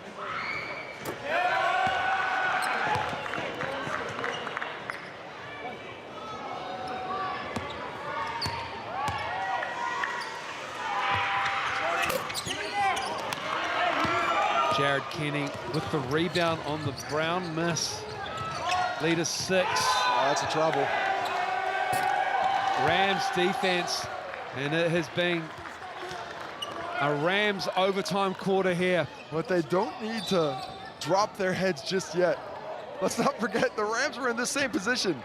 Jared Kenny with the rebound on the Brown miss. Lead is 6. Oh, that's a trouble. Rams defense, and it has been a Rams overtime quarter here. But they don't need to drop their heads just yet. Let's not forget the Rams were in the same position,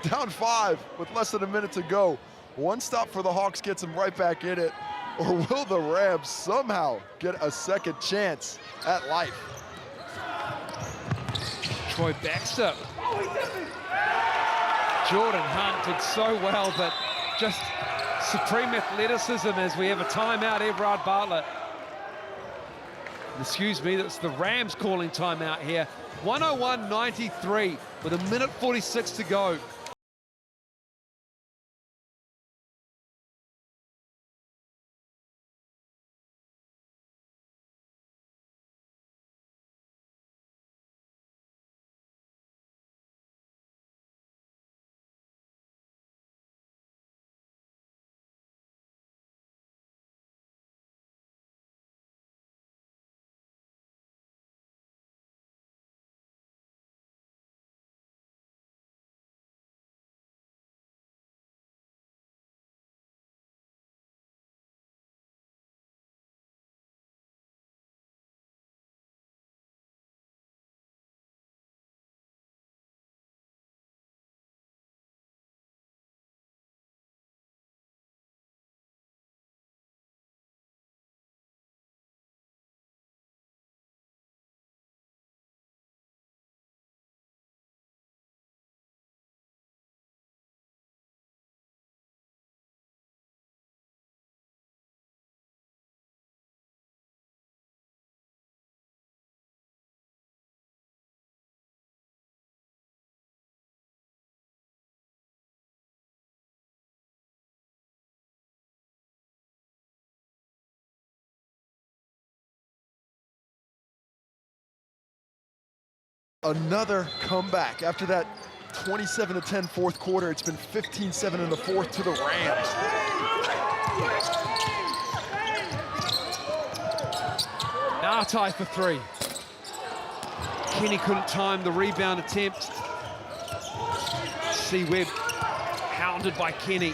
down 5 with less than a minute to go. One stop for the Hawks gets them right back in it, or will the Rams somehow get a second chance at life? Troy Baxter. Jordan Hunt did so well, but just supreme athleticism as we have a timeout, Everard Bartlett. Excuse me, that's the Rams calling timeout here. 101-93 with 1:46 to go. Another comeback. After that 27-10 fourth quarter, it's been 15-7 in the fourth to the Rams. Now tie for three. Kenny couldn't time the rebound attempt. See Webb hounded by Kenny.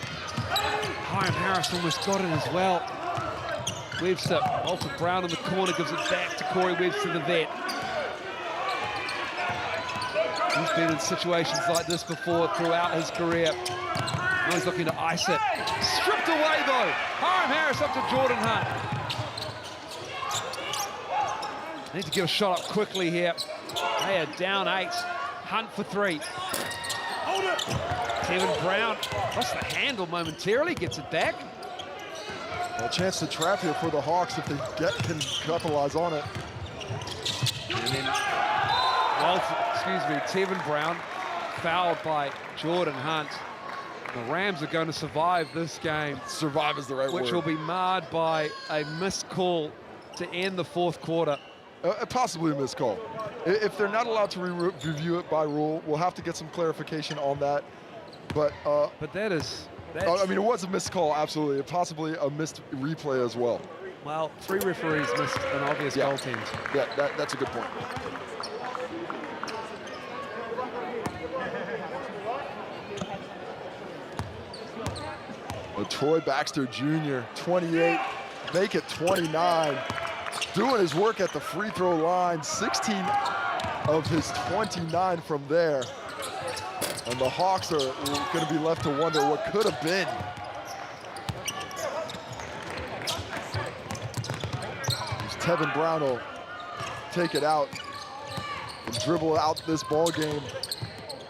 Hiram Harris almost got it as well. Webster, Alfred Brown in the corner, gives it back to Corey Webster, the vet. He's been in situations like this before throughout his career. Now he's looking to ice it. Stripped away though. Hiram Harris up to Jordan Hunt. Need to get a shot up quickly here. They are down 8. Hunt for 3. Hold it. Tevin Brown lost the handle momentarily, gets it back. A chance to trap here for the Hawks if they can capitalize on it. And then, Tevin Brown fouled by Jordan Hunt. The Rams are going to survive this game. Survive is the right word. Which will be marred by a missed call to end the fourth quarter. Possibly a missed call. If they're not allowed to review it by rule, we'll have to get some clarification on that. But that is... I mean, it was a missed call, absolutely. Possibly a missed replay as well. Well, 3 referees missed an obvious goaltend. Yeah, that's a good point. Troy Baxter Jr., 28, make it 29. Doing his work at the free throw line, 16 of his 29 from there. And the Hawks are going to be left to wonder what could have been. Tevin Brown will take it out and dribble out this ball game.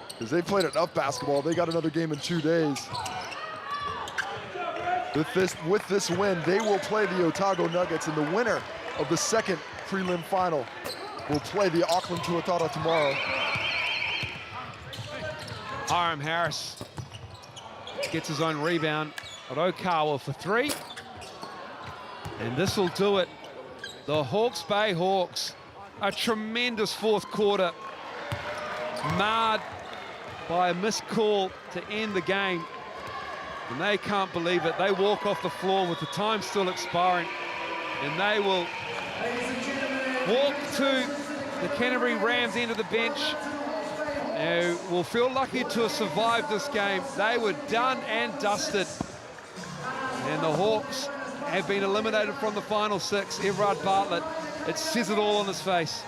Because they played enough basketball. They got another game in 2 days. With this win, they will play the Otago Nuggets, and the winner of the second prelim final will play the Auckland Tuatara tomorrow. Hiram Harris gets his own rebound at Okawa for 3. And this will do it. The Hawke's Bay Hawks, a tremendous fourth quarter, marred by a missed call to end the game. And they can't believe it. They walk off the floor with the time still expiring, and they will walk to the Canterbury Rams end of the bench. Will feel lucky to have survived this game. They were done and dusted. And the Hawks have been eliminated from the final 6. Everard Bartlett, it says it all on his face.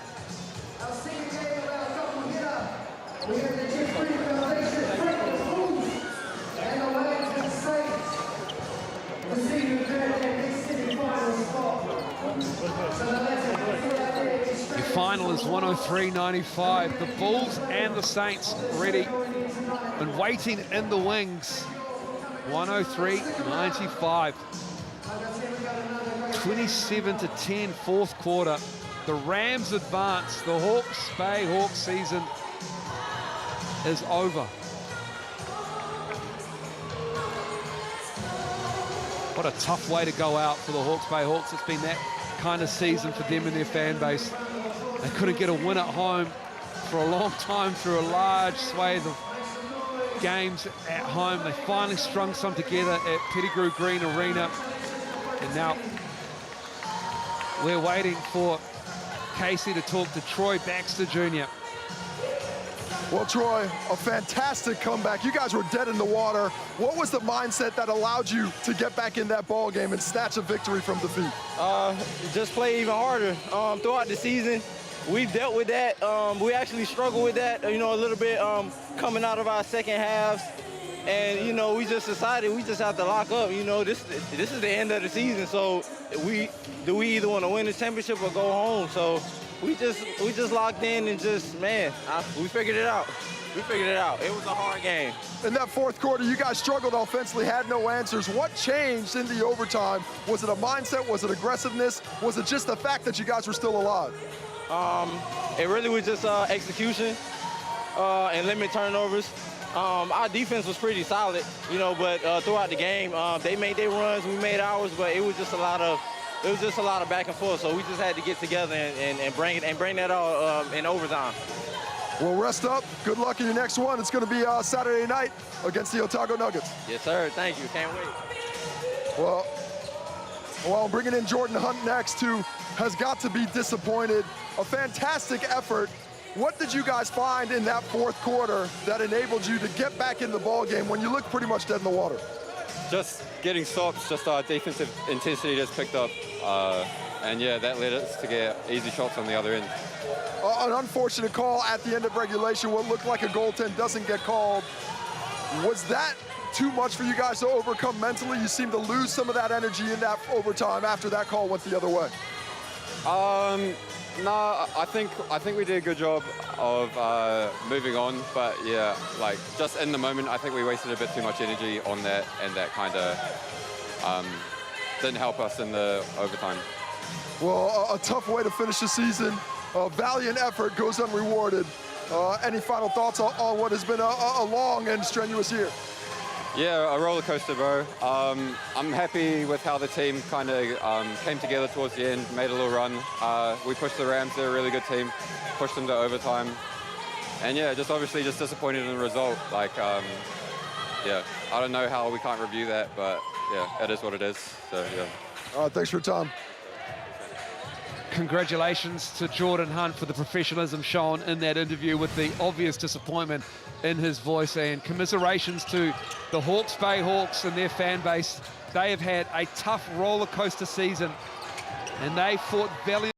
Your final is 103-95. The Bulls and the Saints ready. been waiting in the wings. 103-95. 27-10 fourth quarter. The Rams advance. The Hawke's Bay Hawks season is over. What a tough way to go out for the Hawke's Bay Hawks. It's been that kind of season for them and their fan base. They couldn't get a win at home for a long time through a large swathe of games at home. They finally strung some together at Pettigrew Green Arena. And now we're waiting for Casey to talk to Troy Baxter Jr. Well, Troy, a fantastic comeback. You guys were dead in the water. What was the mindset that allowed you to get back in that ball game and snatch a victory from defeat? Just play even harder. Throughout the season, we've dealt with that. We actually struggled with that, you know, a little bit coming out of our second halves. And, you know, we just decided we just have to lock up. You know, this is the end of the season, so we either want to win the championship or go home. So we just locked in and just, man, we figured it out. We figured it out. It was a hard game. In that fourth quarter, you guys struggled offensively, had no answers. What changed in the overtime? Was it a mindset? Was it aggressiveness? Was it just the fact that you guys were still alive? It really was just execution and limit turnovers. Our defense was pretty solid, you know, but throughout the game, they made their runs, we made ours, but it was just a lot of back and forth. So we just had to get together and bring that all in overtime. Well, rest up. Good luck in your next one. It's going to be Saturday night against the Otago Nuggets. Yes, sir. Thank you. Can't wait. Well, I'm bringing in Jordan Hunt next, who has got to be disappointed. A fantastic effort. What did you guys find in that fourth quarter that enabled you to get back in the ball game when you looked pretty much dead in the water? Just getting stops, just our defensive intensity just picked up. And yeah, that led us to get easy shots on the other end. An unfortunate call at the end of regulation. What looked like a goaltend doesn't get called. Was that too much for you guys to overcome mentally? You seemed to lose some of that energy in that overtime after that call went the other way. No, I think we did a good job of moving on, but yeah, like just in the moment, I think we wasted a bit too much energy on that, and that kind of didn't help us in the overtime. Well, a tough way to finish the season. A valiant effort goes unrewarded. Any final thoughts on what has been a long and strenuous year? Yeah, a roller coaster, bro. I'm happy with how the team kind of came together towards the end, made a little run. We pushed the Rams, they're a really good team, pushed them to overtime. And yeah, just obviously just disappointed in the result. Like, yeah, I don't know how we can't review that, but yeah, it is what it is, so yeah. Thanks for your time. Congratulations to Jordan Hunt for the professionalism shown in that interview with the obvious disappointment in his voice, and commiserations to the Hawke's Bay Hawks and their fan base. They have had a tough roller coaster season and they fought valiantly.